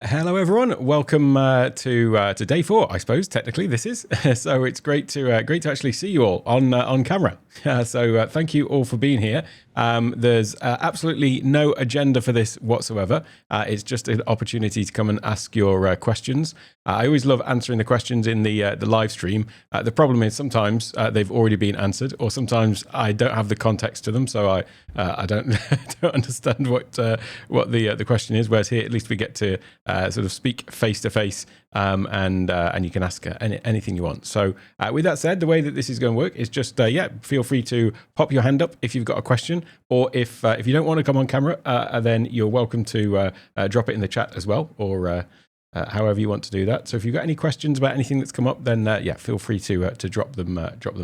Hello, everyone. Welcome to day 4, I suppose. Technically, this is so. It's great to actually see you all on camera. So thank you all for being here. There's absolutely no agenda for this whatsoever. It's just an opportunity to come and ask your questions. I always love answering the questions in the live stream. The problem is sometimes they've already been answered, or sometimes I don't have the context to them, so I don't don't understand what the question is. Whereas here, at least we get to sort of speak face to face, and you can ask anything you want. So with that said, the way that this is going to work is just feel free to pop your hand up if you've got a question, or if you don't want to come on camera, then you're welcome to drop it in the chat as well, or however you want to do that. So if you've got any questions about anything that's come up, then feel free to drop them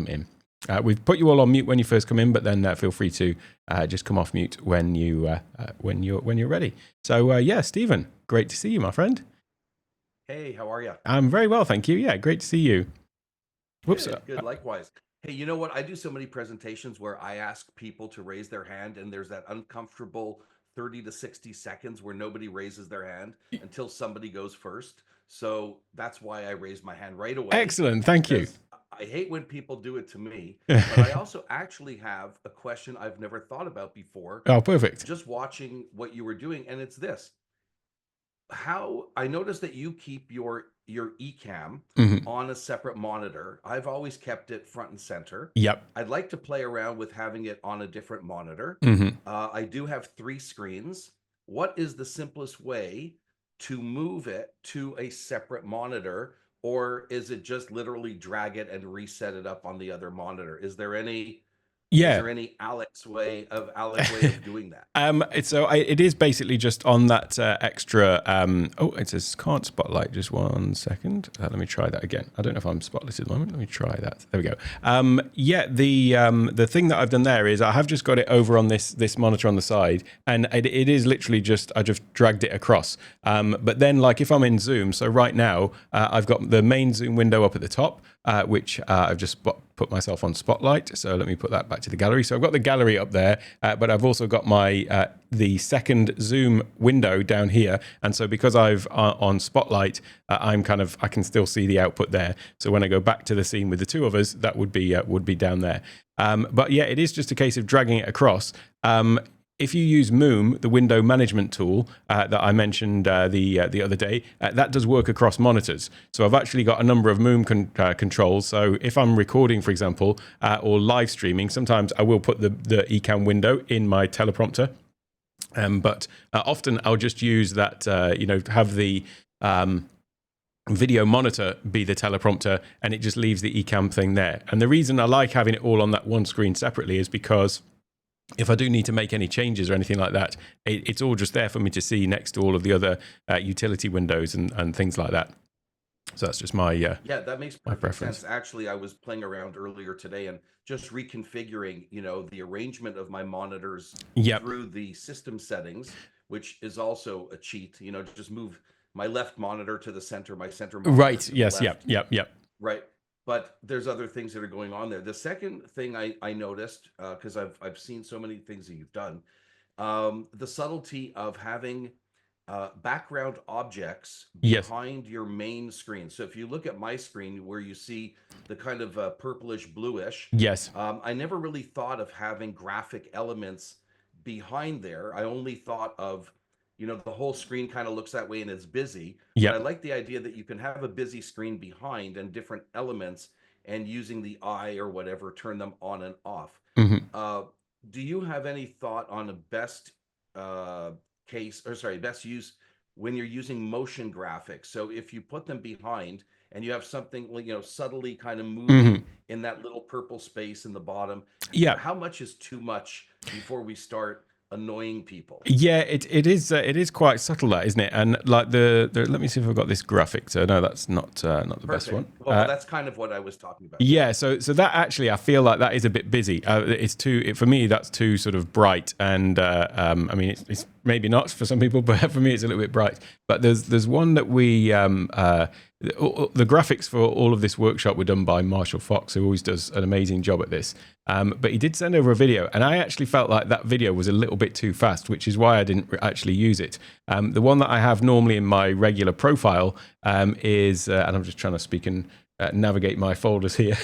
in. We've put you all on mute when you first come in, but then feel free to just come off mute when you're ready. So Stephen, great to see you, my friend. Hey, how are you? I'm very well, thank you. Yeah, great to see you. Whoops. Good, likewise. Hey, you know what? I do so many presentations where I ask people to raise their hand, and there's that uncomfortable 30 to 60 seconds where nobody raises their hand until somebody goes first. So that's why I raised my hand right away. Excellent, thank you. I hate when people do it to me, but I also actually have a question I've never thought about before. Oh, perfect. Just watching what you were doing, and it's this. How I noticed that you keep your Ecamm on a separate monitor. I've always kept it front and center. Yep. I'd like to play around with having it on a different monitor. I do have 3 screens. What is the simplest way to move it to a separate monitor, or is it just literally drag it and reset it up on the other monitor? Is there any Alec's way of doing that? So it is basically just on that extra. It says can't spotlight. Just 1 second. Let me try that again. I don't know if I'm spotlit at the moment. Let me try that. There we go. The thing that I've done there is I have just got it over on this monitor on the side, and it is literally just I just dragged it across. But then, like if I'm in Zoom, so right now I've got the main Zoom window up at the top, which I've just put myself on Spotlight. So let me put that back to the gallery. So I've got the gallery up there, but I've also got my the second Zoom window down here. And so because I've on Spotlight, I can still see the output there. So when I go back to the scene with the 2 of us, that would be down there. But yeah, it is just a case of dragging it across. If you use Moom, the window management tool that I mentioned the other day, that does work across monitors. So I've actually got a number of Moom controls. So if I'm recording, for example, or live streaming, sometimes I will put the Ecamm window in my teleprompter. But often I'll just use that, have the video monitor be the teleprompter, and it just leaves the Ecamm thing there. And the reason I like having it all on that one screen separately is because if I do need to make any changes or anything like that, it's all just there for me to see next to all of the other utility windows and things like that. So that's just my that makes my perfect preference. sense. Actually, I was playing around earlier today and just reconfiguring, the arrangement of my monitors through the system settings, which is also a cheat. Just move my left monitor to the center, my center monitor right. To Yes. the left. Yep. Right. But there's other things that are going on there. The second thing I noticed, because I've seen so many things that you've done, the subtlety of having background objects behind your main screen. So if you look at my screen where you see the kind of purplish bluish, I never really thought of having graphic elements behind there. I only thought of the whole screen kind of looks that way and it's busy. But I like the idea that you can have a busy screen behind and different elements, and using the eye or whatever, turn them on and off. Do you have any thought on a best use when you're using motion graphics? So if you put them behind and you have something subtly kind of moving in that little purple space in the bottom, how much is too much before we start annoying people? It is quite subtle, that, isn't it? And like let me see if I've got this graphic. So no, that's not the best one. Well, that's kind of what I was talking about. So that actually, I feel like that is a bit busy. It's for me, that's too sort of bright, and I mean it's maybe not for some people, but for me it's a little bit bright. But there's one that we the graphics for all of this workshop were done by Marshall Fox, who always does an amazing job at this. But he did send over a video, and I actually felt like that video was a little bit too fast, which is why I didn't actually use it. The one that I have normally in my regular profile is, and I'm just trying to speak and navigate my folders here.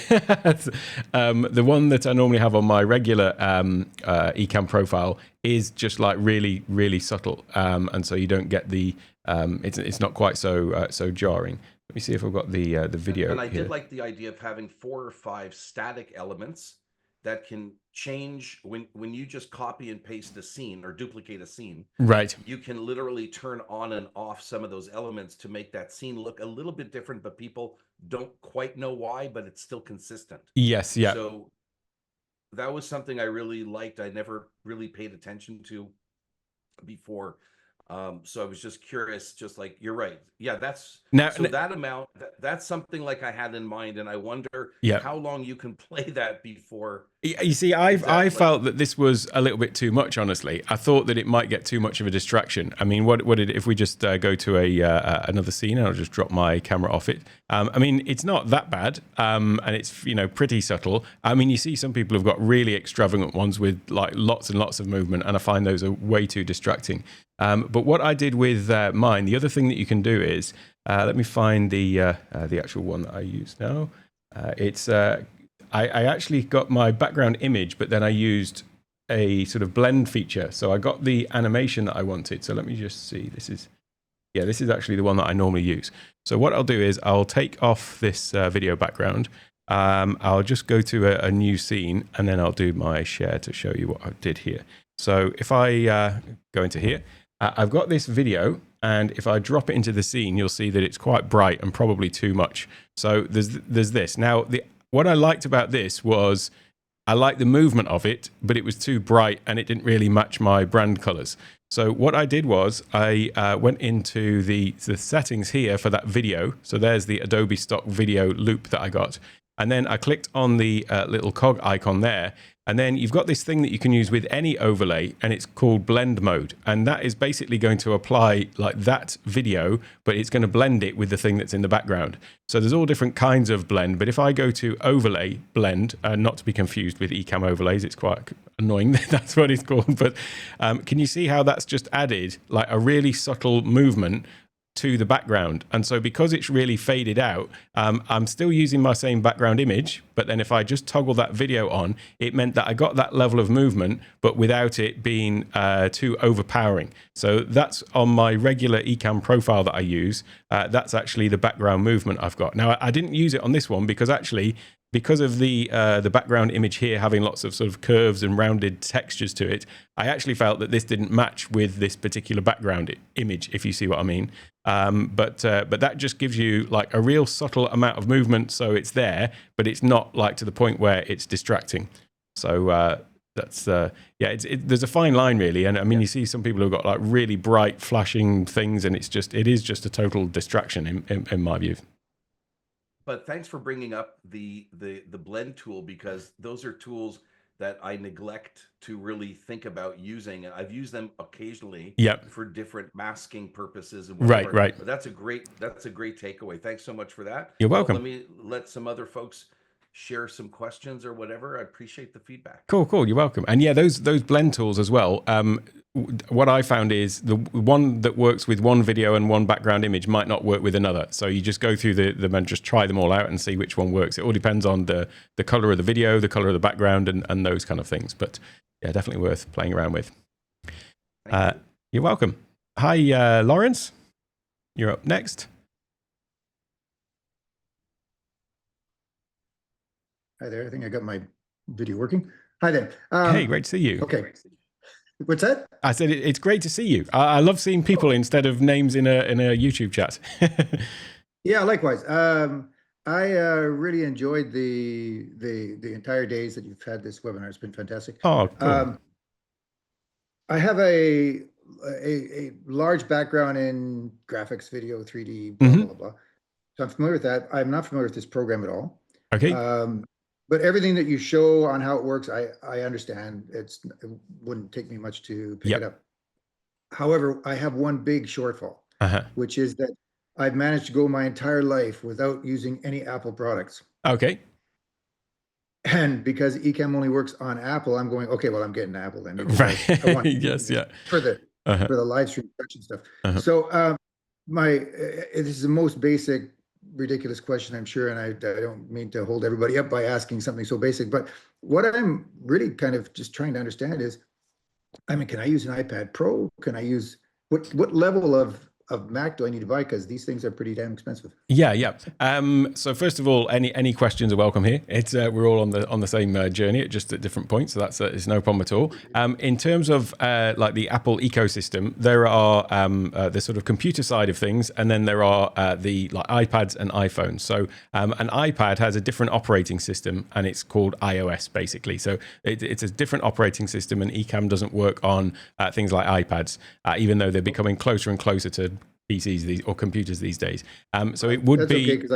The one that I normally have on my regular Ecamm profile is just like really, really subtle, and so you don't get the. It's not quite so jarring. Let me see if I've got the video. And I here. did like the idea of having 4 or 5 static elements that can change when you just copy and paste a scene or duplicate a scene. Right. You can literally turn on and off some of those elements to make that scene look a little bit different, but people don't quite know why, but it's still consistent. Yes. Yeah. So that was something I really liked. I never really paid attention to before. So I was just curious, just like, you're right. Yeah, that's that amount, that's something like I had in mind. And I wonder how long you can play that before. You see, I felt that this was a little bit too much, honestly. I thought that it might get too much of a distraction. I mean, what did, if we just go to another scene, and I'll just drop my camera off it. I mean, it's not that bad, and it's, you know, pretty subtle. I mean, you see some people have got really extravagant ones with like lots and lots of movement, and I find those are way too distracting. But what I did with mine, the other thing that you can do is, let me find the actual one that I use now. I actually got my background image, but then I used a sort of blend feature. So I got the animation that I wanted. So let me just see. This is actually the one that I normally use. So what I'll do is I'll take off this video background. I'll just go to a new scene, and then I'll do my share to show you what I did here. So if I go into here, I've got this video, and if I drop it into the scene, you'll see that it's quite bright and probably too much. So there's this. Now, what I liked about this was I liked the movement of it, but it was too bright and it didn't really match my brand colors. So what I did was I went into the settings here for that video. So there's the Adobe stock video loop that I got. And then I clicked on the little cog icon there. And then you've got this thing that you can use with any overlay, and it's called blend mode. And that is basically going to apply like that video, but it's going to blend it with the thing that's in the background. So there's all different kinds of blend. But if I go to overlay blend, not to be confused with Ecamm overlays, it's quite annoying. That's what it's called. But can you see how that's just added like a really subtle movement to the background? And so because it's really faded out, I'm still using my same background image, but then if I just toggle that video on, it meant that I got that level of movement, but without it being too overpowering. So that's on my regular Ecamm profile that I use. That's actually the background movement I've got. Now, I didn't use it on this one because actually, because of the background image here having lots of sort of curves and rounded textures to it, I actually felt that this didn't match with this particular background image, if you see what I mean. But that just gives you like a real subtle amount of movement, so it's there, but it's not like to the point where it's distracting. So that's there's a fine line really, and I mean you see some people who've got like really bright flashing things, and it is just a total distraction in my view. But thanks for bringing up the blend tool, because those are tools that I neglect to really think about using, and I've used them occasionally for different masking purposes and whatever. Right. But that's a great takeaway. Thanks so much for that. You're welcome. Let me let some other folks share some questions or whatever. I appreciate the feedback. Cool. You're welcome. And yeah, those blend tools as well. What I found is the one that works with one video and one background image might not work with another. So you just go through them and just try them all out and see which one works. It all depends on the color of the video, the color of the background, and those kind of things. But yeah, definitely worth playing around with. You're welcome. Hi, Lawrence. You're up next. Hi there. I think I got my video working. Hi there. Hey, great to see you. Okay. What's that? I said it's great to see you. I love seeing people instead of names in a YouTube chat. Yeah, likewise. I really enjoyed the entire days that you've had this webinar. It's been fantastic. Oh, cool. I have a large background in graphics, video, 3D, blah, blah, blah. So I'm familiar with that. I'm not familiar with this program at all. Okay. But everything that you show on how it works, I understand. It wouldn't take me much to pick it up. However, I have one big shortfall, which is that I've managed to go my entire life without using any Apple products. Okay. And because Ecamm only works on Apple, I'm going, okay, well, I'm getting Apple then. Right. I want Yes. Yeah. for the live stream production stuff. So this is the most basic, ridiculous question, I'm sure, and I don't mean to hold everybody up by asking something so basic, but what I'm really kind of just trying to understand is, I mean, can I use an iPad Pro? Can I use what level of Mac do I need to buy? Because these things are pretty damn expensive. Yeah. So first of all, any questions are welcome here. It's we're all on the same journey, just at different points. So that's it's no problem at all. In terms of like the Apple ecosystem, there are the sort of computer side of things, and then there are the like iPads and iPhones. So an iPad has a different operating system, and it's called iOS basically. So it's a different operating system, and Ecamm doesn't work on things like iPads, even though they're becoming closer and closer to PCs or computers these days. So it would be okay, because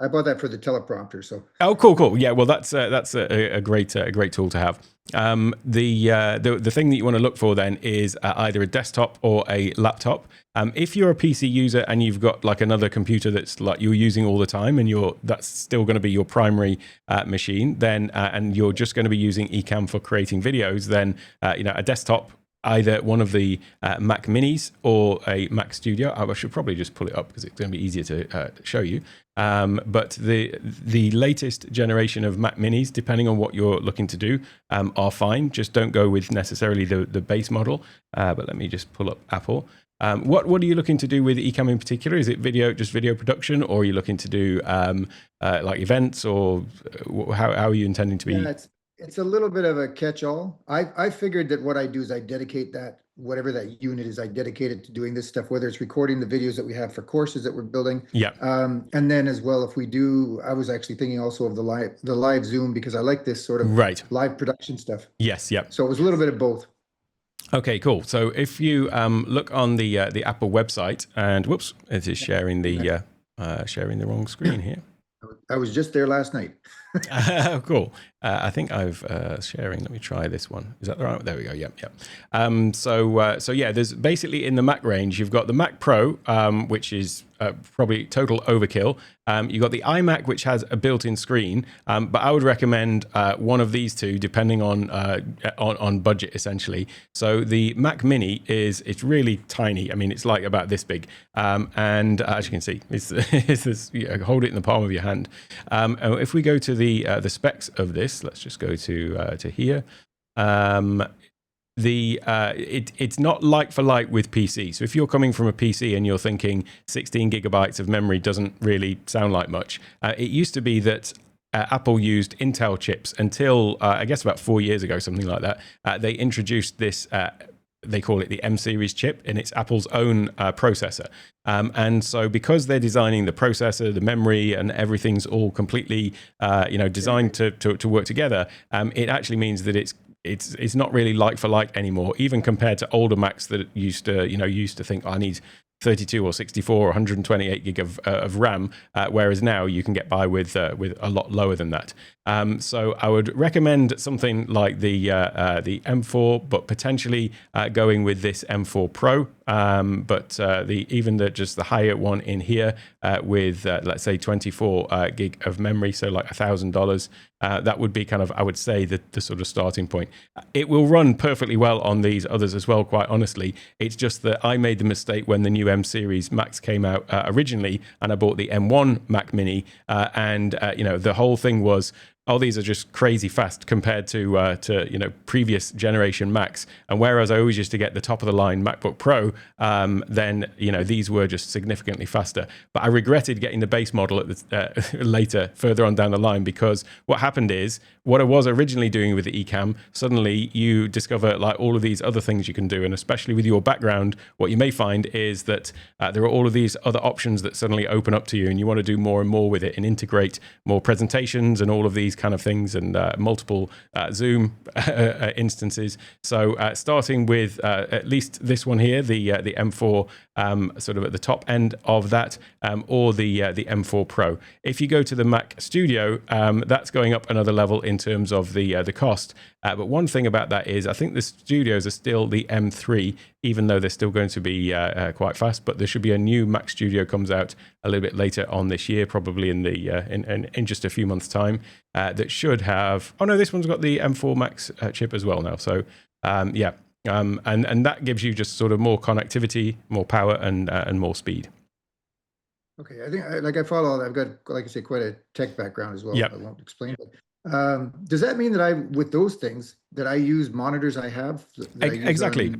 I bought that for the teleprompter. So cool. Yeah, well that's a great tool to have. The thing that you want to look for then is either a desktop or a laptop. If you're a PC user and you've got like another computer that's like you're using all the time and that's still going to be your primary machine, then and you're just going to be using Ecamm for creating videos, then a desktop, either one of the Mac Minis or a Mac Studio. I should probably just pull it up because it's going to be easier to show you. But the latest generation of Mac Minis, depending on what you're looking to do, are fine. Just don't go with necessarily the base model. But let me just pull up Apple. What are you looking to do with Ecamm in particular? Is it just video production, or are you looking to do like events, or how are you intending to be? Yeah, it's a little bit of a catch-all. I figured that what I do is I dedicate that, whatever that unit is, I dedicate it to doing this stuff, whether it's recording the videos that we have for courses that we're building. Yeah. And then as well, if we do, I was actually thinking also of the live Zoom, because I like this sort of live production stuff. Yes. Yeah. So it was a little bit of both. Okay, cool. So if you look on the Apple website, and whoops, it is sharing the wrong screen here. I was just there last night. Cool. I think I've sharing. Let me try this one. Is that the right? There we go. Yep. So yeah, there's basically in the Mac range, you've got the Mac Pro, which is probably total overkill. You've got the iMac, which has a built-in screen, but I would recommend one of these two, depending on budget, essentially. So the Mac Mini it's really tiny. I mean, it's like about this big, and as you can see, it's this. Hold it in the palm of your hand. If we go to the specs of this, let's just go to here. It's not like for like with PC. So if you're coming from a PC and you're thinking 16 gigabytes of memory doesn't really sound like much, it used to be that Apple used Intel chips until I guess about 4 years ago, something like that. They introduced this. They call it the M series chip, and it's Apple's own processor. And so because they're designing the processor, the memory, and everything's all completely designed to work together, it actually means that it's not really like for like anymore, even compared to older Macs that used to think, I need 32 or 64 or 128 gig of RAM, whereas now you can get by with a lot lower than that. So I would recommend something like the M4, but potentially going with this M4 Pro. But just the higher one in here with let's say 24 gig of memory, so like $1,000. That would be kind of, I would say, the sort of starting point. It will run perfectly well on these others as well, quite honestly. It's just that I made the mistake when the new M series Macs came out originally, and I bought the M1 Mac Mini, and the whole thing was, oh, these are just crazy fast compared to previous generation Macs. And whereas I always used to get the top of the line MacBook Pro, then these were just significantly faster. But I regretted getting the base model at the later, further on down the line, because what happened is what I was originally doing with the Ecamm, suddenly you discover like all of these other things you can do, and especially with your background, what you may find is that there are all of these other options that suddenly open up to you, and you want to do more and more with it and integrate more presentations and all of these kind of things, and multiple Zoom instances. So starting with at least this one here, the M4, sort of at the top end of that, or the M4 Pro. If you go to the Mac Studio, that's going up another level in terms of the cost. But one thing about that is I think the Studios are still the M3, even though they're still going to be quite fast. But there should be a new Mac Studio comes out a little bit later on this year, probably in the in just a few months' time. That should have. Oh no, this one's got the M4 Max chip as well now. So yeah, and that gives you just sort of more connectivity, more power, and more speed. Okay, I think I follow. I've got, like I say, quite a tech background as well. Yep. I won't explain it. Does that mean that with those things, that I use monitors I have? Exactly.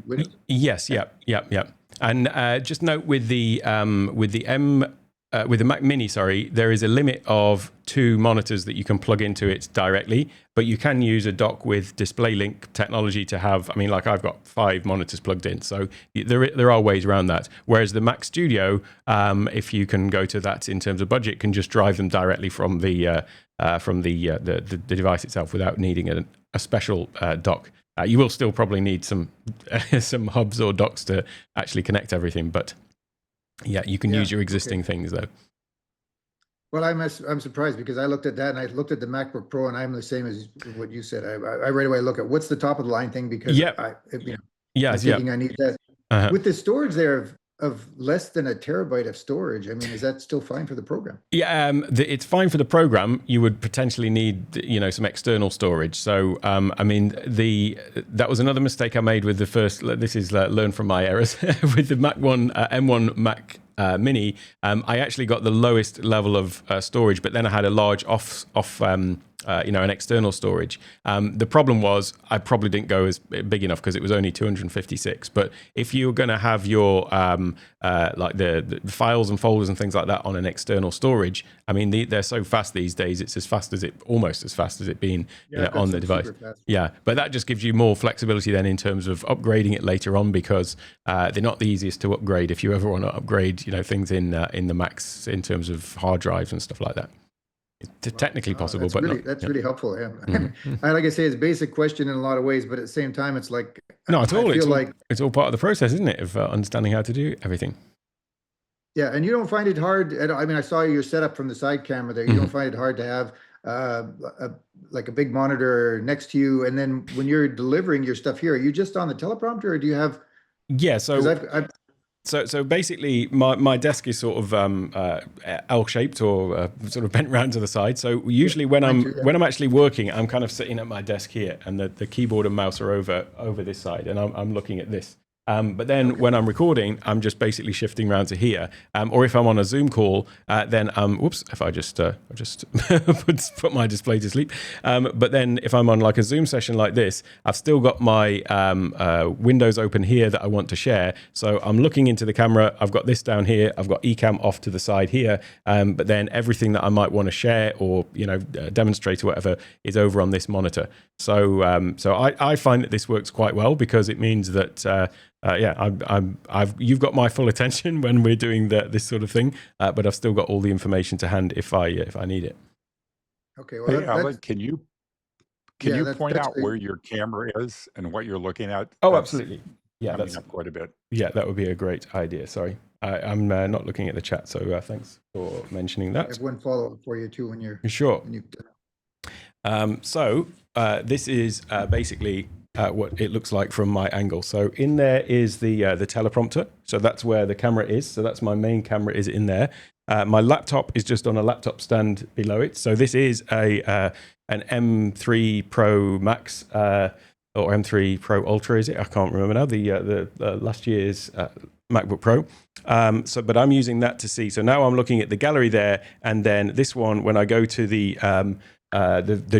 Yes. Yeah. And just note with the Mac Mini, there is a limit of 2 monitors that you can plug into it directly, but you can use a dock with DisplayLink technology to have. I mean, like I've got 5 monitors plugged in, so there are ways around that. Whereas the Mac Studio, if you can go to that in terms of budget, can just drive them directly from the device itself without needing a special dock. You will still probably need some hubs or docks to actually connect everything, but yeah, you can use your existing things though. Well, I'm surprised because I looked at that and I looked at the MacBook Pro and I'm the same as what you said. I right away look at what's the top of the line thing because I'm thinking I need that. With the storage there of less than a terabyte of storage, I mean, is that still fine for the program? Yeah, it's fine for the program. You would potentially need, some external storage. So, I mean, that was another mistake I made with the first. This is learn from my errors with the M1 Mac Mini. I actually got the lowest level of storage, but then I had a large an external storage. The problem was I probably didn't go as big enough because it was only 256. But if you're going to have your like the files and folders and things like that on an external storage, I mean they're so fast these days. It's almost as fast as it being on the device. Yeah, but that just gives you more flexibility then in terms of upgrading it later on because they're not the easiest to upgrade if you ever want to upgrade things in the Macs in terms of hard drives and stuff like that. It's technically possible, but that's really helpful. Yeah. Like I say, it's a basic question in a lot of ways, but at the same time, it's like no, at all. It's all part of the process, isn't it, of understanding how to do everything. Yeah, and you don't find it hard. I mean, I saw your setup from the side camera there. You don't find it hard to have like a big monitor next to you, and then when you're delivering your stuff here, are you just on the teleprompter, or do you have? Yeah, So basically, my desk is sort of L-shaped or sort of bent round to the side. So usually when I'm actually working, I'm kind of sitting at my desk here, and the keyboard and mouse are over this side, and I'm looking at this. But then when I'm recording, I'm just basically shifting around to here. Or if I'm on a Zoom call, then if I just put my display to sleep. But then if I'm on like a Zoom session like this, I've still got my windows open here that I want to share. So I'm looking into the camera. I've got this down here. I've got Ecamm off to the side here. But then everything that I might want to share or demonstrate or whatever is over on this monitor. So I find that this works quite well because it means that you've got my full attention when we're doing this sort of thing, but I've still got all the information to hand if I need it. Okay. Well, hey, Alec, can you point out where your camera is and what you're looking at? Oh, absolutely. Yeah, that's up quite a bit. Yeah, that would be a great idea. Sorry, I'm not looking at the chat, so thanks for mentioning that. I have one follow-up for you too when you're sure. So this is basically what it looks like from my angle. So in there is the teleprompter. So that's where the camera is. So that's my main camera is in there. My laptop is just on a laptop stand below it. So this is an M3 Pro Max or M3 Pro Ultra, is it? I can't remember now. The last year's MacBook Pro. But I'm using that to see. So now I'm looking at the gallery there, and then this one, when I go to the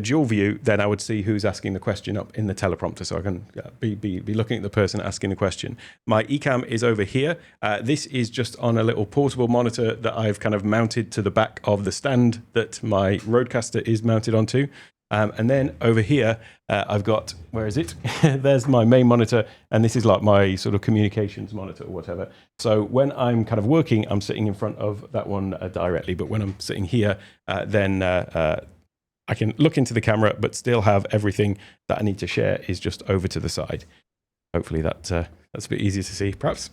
dual view, then I would see who's asking the question up in the teleprompter, so I can be looking at the person asking the question. My Ecamm is over here. This is just on a little portable monitor that I've kind of mounted to the back of the stand that my Rodecaster is mounted onto. And then over here, I've got, where is it? There's my main monitor, and this is like my sort of communications monitor or whatever. So when I'm kind of working, I'm sitting in front of that one directly, but when I'm sitting here, then I can look into the camera, but still have everything that I need to share is just over to the side. Hopefully that's a bit easier to see, perhaps.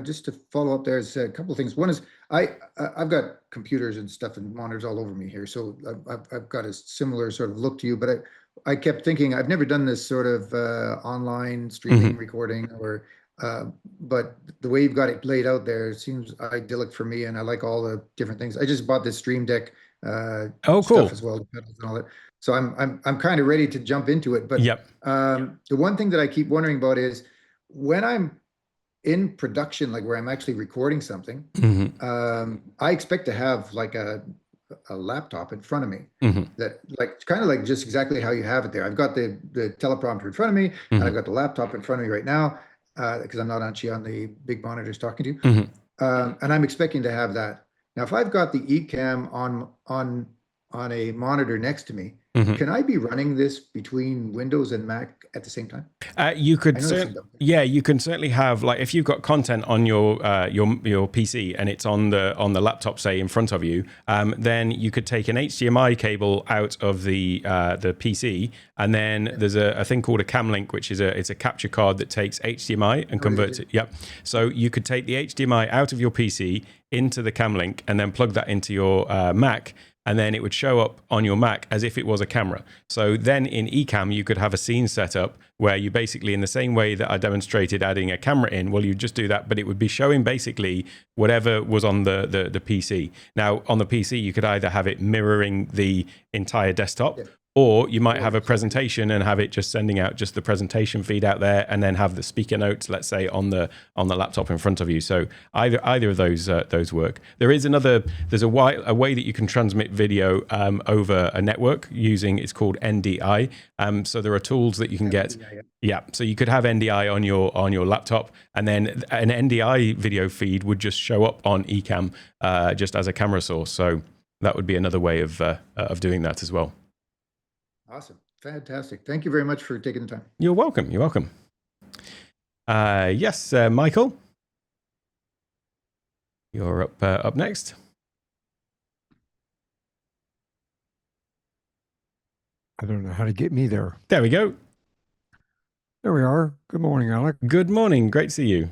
Just to follow up, there's a couple of things. One is I've got computers and stuff and monitors all over me here, so I've got a similar sort of look to you. But I kept thinking, I've never done this sort of online streaming recording but the way you've got it laid out there seems idyllic for me, and I like all the different things. I just bought this Stream Deck cool. stuff as well, the pedals and all that. So I'm kind of ready to jump into it. But the one thing that I keep wondering about is when I'm in production, like where I'm actually recording something, I expect to have like a laptop in front of me that like kind of like just exactly how you have it there. I've got the teleprompter in front of me, and I've got the laptop in front of me right now because I'm not actually on the big monitors talking to you. And I'm expecting to have that. Now, if I've got the Ecamm on a monitor next to me, can I be running this between Windows and Mac at the same time? You could, you can certainly have, like, if you've got content on your PC and it's on the laptop, say, in front of you, then you could take an HDMI cable out of the PC, and then there's a thing called a Cam Link, which is it's a capture card that takes HDMI and converts it. Yep. So you could take the HDMI out of your PC into the Cam Link and then plug that into your Mac. And then it would show up on your Mac as if it was a camera. So then in Ecamm, you could have a scene set up where you basically, in the same way that I demonstrated adding a camera in, well, you just do that, but it would be showing basically whatever was on the PC. Now, on the PC, you could either have it mirroring the entire desktop, or you might have a presentation and have it just sending out just the presentation feed out there, and then have the speaker notes, let's say, on the laptop in front of you. So either of those work. There's a way that you can transmit video over a network using, it's called NDI. So there are tools that you can get. Yeah. So you could have NDI on your laptop, and then an NDI video feed would just show up on Ecamm just as a camera source. So that would be another way of doing that as well. Awesome. Fantastic. Thank you very much for taking the time. You're welcome. You're welcome. Yes, Michael, you're up next. I don't know how to get me there. There we go. There we are. Good morning, Alec. Good morning. Great to see you.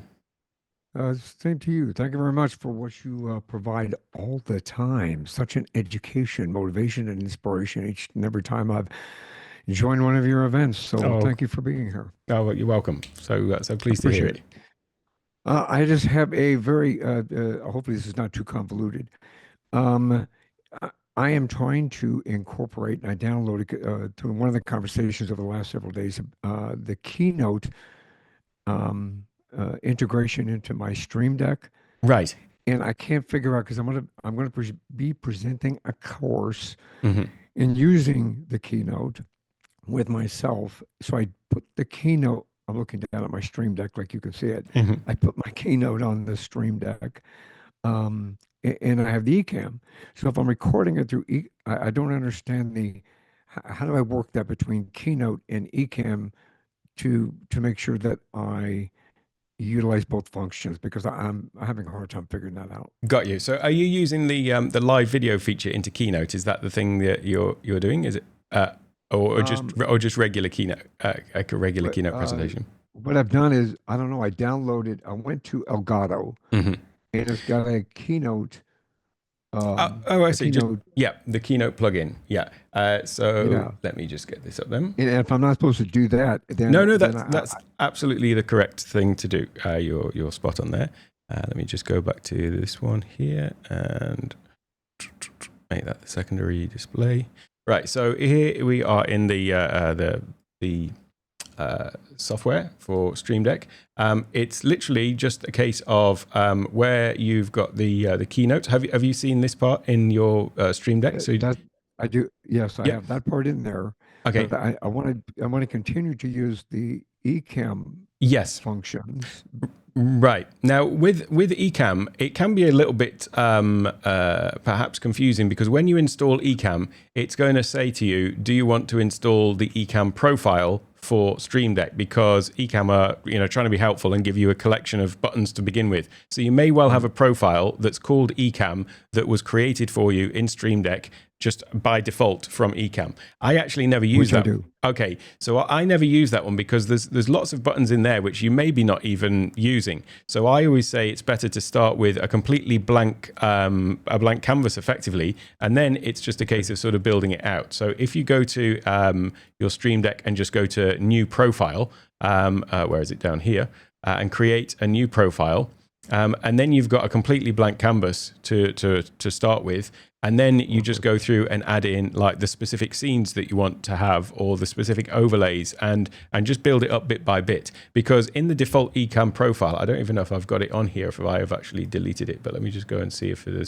Same to you. Thank you very much for what you provide all the time. Such an education, motivation, and inspiration each and every time I've joined one of your events. So thank you for being here. Oh, well, you're welcome. So pleased to hear it. I just have a very, hopefully this is not too convoluted. I am trying to incorporate, and I downloaded to one of the conversations over the last several days, the Keynote integration into my Stream Deck. Right. And I can't figure out, because I'm going to be presenting a course in using the Keynote with myself. So I put the Keynote, I'm looking down at my Stream Deck like you can see it. I put my Keynote on the Stream Deck, and I have the Ecamm. So if I'm recording it through, I don't understand how do I work that between Keynote and Ecamm to make sure that I utilize both functions, because I'm having a hard time figuring that out. Got you. So are you using the live video feature into Keynote? Is that the thing that you're doing? Is it or just regular Keynote, a regular Keynote presentation? What I've done is, I don't know, I went to Elgato, and it's got a Keynote. I see. The Keynote plugin. Yeah. Let me just get this up then. And if I'm not supposed to do that, then that's absolutely the correct thing to do. You're spot on there. Let me just go back to this one here and make that the secondary display. Right. So here we are in the software for Stream Deck. It's literally just a case of where you've got the Keynote. Have you seen this part in your Stream Deck? So I do. Yes, I have that part in there. Okay. But I want to continue to use the Ecamm functions. Right. Now, with Ecamm, it can be a little bit perhaps confusing, because when you install Ecamm, it's going to say to you, do you want to install the Ecamm profile for Stream Deck? Because Ecamm are trying to be helpful and give you a collection of buttons to begin with. So you may well have a profile that's called Ecamm that was created for you in Stream Deck just by default from Ecamm. I actually never use that. I do. Okay, so I never use that one because there's lots of buttons in there which you may be not even using. So I always say it's better to start with a completely blank canvas effectively, and then it's just a case of sort of building it out. So if you go to your Stream Deck and just go to New Profile, where is it, down here, and create a new profile, and then you've got a completely blank canvas to start with. And then you just go through and add in like the specific scenes that you want to have or the specific overlays and just build it up bit by bit. Because in the default Ecamm profile, I don't even know if I've got it on here, if I have actually deleted it, but let me just go and see if there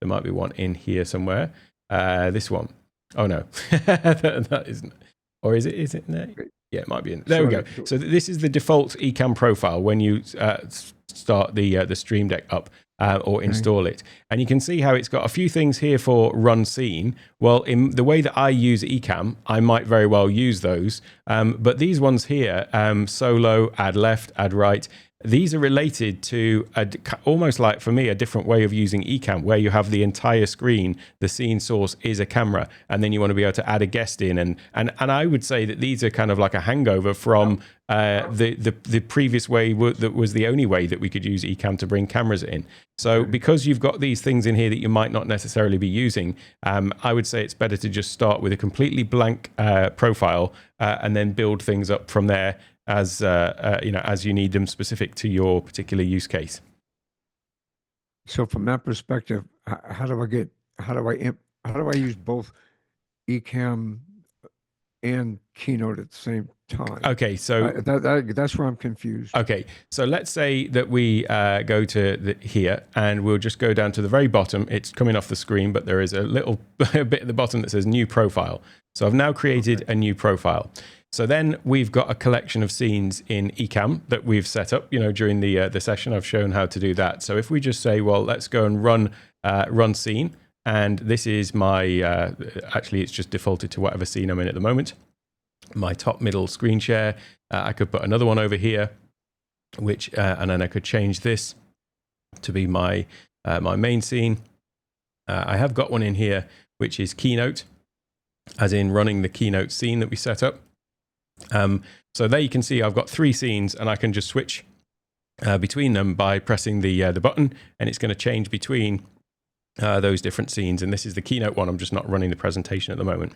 might be one in here somewhere. This one. Oh no, that isn't. Or is it in there? Yeah, it might be in there. There we go. So this is the default Ecamm profile when you start the Stream Deck up. Or install it. And you can see how it's got a few things here for run scene. Well, in the way that I use Ecamm, I might very well use those. But these ones here, solo, add left, add right, these are related to almost like, for me, a different way of using Ecamm, where you have the entire screen, the scene source is a camera, and then you want to be able to add a guest in. And I would say that these are kind of like a hangover from the previous way that was the only way that we could use Ecamm to bring cameras in. So because you've got these things in here that you might not necessarily be using, I would say it's better to just start with a completely blank profile and then build things up from there as as you need them, specific to your particular use case. So from that perspective, how do I use both Ecamm and Keynote at the same time? Okay, so that's where I'm confused. Okay, so let's say that we go to here, and we'll just go down to the very bottom. It's coming off the screen, but there is a little bit at the bottom that says New Profile. So I've now created a new profile. So then we've got a collection of scenes in Ecamm that we've set up. During the session, I've shown how to do that. So if we just say, well, let's go and run scene, and this is my actually it's just defaulted to whatever scene I'm in at the moment. My top middle screen share. I could put another one over here, which and then I could change this to be my main scene. I have got one in here which is Keynote, as in running the Keynote scene that we set up. So there you can see I've got 3 scenes, and I can just switch between them by pressing the button, and it's going to change between those different scenes. And this is the Keynote one. I'm just not running the presentation at the moment.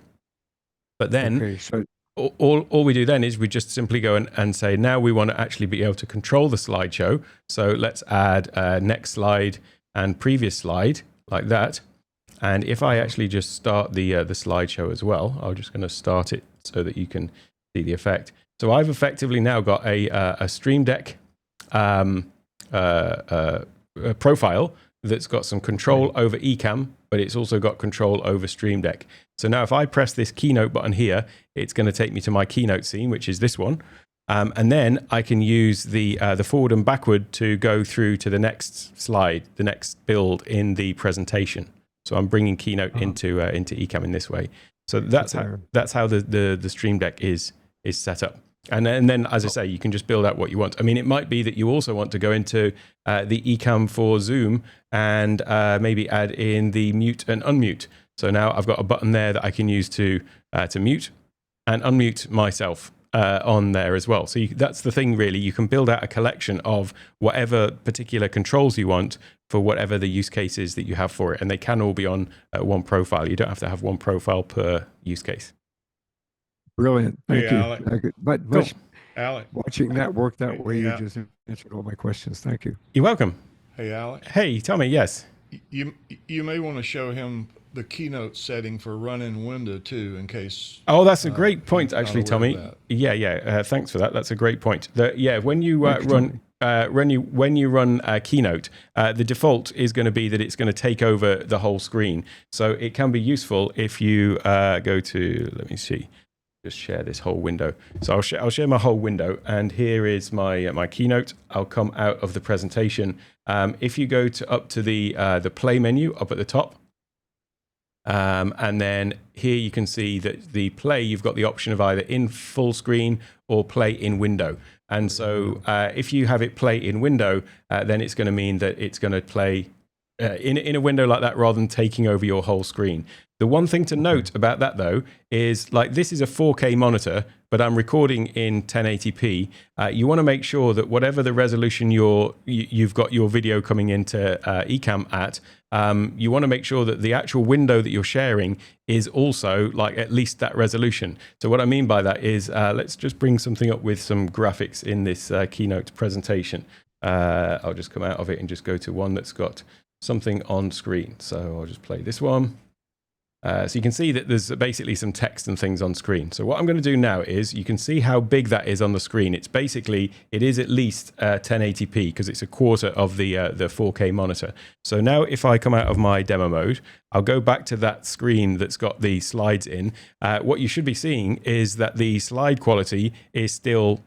But then all we do then is we just simply go and say, now we want to actually be able to control the slideshow. So let's add next slide and previous slide like that. And if I actually just start the slideshow as well, I'm just going to start it so that you can see the effect. So I've effectively now got a Stream Deck profile that's got some control over Ecamm, but it's also got control over Stream Deck. So now if I press this Keynote button here, it's going to take me to my Keynote scene, which is this one. And then I can use the forward and backward to go through to the next slide, the next build in the presentation. So I'm bringing Keynote into Ecamm in this way. So that's how the Stream Deck is set up. And then, as I say, you can just build out what you want. I mean, it might be that you also want to go into the Ecamm for Zoom and maybe add in the mute and unmute. So now I've got a button there that I can use to mute and unmute myself on there as well. So that's the thing, really. You can build out a collection of whatever particular controls you want for whatever the use cases that you have for it. And they can all be on one profile. You don't have to have one profile per use case. Brilliant. Thank you. Alec. But Alec, watching that work that way, you just answered all my questions. Thank you. You're welcome. Hey, Alec. Hey, Tommy, yes. You may want to show him the Keynote setting for run-in window too, in case. Oh, that's a great point, actually, Tommy. Yeah. Thanks for that. That's a great point. When you when you run Keynote, the default is going to be that it's going to take over the whole screen. So it can be useful if you go to, let me see, just share this whole window. So I'll share my whole window, and here is my Keynote. I'll come out of the presentation. If you go up to the play menu up at the top, and then here you can see that the play, you've got the option of either in full screen or play in window. And so if you have it play in window, then it's going to mean that it's going to play in a window like that rather than taking over your whole screen. The one thing to note about that, though, is like this is a 4K monitor, but I'm recording in 1080p. You want to make sure that whatever the resolution you've got your video coming into Ecamm at, you want to make sure that the actual window that you're sharing is also like at least that resolution. So what I mean by that is, let's just bring something up with some graphics in this Keynote presentation. I'll just come out of it and just go to one that's got something on screen. So I'll just play this one. So you can see that there's basically some text and things on screen. So what I'm going to do now is you can see how big that is on the screen. It's basically, it is at least 1080p because it's a quarter of the 4K monitor. So now if I come out of my demo mode, I'll go back to that screen that's got the slides in. What you should be seeing is that the slide quality is still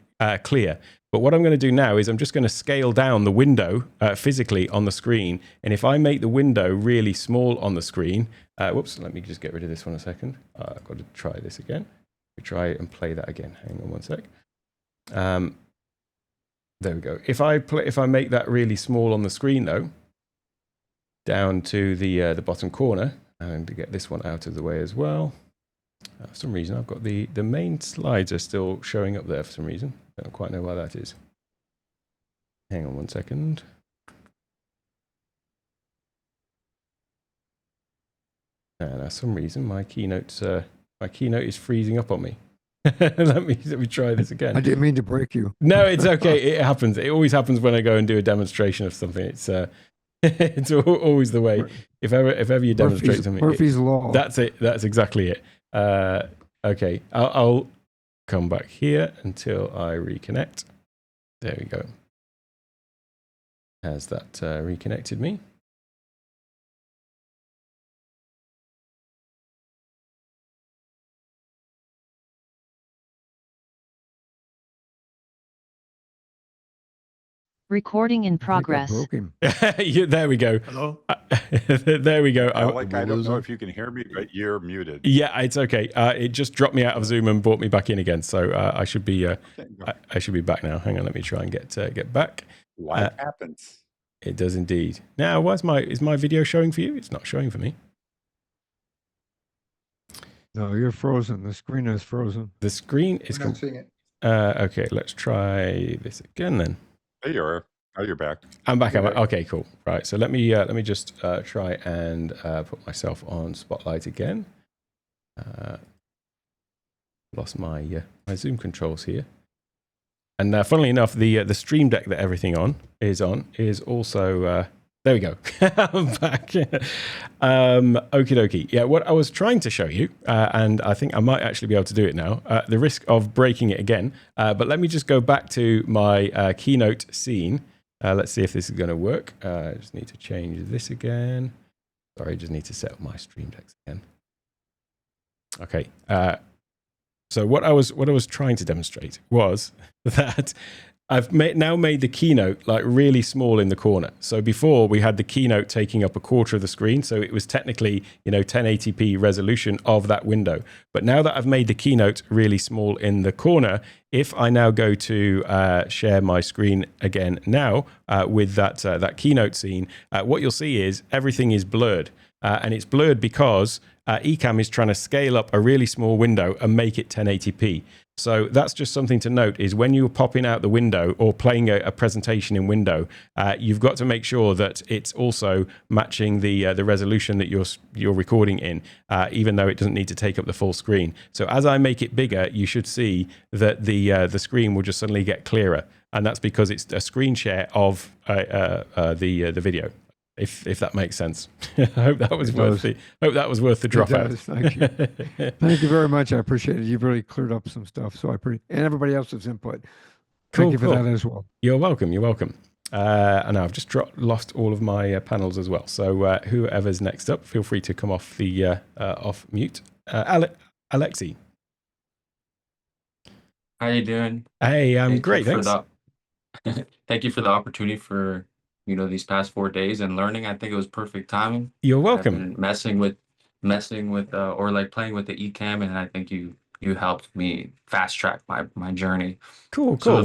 clear. But what I'm going to do now is I'm just going to scale down the window physically on the screen. And if I make the window really small on the screen, whoops, let me just get rid of this one a second. I've got to try this again. We try and play that again. Hang on one sec. There we go. If I make that really small on the screen though, down to the bottom corner, and to get this one out of the way as well. For some reason, I've got the main slides are still showing up there for some reason. I don't quite know why that is. Hang on one second. And for some reason, my Keynote is freezing up on me. let me try this again. I didn't mean to break you. No, it's okay. It happens. It always happens when I go and do a demonstration of something. It's it's always the way. If ever you demonstrate something, Murphy's Law. That's it. That's exactly it. Okay, I'll come back here until I reconnect. There we go. Has that reconnected me? Recording in progress. There we go. Hello? There we go. Alec, I don't know if you can hear me, but you're muted. Yeah, it's okay. It just dropped me out of Zoom and brought me back in again. So I should be I should be back now. Hang on, let me try and get back. Life happens. It does indeed. Now, is my video showing for you? It's not showing for me. No, you're frozen. The screen is frozen. The screen is. I'm not seeing it. Okay, let's try this again then. There you are. Oh, you're back. I'm back. Okay, cool. Right. So let me just try and put myself on Spotlight again. Lost my Zoom controls here. And funnily enough, the Stream Deck that everything is also. There we go. I'm back. Okie dokie. Yeah, what I was trying to show you, and I think I might actually be able to do it now, the risk of breaking it again. But let me just go back to my Keynote scene. Let's see if this is going to work. I just need to change this again. Sorry, I just need to set up my Stream Deck again. Okay. So what I was trying to demonstrate was that I've now made the Keynote like really small in the corner. So before we had the Keynote taking up a quarter of the screen. So it was technically, 1080p resolution of that window. But now that I've made the Keynote really small in the corner, if I now go to share my screen again now with that Keynote scene, what you'll see is everything is blurred. And it's blurred because Ecamm is trying to scale up a really small window and make it 1080p. So that's just something to note, is when you're popping out the window or playing a presentation in window, you've got to make sure that it's also matching the resolution that you're recording in, even though it doesn't need to take up the full screen. So as I make it bigger, you should see that the screen will just suddenly get clearer. And that's because it's a screen share of the video. If that makes sense. I hope that was worth the drop out. Thank you. Thank you very much. I appreciate it. You've really cleared up some stuff. So and everybody else's input. Thank you for that as well. You're welcome. You're welcome. And I've just lost all of my panels as well. So whoever's next up, feel free to come off the off mute. Alexi. How you doing? Hey, I'm great. Thanks. Thank you for the opportunity for these past 4 days and learning. I think it was perfect timing. You're welcome. I've been messing with or like playing with the Ecamm, and I think you helped me fast track my journey. Cool. So The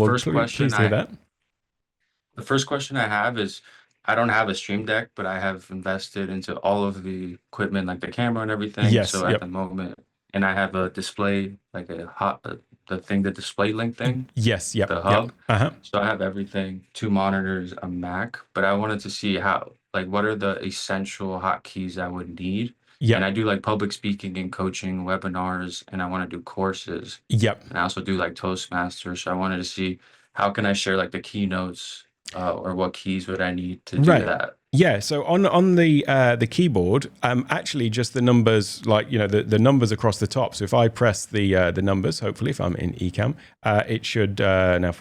first question I have is, I don't have a Stream Deck, but I have invested into all of the equipment, like the camera and everything. Yes, So at the moment, and I have a display, like the thing, the display link thing, Yes, yep, the hub. Uh-huh. So I have everything, 2 monitors, a Mac, but I wanted to see what are the essential hotkeys I would need. Yep. And I do like public speaking and coaching webinars, and I want to do courses. Yep. And I also do like Toastmasters. So I wanted to see how can I share like the keynotes, or what keys would I need to do that. Yeah, so on the keyboard, actually just the numbers, like, you know, the numbers across the top. So if I press the numbers, hopefully if I'm in Ecamm, it should now.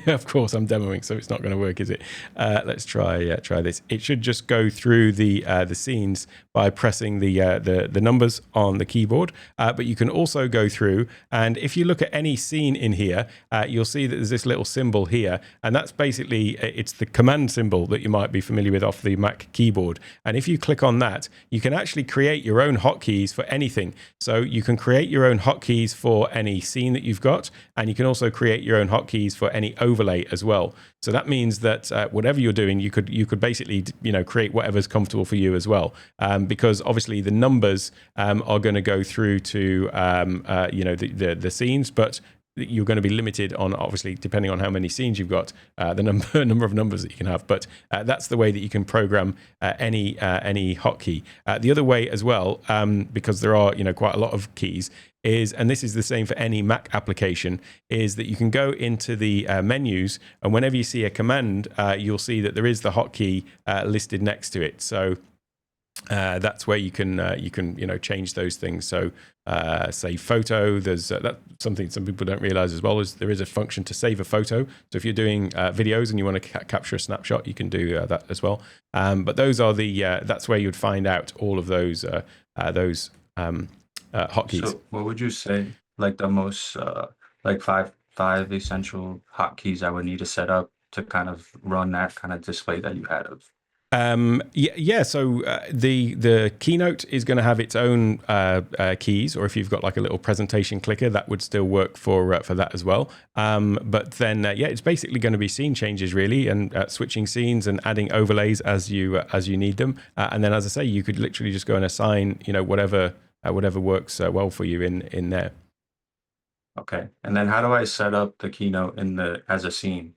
Of course, I'm demoing, so it's not going to work, is it? Let's try this. It should just go through the scenes by pressing the numbers on the keyboard. But you can also go through, and if you look at any scene in here, you'll see that there's this little symbol here, and that's basically it's the command symbol that you might be familiar with off the Mac keyboard. And if you click on that, you can actually create your own hotkeys for anything. So you can create your own hotkeys for any scene that you've got, and you can also create your own hotkeys for any overlay as well. So that means that whatever you're doing, you could basically, you know, create whatever's comfortable for you as well. Because obviously the numbers are going to go through to you know, the scenes, but you're going to be limited on, obviously, depending on how many scenes you've got, the number of numbers that you can have. But that's the way that you can program any hotkey. The other way as well, because there are, you know, quite a lot of keys, is, and this is the same for any Mac application, is that you can go into the menus, and whenever you see a command, you'll see that there is the hotkey listed next to it. So that's where you can you know, change those things. So save photo, there's that's something some people don't realize as well, is there is a function to save a photo. So if you're doing videos and you want to capture a snapshot, you can do that as well. But those are the that's where you'd find out all of those hotkeys. So what would you say, like the most like five essential hotkeys I would need to set up to kind of run that kind of display that you had of? Yeah. So the Keynote is going to have its own keys, or if you've got like a little presentation clicker, that would still work for that as well. But then yeah, it's basically going to be scene changes really, and switching scenes and adding overlays as you need them. And then, as I say, you could literally just go and assign, you know, whatever works well for you in there. Okay. And then how do I set up the Keynote as a scene?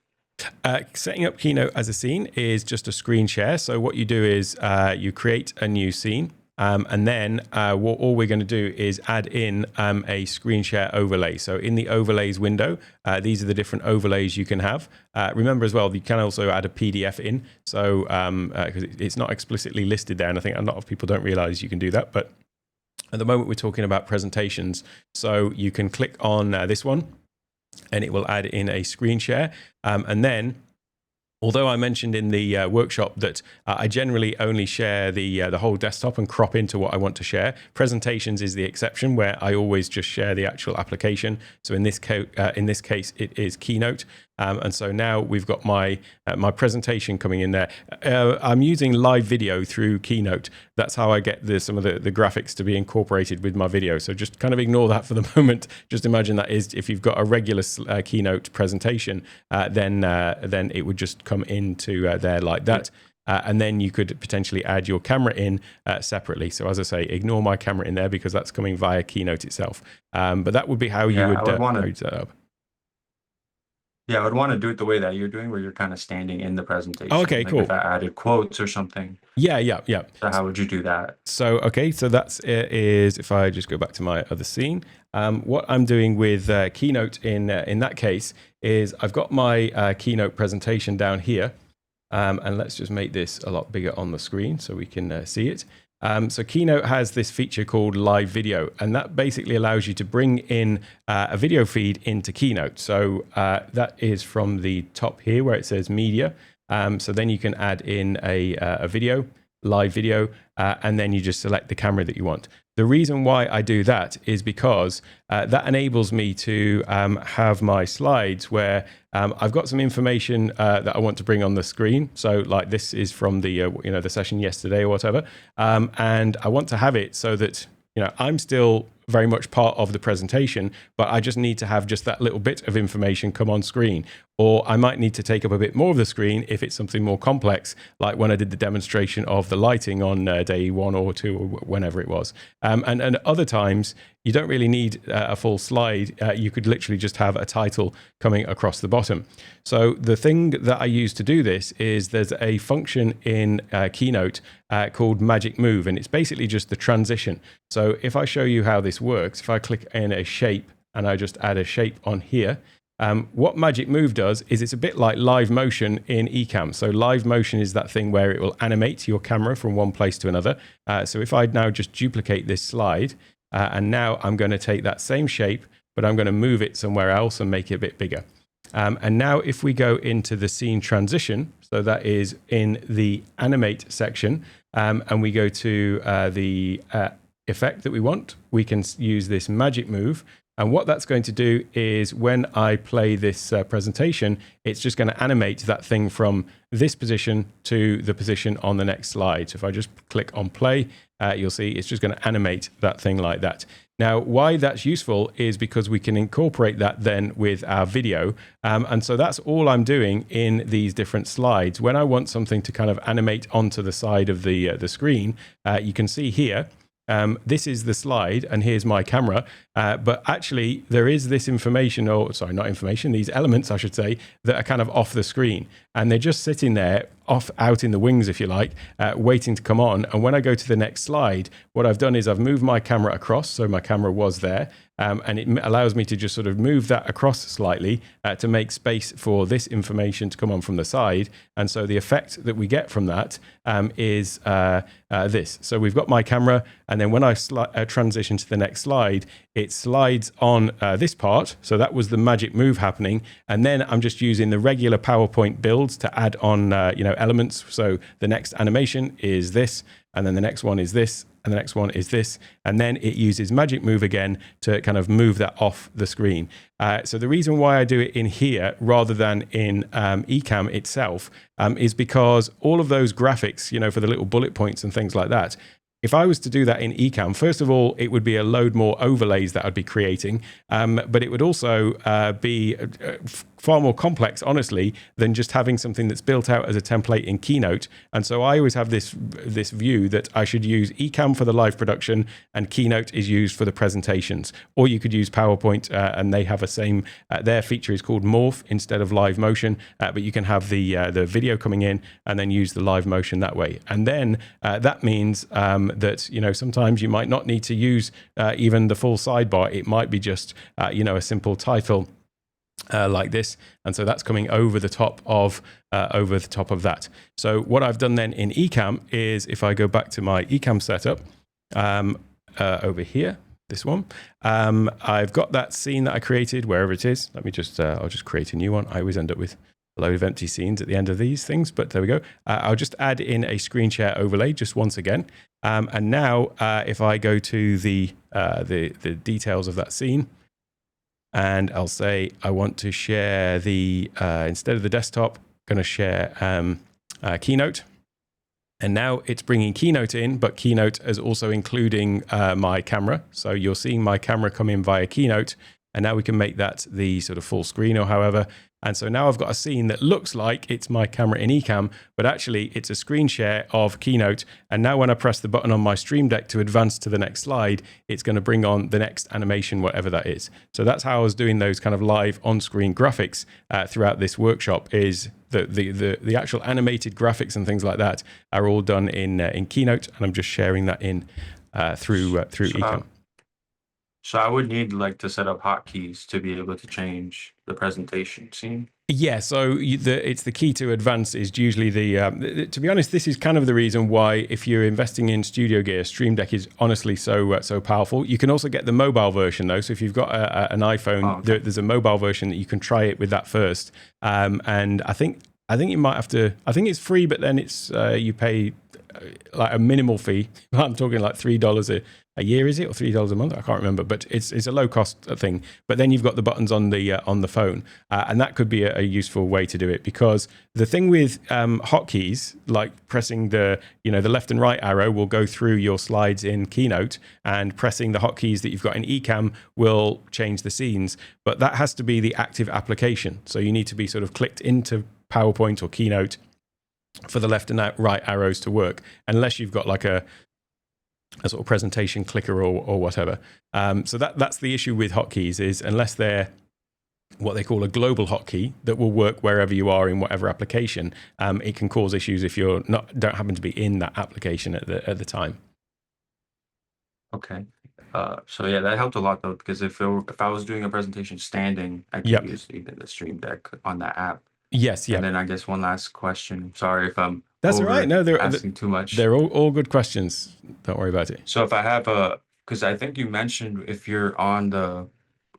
Setting up Keynote as a scene is just a screen share. So what you do is you create a new scene, and then all we're going to do is add in a screen share overlay. So in the overlays window, these are the different overlays you can have. Remember as well, you can also add a PDF in. So because it's not explicitly listed there, and I think a lot of people don't realize you can do that. But at the moment, we're talking about presentations. So you can click on this one, and it will add in a screen share. And then, although I mentioned in the workshop that I generally only share the whole desktop and crop into what I want to share, presentations is the exception, where I always just share the actual application. So in this case, it is Keynote. And so now we've got my presentation coming in there. I'm using live video through Keynote. That's how I get some of the graphics to be incorporated with my video. So just kind of ignore that for the moment. Just imagine that is, if you've got a regular Keynote presentation, then it would just come into there like that. And then you could potentially add your camera in separately. So as I say, ignore my camera in there because that's coming via Keynote itself. But that would be how you would set up. Yeah, I would want to do it the way that you're doing, where you're kind of standing in the presentation. Okay, like cool. If I added quotes or something. Yeah. So how would you do that? So, okay, so that's is, if I just go back to my other scene, what I'm doing with Keynote in that case is I've got my Keynote presentation down here, and let's just make this a lot bigger on the screen so we can see it. So Keynote has this feature called live video, and that basically allows you to bring in a video feed into Keynote. So that is from the top here where it says media. So then you can add in a video, live video, and then you just select the camera that you want. The reason why I do that is because that enables me to have my slides where I've got some information that I want to bring on the screen. So like this is from the the session yesterday or whatever, and I want to have it so that I'm still very much part of the presentation, but I just need to have just that little bit of information come on screen. Or I might need to take up a bit more of the screen if it's something more complex, like when I did the demonstration of the lighting on day 1 or 2 or whenever it was. And other times, you don't really need a full slide. You could literally just have a title coming across the bottom. So the thing that I use to do this is there's a function in Keynote called Magic Move, and it's basically just the transition. So if I show you how this works, if I click in a shape and I just add a shape on here, what Magic Move does is it's a bit like live motion in Ecamm. So live motion is that thing where it will animate your camera from one place to another. So if I now just duplicate this slide, and now I'm going to take that same shape, but I'm going to move it somewhere else and make it a bit bigger. And now if we go into the scene transition, so that is in the animate section, and we go to the effect that we want, we can use this Magic Move. And what that's going to do is when I play this presentation, it's just going to animate that thing from this position to the position on the next slide. So if I just click on play, you'll see it's just going to animate that thing like that. Now, why that's useful is because we can incorporate that then with our video. And so that's all I'm doing in these different slides. When I want something to kind of animate onto the side of the screen, you can see here, this is the slide and here's my camera, but actually there is this information, or sorry, not information, these elements I should say, that are kind of off the screen, and they're just sitting there out in the wings, if you like, waiting to come on. And when I go to the next slide, what I've done is I've moved my camera across, so my camera was there, and it allows me to just sort of move that across slightly to make space for this information to come on from the side. And so the effect that we get from that is this. So we've got my camera, and then when I transition to the next slide, it slides on this part. So that was the magic move happening. And then I'm just using the regular PowerPoint builds to add on elements. So the next animation is this, and then the next one is this, and the next one is this, and then it uses Magic Move again to kind of move that off the screen. So the reason why I do it in here rather than in Ecamm itself is because all of those graphics, for the little bullet points and things like that, if I was to do that in Ecamm, first of all, it would be a load more overlays that I'd be creating, but it would also be far more complex, honestly, than just having something that's built out as a template in Keynote. And so I always have this view that I should use Ecamm for the live production and Keynote is used for the presentations. Or you could use PowerPoint and they have a same, their feature is called Morph instead of live motion, but you can have the video coming in and then use the live motion that way. And then that means that, sometimes you might not need to use even the full sidebar. It might be just, a simple title like this, and so that's coming over the top of that. So what I've done then in Ecamm is, if I go back to my Ecamm setup over here, this one, I've got that scene that I created wherever it is. Let me just I'll just create a new one. I always end up with a load of empty scenes at the end of these things, but there we go. I'll just add in a screen share overlay just once again, and now if I go to the details of that scene, and I'll say I want to share the, instead of the desktop, going to share Keynote. And now it's bringing Keynote in, but Keynote is also including my camera. So you're seeing my camera come in via Keynote. And now we can make that the sort of full screen or however. And so now I've got a scene that looks like it's my camera in Ecamm, but actually it's a screen share of Keynote. And now when I press the button on my Stream Deck to advance to the next slide, it's going to bring on the next animation, whatever that is. So that's how I was doing those kind of live on-screen graphics throughout this workshop. Is the actual animated graphics and things like that are all done in Keynote, and I'm just sharing that in through Ecamm. So I would need to set up hotkeys to be able to change the presentation scene. Yeah, so it's the key to advance is usually to be honest, this is kind of the reason why if you're investing in studio gear, Stream Deck is honestly so powerful. You can also get the mobile version though. So if you've got an iPhone, there's a mobile version that you can try it with that first. And I think you might have to, I think it's free, but then it's you pay like a minimal fee. I'm talking like $3 a year, is it, or $3 a month? I can't remember, but it's a low cost thing. But then you've got the buttons on the phone, and that could be a useful way to do it, because the thing with hotkeys, like pressing the left and right arrow will go through your slides in Keynote, and pressing the hotkeys that you've got in Ecamm will change the scenes. But that has to be the active application, so you need to be sort of clicked into PowerPoint or Keynote for the left and right arrows to work, unless you've got like a sort of presentation clicker or whatever. So that's the issue with hotkeys, is unless they're what they call a global hotkey that will work wherever you are in whatever application, it can cause issues if you're don't happen to be in that application at the time. Okay. So yeah, that helped a lot though, because if I was doing a presentation standing, I could use the Stream Deck on that app. Yes, yeah. And then I guess one last question. Sorry if I'm That's all right. No, they're asking too much. They're all good questions. Don't worry about it. So if I have because I think you mentioned if you're on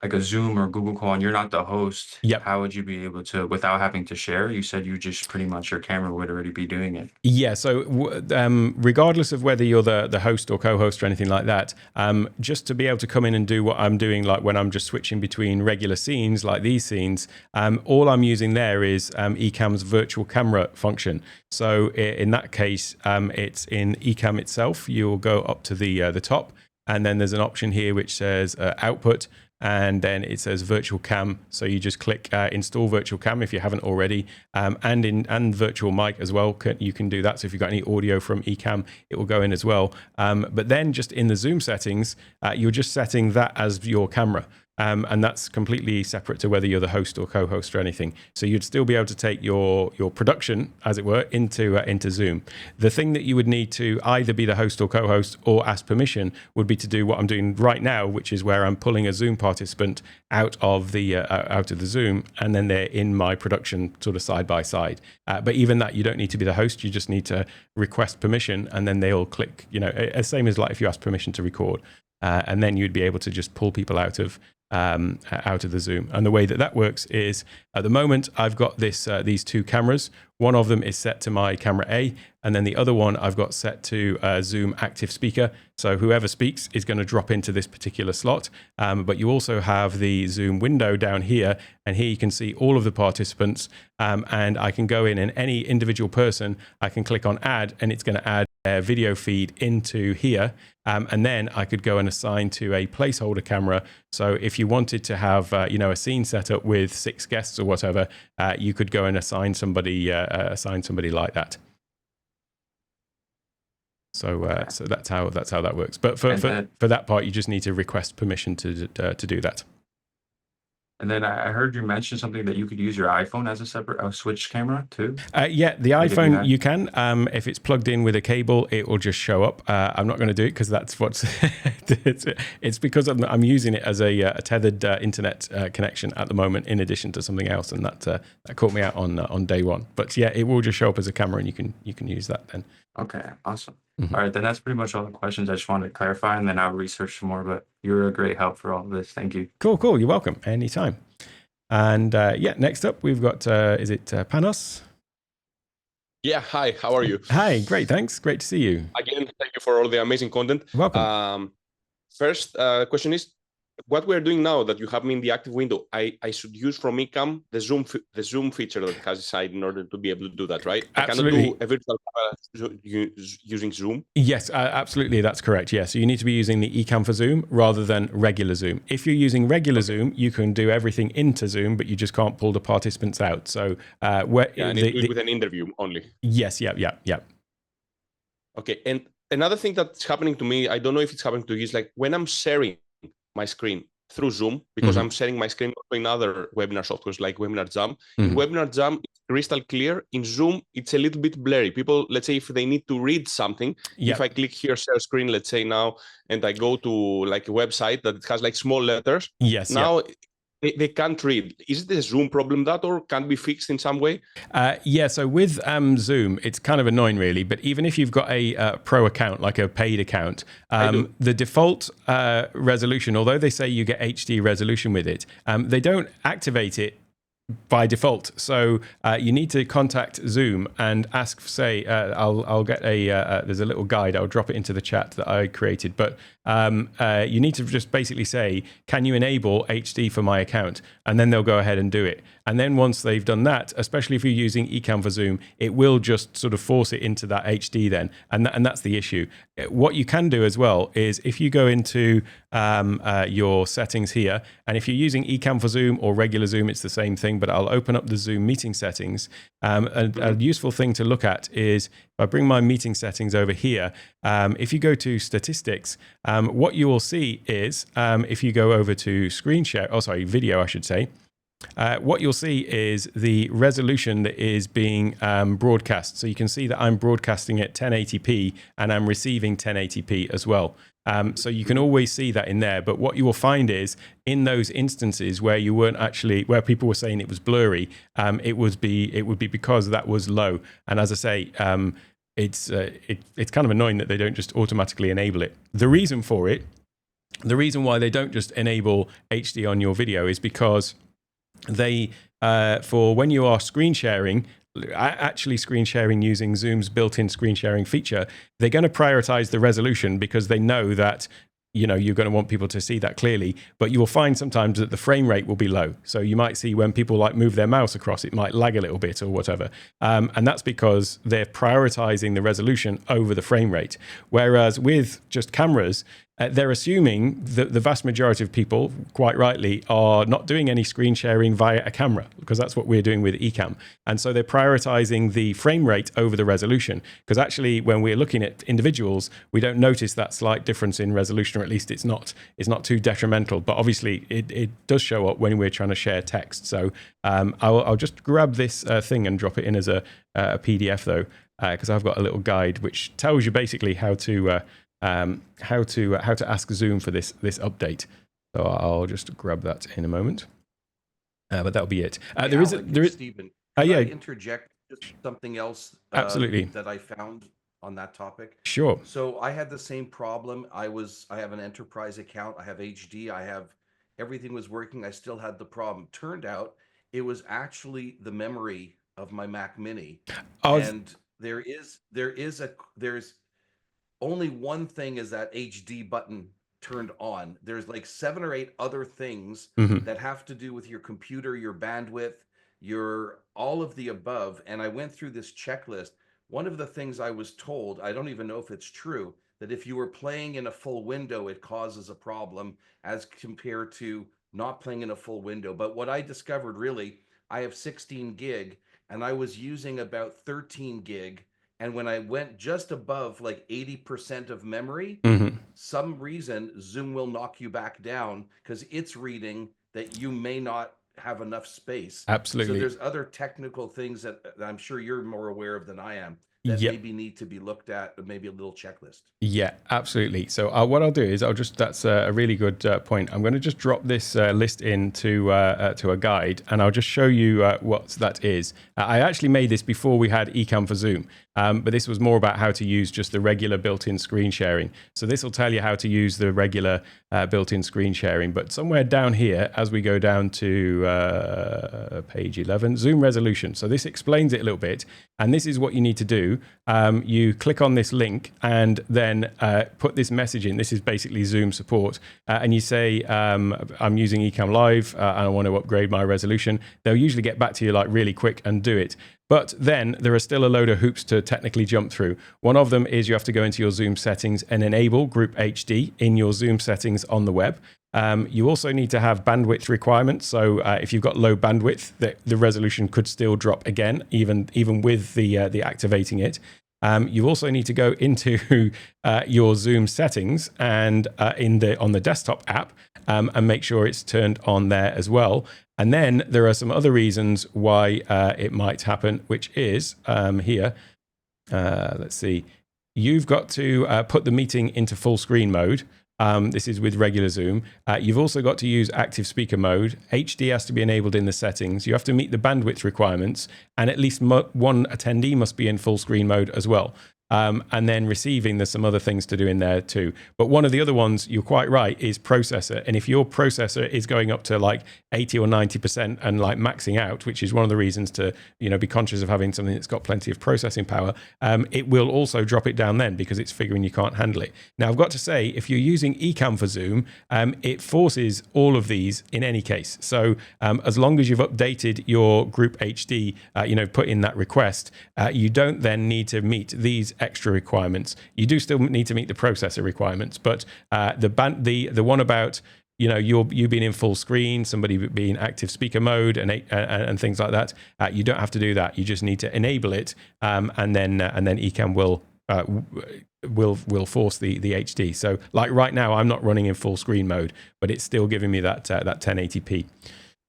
like a Zoom or Google call and you're not the host, how would you be able to, without having to share? You said you just pretty much your camera would already be doing it. Yeah. So regardless of whether you're the host or co-host or anything like that, just to be able to come in and do what I'm doing, like when I'm just switching between regular scenes, like these scenes, all I'm using there is Ecamm's virtual camera function. So in that case, it's in Ecamm itself. You'll go up to the top, and then there's an option here which says output. And then it says virtual cam. So you just click install virtual cam if you haven't already, and virtual mic as well. You can do that. So if you've got any audio from Ecamm, it will go in as well. But then just in the Zoom settings, you're just setting that as your camera. And that's completely separate to whether you're the host or co-host or anything. So you'd still be able to take your production, as it were, into Zoom. The thing that you would need to either be the host or co-host or ask permission would be to do what I'm doing right now, which is where I'm pulling a Zoom participant out of the Zoom, and then they're in my production sort of side by side. But even that, you don't need to be the host. You just need to request permission, and then they'll click. Same as like if you ask permission to record, and then you'd be able to just pull people out of the Zoom. And the way that works is, at the moment, I've got these two cameras. One of them is set to my camera A, and then the other one I've got set to Zoom active speaker. So whoever speaks is going to drop into this particular slot. But you also have the Zoom window down here, and here you can see all of the participants. And I can go in, and any individual person, I can click on add, and it's going to add their video feed into here. And then I could go and assign to a placeholder camera. So if you wanted to have a scene set up with 6 guests or whatever, you could go and assign somebody like that. So so that's how that works. But for that part, you just need to request permission to do that. And then I heard you mention something that you could use your iPhone as a separate switch camera too. Yeah, the iPhone you can. If it's plugged in with a cable, it will just show up. I'm not going to do it because that's what's. it's because I'm using it as a tethered internet connection at the moment, in addition to something else, and that caught me out on day one. But yeah, it will just show up as a camera, and you can use that then. Okay, awesome. Mm-hmm. All right, then that's pretty much all the questions I just wanted to clarify, and then I'll research some more. But you're a great help for all of this. Thank you. Cool. You're welcome. Anytime. And next up we've got is it Panos? Yeah. Hi. How are you? Hi. Great. Thanks. Great to see you. Again, thank you for all the amazing content. Welcome. First question is, what we're doing now that you have me in the active window, I should use from Ecamm the Zoom feature that has inside in order to be able to do that, right? Absolutely. I cannot do a virtual camera using Zoom. Yes, absolutely. That's correct. Yeah. So you need to be using the Ecamm for Zoom rather than regular Zoom. If you're using regular Zoom, you can do everything into Zoom, but you just can't pull the participants out. So I need to do it with an interview only. Yes. Yeah. Okay. And another thing that's happening to me, I don't know if it's happening to you, is like when I'm sharing my screen through Zoom, because I'm sharing my screen in other webinar softwares like Webinar Jam. In Webinar Jam, it's crystal clear. In Zoom, it's a little bit blurry. People, let's say if they need to read something, if I click here, share screen, let's say now, and I go to like a website that has like small letters. Yes. Now they can't read. Is it a Zoom problem that, or can be fixed in some way? So with Zoom, it's kind of annoying really, but even if you've got a pro account, like a paid account, the default resolution, although they say you get HD resolution with it, they don't activate it by default. So you need to contact Zoom and ask, say, I'll get there's a little guide. I'll drop it into the chat that I created. But you need to just basically say, can you enable HD for my account? And then they'll go ahead and do it. And then once they've done that, especially if you're using Ecamm for Zoom, it will just sort of force it into that HD then. And that's the issue. What you can do as well is if you go into your settings here, and if you're using Ecamm for Zoom or regular Zoom, it's the same thing, but I'll open up the Zoom meeting settings. A useful thing to look at is if I bring my meeting settings over here, if you go to statistics, what you will see is if you go over to screen share, video, I should say, what you'll see is the resolution that is being broadcast. So you can see that I'm broadcasting at 1080p and I'm receiving 1080p as well. So you can always see that in there. But what you will find is in those instances where you weren't actually, where people were saying it was blurry, it would be because that was low. And as I say, it's kind of annoying that they don't just automatically enable it. The reason why they don't just enable HD on your video is because they, for when you are screen sharing, actually screen sharing using Zoom's built-in screen sharing feature, they're going to prioritize the resolution because they know that you're going to want people to see that clearly, but you will find sometimes that the frame rate will be low. So you might see when people like move their mouse across, it might lag a little bit or whatever. And that's because they're prioritizing the resolution over the frame rate. Whereas with just cameras, they're assuming that the vast majority of people, quite rightly, are not doing any screen sharing via a camera, because that's what we're doing with Ecamm. And so they're prioritizing the frame rate over the resolution, because actually when we're looking at individuals, we don't notice that slight difference in resolution, or at least it's not too detrimental. But obviously it does show up when we're trying to share text. So I'll just grab this thing and drop it in as a PDF though, because I've got a little guide which tells you basically how to ask Zoom for this update. So I'll just grab that in a moment. But that'll be it. Hey, there Alec, is Stephen, yeah. can I interject just something else Absolutely. that I found on that topic? Sure. So I had the same problem. I have an enterprise account. I have HD. Everything was working. I still had the problem. Turned out it was actually the memory of my Mac Mini. And there's only one thing is that HD button turned on. There's like 7 or 8 other things that have to do with your computer, your bandwidth, your all of the above. And I went through this checklist. One of the things I was told, I don't even know if it's true, that if you were playing in a full window, it causes a problem as compared to not playing in a full window. But what I discovered really, I have 16 gig and I was using about 13 gig. And when I went just above like 80% of memory, some reason Zoom will knock you back down because it's reading that you may not have enough space. Absolutely. So there's other technical things that I'm sure you're more aware of than I am that maybe need to be looked at, maybe a little checklist. Yeah, absolutely. So what I'll do is that's a really good point. I'm going to just drop this list into to a guide, and I'll just show you what that is. I actually made this before we had Ecamm for Zoom, but this was more about how to use just the regular built-in screen sharing. So this will tell you how to use the regular built-in screen sharing. But somewhere down here, as we go down to page 11, Zoom resolution. So this explains it a little bit, and this is what you need to do. You click on this link and then put this message in. This is basically Zoom support. And you say, I'm using Ecamm Live and I want to upgrade my resolution. They'll usually get back to you like really quick and do it. But then there are still a load of hoops to technically jump through. One of them is you have to go into your Zoom settings and enable Group HD in your Zoom settings on the web. You also need to have bandwidth requirements. So if you've got low bandwidth, the resolution could still drop again, even with the activating it. You also need to go into your Zoom settings and on the desktop app and make sure it's turned on there as well. And then there are some other reasons why it might happen, which is here. Let's see. You've got to put the meeting into full screen mode. This is with regular Zoom. You've also got to use active speaker mode. HD has to be enabled in the settings. You have to meet the bandwidth requirements, and at least one attendee must be in full screen mode as well. and then receiving, there's some other things to do in there too. But one of the other ones, you're quite right, is processor. And if your processor is going up to like 80 or 90% and like maxing out, which is one of the reasons to, you know, be conscious of having something that's got plenty of processing power, it will also drop it down then because it's figuring you can't handle it. Now, I've got to say, if you're using Ecamm for Zoom, it forces all of these in any case. So as long as you've updated your group HD, you know, put in that request, you don't then need to meet these extra requirements. You do still need to meet the processor requirements, but the one about, you know, you being in full screen, somebody being active speaker mode, and things like that, you don't have to do that. You just need to enable it, and then Ecamm will force the HD. So like right now, I'm not running in full screen mode, but it's still giving me that 1080p.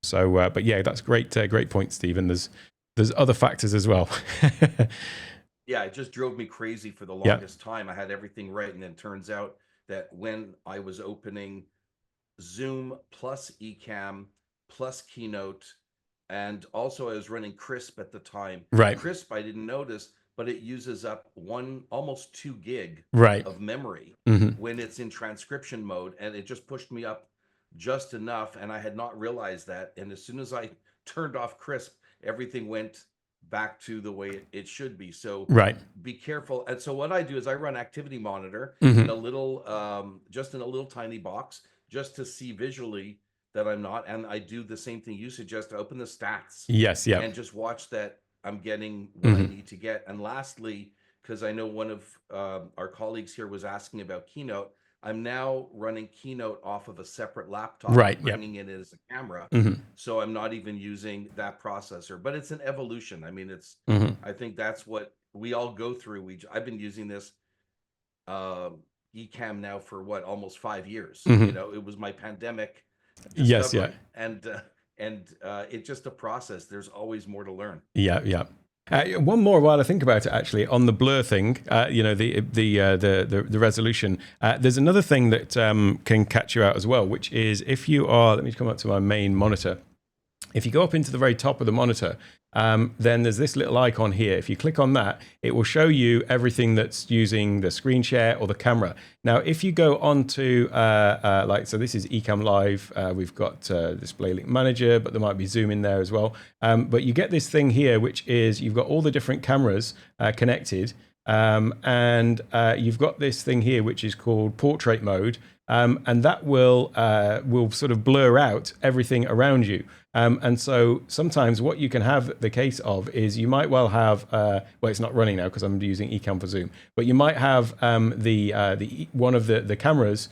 So, but yeah, that's great point, Stephen. There's other factors as well. Yeah, it just drove me crazy for the longest time. I had everything right, and then it turns out that when I was opening Zoom plus Ecamm plus Keynote, and also I was running Crisp at the time. Right. Crisp, I didn't notice, but it uses up almost 2 gig of memory when it's in transcription mode, and it just pushed me up just enough, and I had not realized that. And as soon as I turned off Crisp, everything went back to the way it should be. So be careful. And so what I do is I run Activity Monitor in a little, just in a little tiny box, just to see visually that I'm not. And I do the same thing you suggest, to open the stats. Yes, yeah. And just watch that I'm getting what I need to get. And lastly, because I know one of our colleagues here was asking about Keynote, I'm now running Keynote off of a separate laptop, bringing it in as a camera. So I'm not even using that processor, but it's an evolution. I mean, it's, I think that's what we all go through. I've been using this Ecamm now for what, almost 5 years. You know, it was my pandemic discovery, and it's just a process. There's always more to learn. One more while I think about it, actually, on the blur thing, you know, the resolution. There's another thing that can catch you out as well, which is if you are, let me come up to my main monitor. If you go up into the very top of the monitor, then there's this little icon here. If you click on that, it will show you everything that's using the screen share or the camera. Now, if you go on to, so this is Ecamm Live. We've got Display Link Manager, but there might be Zoom in there as well. But you get this thing here, which is you've got all the different cameras connected. And you've got this thing here, which is called Portrait Mode. And that will sort of blur out everything around you. And so sometimes what you can have the case of is you might well have, well, it's not running now because I'm using Ecamm for Zoom, but you might have one of the cameras,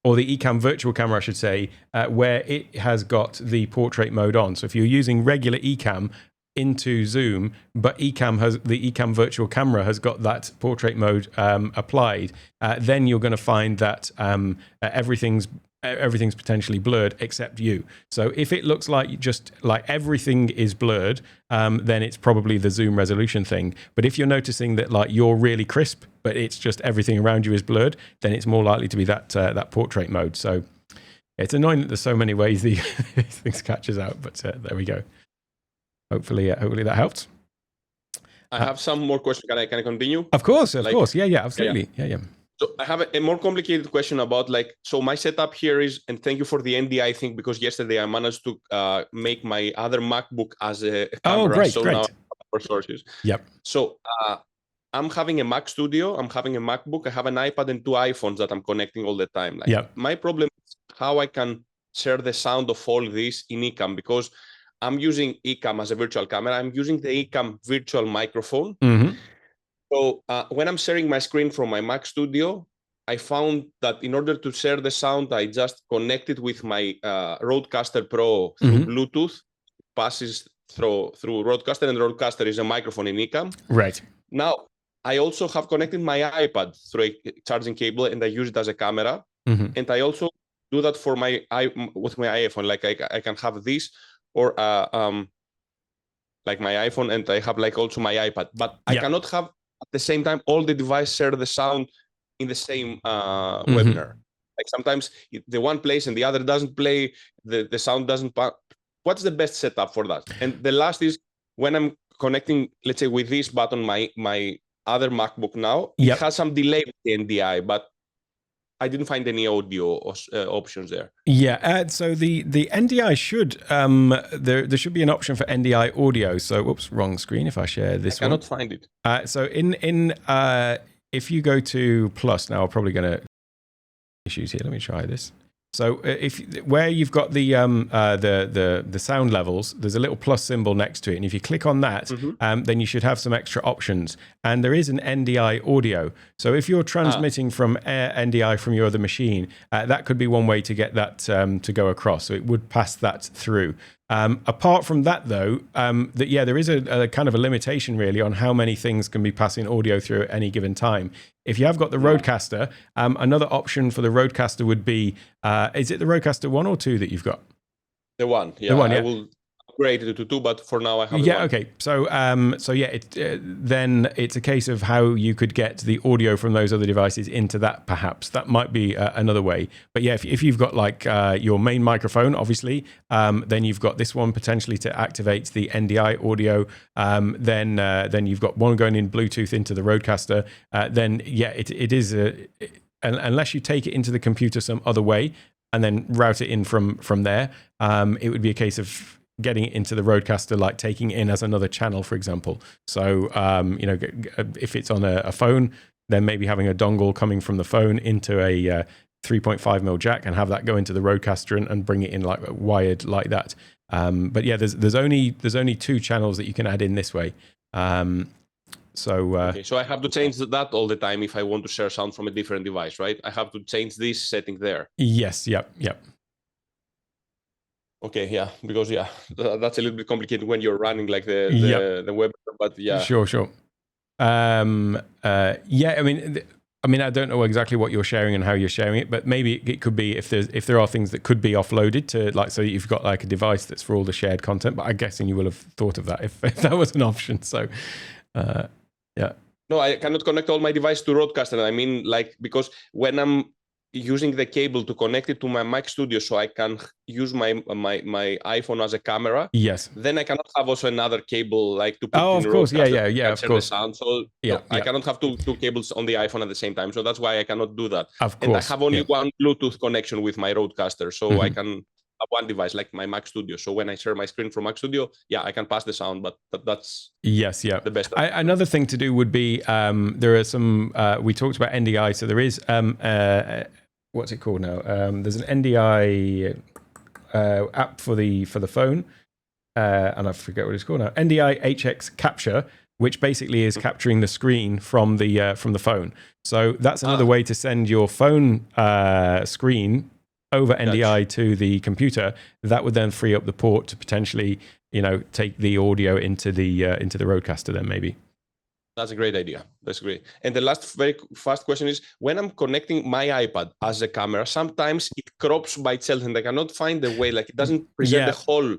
or the Ecamm virtual camera, I should say, where it has got the portrait mode on. So if you're using regular Ecamm into Zoom, but the Ecamm virtual camera has got that portrait mode applied, then you're going to find that everything's potentially blurred except you. So if it looks like everything is blurred, then it's probably the Zoom resolution thing. But if you're noticing that like you're really crisp, but it's just everything around you is blurred, then it's more likely to be that portrait mode. So it's annoying that there's so many ways these things catches out, but there we go. Hopefully that helped. I have some more questions. Can I continue? Of course. Yeah, absolutely. Yeah. So I have a more complicated question about so my setup here is, and thank you for the NDI thing, because yesterday I managed to make my other MacBook as a camera. Oh, great. Now I have more sources. Yep. So I'm having a Mac Studio, I'm having a MacBook, I have an iPad and 2 iPhones that I'm connecting all the time. My problem is how I can share the sound of all this in Ecamm, because I'm using Ecamm as a virtual camera. I'm using the Ecamm virtual microphone. So when I'm sharing my screen from my Mac Studio, I found that in order to share the sound, I just connected with my Rodecaster Pro through Bluetooth. It passes through Rodecaster, and Rodecaster is a microphone in Ecamm. Right. Now, I also have connected my iPad through a charging cable, and I use it as a camera. And I also do that for with my iPhone. Like I can have this, or like my iPhone, and I have also my iPad. But I cannot have at the same time all the devices share the sound in the same webinar. Like sometimes the one plays and the other doesn't play, the sound doesn't pass. What's the best setup for that? And the last is when I'm connecting, let's say with this button, my other MacBook now. Yep. It has some delay with the NDI, but I didn't find any audio options there. Yeah, so the NDI should there should be an option for NDI audio. So, whoops, wrong screen. If I share this I cannot find it. So in if you go to plus now, I'm probably going to issues here. Let me try this. So where you've got the sound levels, there's a little plus symbol next to it, and if you click on that, then you should have some extra options. And there is an NDI audio. So if you're transmitting from NDI from your other machine, that could be one way to get that to go across. So it would pass that through. Apart from that, though, there is a kind of a limitation really on how many things can be passing audio through at any given time. If you have got the Rodecaster, another option for the Rodecaster would be, is it the Rodecaster 1 or 2 that you've got? The one, yeah. The one, yeah. I will upgrade it to 2, but for now I have the one. Okay. So, then it's a case of how you could get the audio from those other devices into that, perhaps. That might be another way. But yeah, if you've got like your main microphone, obviously, then you've got this one potentially to activate the NDI audio. Then you've got one going in Bluetooth into the Rodecaster. Then, yeah, it is, unless you take it into the computer some other way and then route it in from there, it would be a case of getting it into the Rodecaster, like taking it in as another channel, for example. So, if it's on a phone, then maybe having a dongle coming from the phone into a 3.5mm jack and have that go into the Rodecaster and bring it in like wired like that. But yeah, there's only 2 channels that you can add in this way. Okay, so I have to change that all the time if I want to share sound from a different device, right? I have to change this setting there. Yes. Yep. Okay, yeah, because that's a little bit complicated when you're running like the web, but yeah. Sure. I mean, I don't know exactly what you're sharing and how you're sharing it, but maybe it could be if there are things that could be offloaded to, like, so you've got like a device that's for all the shared content. But I'm guessing you will have thought of that if that was an option. So, yeah. No, I cannot connect all my devices to Rodecaster. I mean, like, because when I'm using the cable to connect it to my Mac Studio so I can use my iPhone as a camera. Yes. Then I cannot have also another cable like to put of course. Yeah, of course. The sound. So I cannot have two cables on the iPhone at the same time. So that's why I cannot do that. Of course. And I have only one Bluetooth connection with my Rodecaster. So I can have one device like my Mac Studio. So when I share my screen from Mac Studio, I can pass the sound, but that's the best. Another thing to do would be, there are some, we talked about NDI. So there is, what's it called now? There's an NDI app for the phone, and I forget what it's called now. NDI HX Capture, which basically is capturing the screen from the phone. So that's another way to send your phone screen over NDI to the computer. That would then free up the port to potentially, take the audio into the Rodecaster. Then maybe. That's a great idea. That's great. And the last very fast question is, when I'm connecting my iPad as a camera, sometimes it crops by itself and I cannot find the way, like it doesn't present the whole.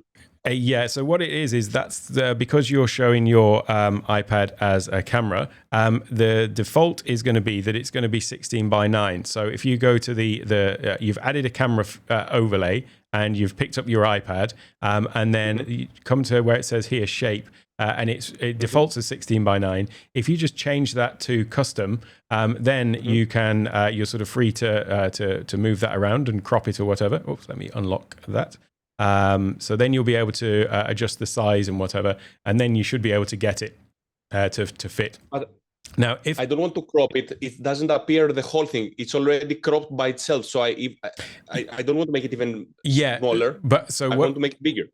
So what it is that's because you're showing your iPad as a camera, the default is going to be that it's going to be 16:9. So if you go to the you've added a camera overlay and you've picked up your iPad, and then you come to where it says here shape, and it defaults as 16:9. If you just change that to custom, then you can you're sort of free to move that around and crop it or whatever. Oops, let me unlock that. So then you'll be able to adjust the size and whatever, and then you should be able to get it to fit. Now, if I don't want to crop it, it doesn't appear the whole thing. It's already cropped by itself. So I don't want to make it even smaller. But so I want to make it bigger.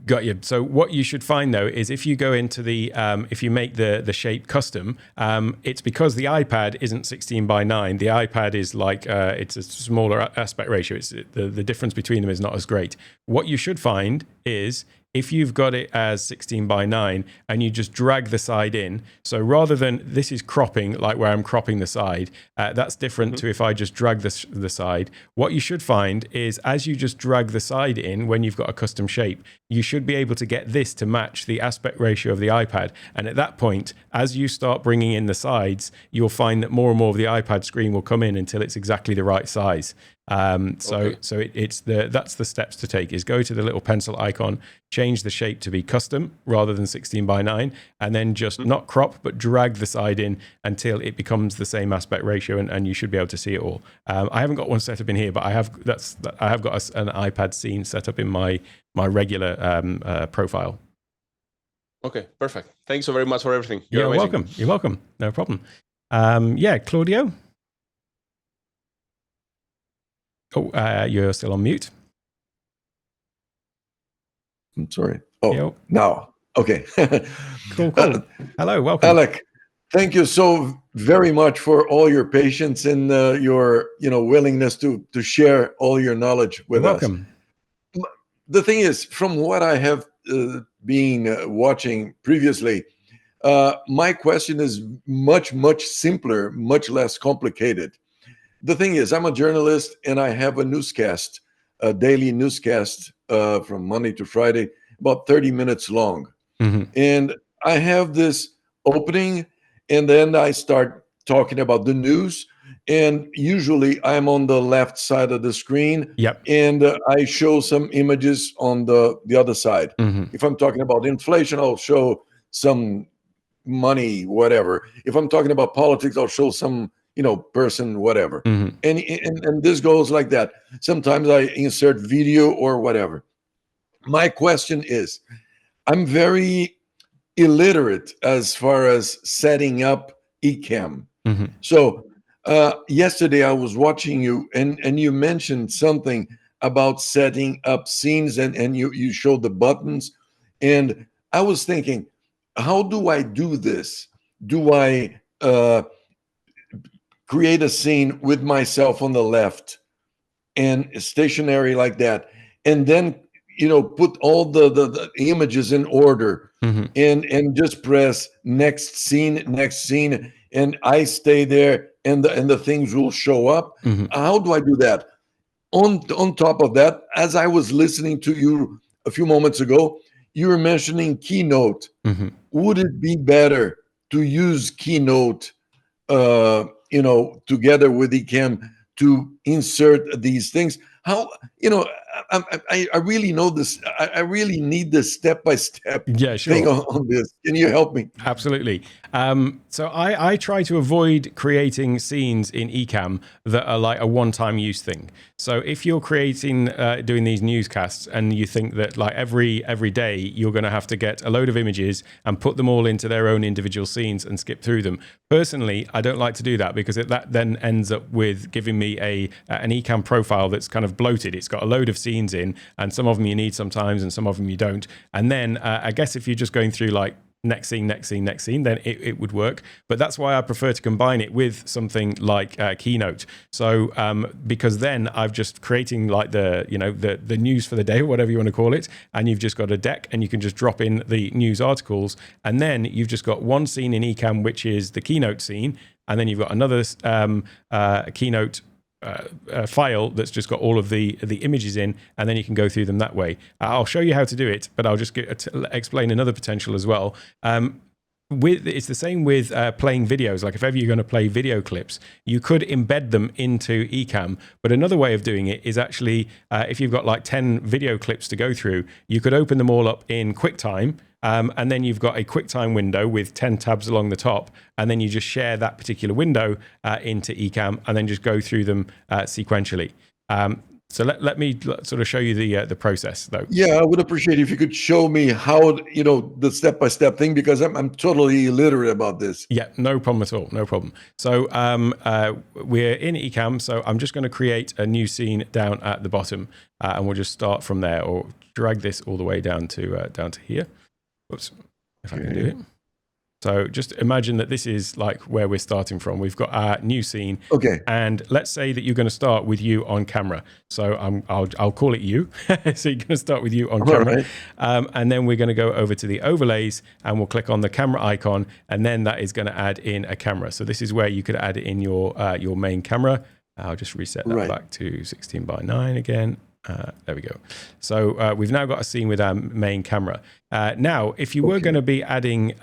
Got you. So what you should find though is if you go into the if you make the shape custom, it's because the iPad isn't 16:9. The iPad is like it's a smaller aspect ratio. It's the difference between them is not as great. What you should find is if you've got it as 16:9 and you just drag the side in, so rather than this is cropping, like where I'm cropping the side, that's different to if I just drag the side. What you should find is as you just drag the side in when you've got a custom shape, you should be able to get this to match the aspect ratio of the iPad. And at that point, as you start bringing in the sides, you'll find that more and more of the iPad screen will come in until it's exactly the right size. That's the steps to take, is go to the little pencil icon, change the shape to be custom rather than 16:9, and then just not crop, but drag the side in until it becomes the same aspect ratio, and you should be able to see it all. I haven't got one set up in here, but I have got an iPad scene set up in my regular profile. Okay, perfect. Thanks so very much for everything. You're welcome. You're welcome. No problem. Claudio. Oh, you're still on mute. I'm sorry. Oh, Yo. now. Okay. Cool. Hello, welcome. Alec, thank you so very much for all your patience and your willingness to share all your knowledge with us. Welcome. The thing is, from what I have been watching previously, my question is much simpler, much less complicated. The thing is, I'm a journalist and I have a newscast, a daily newscast from Monday to Friday, about 30 minutes long. Mm-hmm. And I have this opening, and then I start talking about the news. And usually I'm on the left side of the screen. Yep. And I show some images on the other side. Mm-hmm. If I'm talking about inflation, I'll show some money, whatever. If I'm talking about politics, I'll show some person, whatever. Mm-hmm. And this goes like that. Sometimes I insert video or whatever. My question is, I'm very illiterate as far as setting up Ecamm. Mm-hmm. So yesterday I was watching you and you mentioned something about setting up scenes and you showed the buttons. And I was thinking, how do I do this? Do I create a scene with myself on the left and stationary like that, and then put all the images in order, mm-hmm. and just press next scene, and I stay there, and the things will show up. Mm-hmm. How do I do that? On top of that, as I was listening to you a few moments ago, you were mentioning Keynote. Mm-hmm. Would it be better to use Keynote together with Ecamm to insert these things? How, I really know this. I really need this step-by-step thing on this. Can you help me? Absolutely. So I try to avoid creating scenes in Ecamm that are like a one-time use thing. So if you're creating, doing these newscasts and you think that like every day you're going to have to get a load of images and put them all into their own individual scenes and skip through them. Personally, I don't like to do that because that then ends up with giving me an Ecamm profile that's kind of bloated. It's got a load of scenes in, and some of them you need sometimes and some of them you don't. And then I guess if you're just going through like next scene, then it would work. But that's why I prefer to combine it with something like Keynote. So because then I've just creating like the news for the day, or whatever you want to call it, and you've just got a deck and you can just drop in the news articles, and then you've just got one scene in Ecamm, which is the Keynote scene, and then you've got another Keynote file that's just got all of the images in, and then you can go through them that way. I'll show you how to do it, but I'll just explain another potential as well. It's the same with playing videos. Like if ever you're going to play video clips, you could embed them into Ecamm. But another way of doing it is actually, if you've got like 10 video clips to go through, you could open them all up in QuickTime. And then you've got a QuickTime window with 10 tabs along the top, and then you just share that particular window into Ecamm, and then just go through them sequentially. So let me sort of show you the process, though. Yeah, I would appreciate if you could show me how the step-by-step thing, because I'm totally illiterate about this. Yeah, no problem at all. No problem. So we're in Ecamm, so I'm just going to create a new scene down at the bottom, and we'll just start from there, or drag this all the way down to here. Oops, if I can do it. So just imagine that this is like where we're starting from. We've got our new scene. Okay. And let's say that you're going to start with you on camera. So I'll call it you. So you're going to start with you on camera. Right. And then we're going to go over to the overlays, and we'll click on the camera icon, and then that is going to add in a camera. So this is where you could add in your main camera. I'll just reset that back to 16:9 again. There we go. So we've now got a scene with our main camera. Now, if you were going to be adding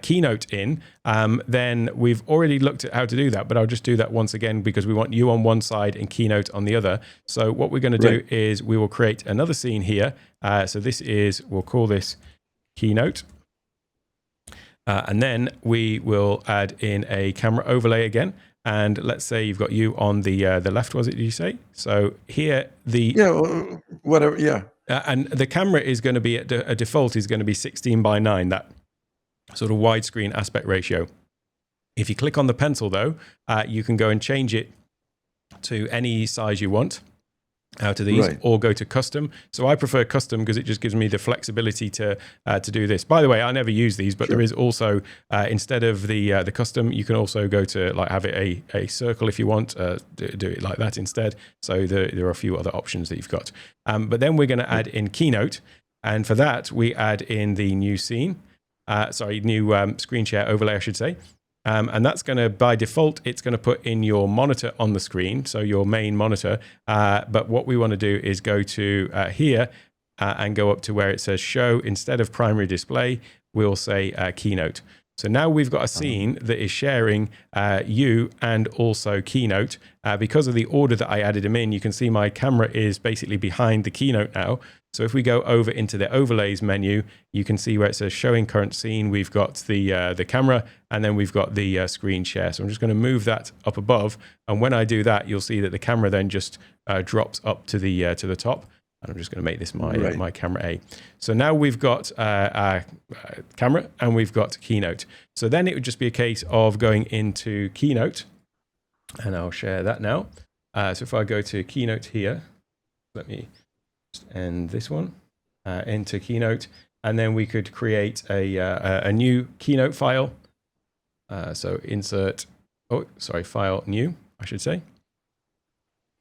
Keynote in, then we've already looked at how to do that, but I'll just do that once again because we want you on one side and Keynote on the other. So what we're going to do is we will create another scene here. So this is, we'll call this Keynote. And then we will add in a camera overlay again. And let's say you've got you on the left, was it, did you say? So here, whatever, yeah. And the camera is going to be, at a default, is going to be 16:9, that sort of widescreen aspect ratio. If you click on the pencil, though, you can go and change it to any size you want out of these, or go to custom. So I prefer custom because it just gives me the flexibility to do this. By the way, I never use these, but there is also, instead of the custom, you can also go to like have it a circle if you want, do it like that instead. So there are a few other options that you've got. But then we're going to add in Keynote. And for that, we add in the new scene, new screen share overlay, I should say. And that's going to, by default, it's going to put in your monitor on the screen, so your main monitor. But what we want to do is go to here and go up to where it says show. Instead of primary display, we'll say Keynote. So now we've got a scene that is sharing you and also Keynote. Because of the order that I added them in, you can see my camera is basically behind the Keynote now. So if we go over into the overlays menu, you can see where it says showing current scene. We've got the camera, and then we've got the screen share. So I'm just going to move that up above. And when I do that, you'll see that the camera then just drops up to the top. And I'm just going to make this my camera A. So now we've got our camera and we've got Keynote. So then it would just be a case of going into Keynote, and I'll share that now. So if I go to Keynote here, let me just end this one, into Keynote, and then we could create a new Keynote file. So insert, file new, I should say.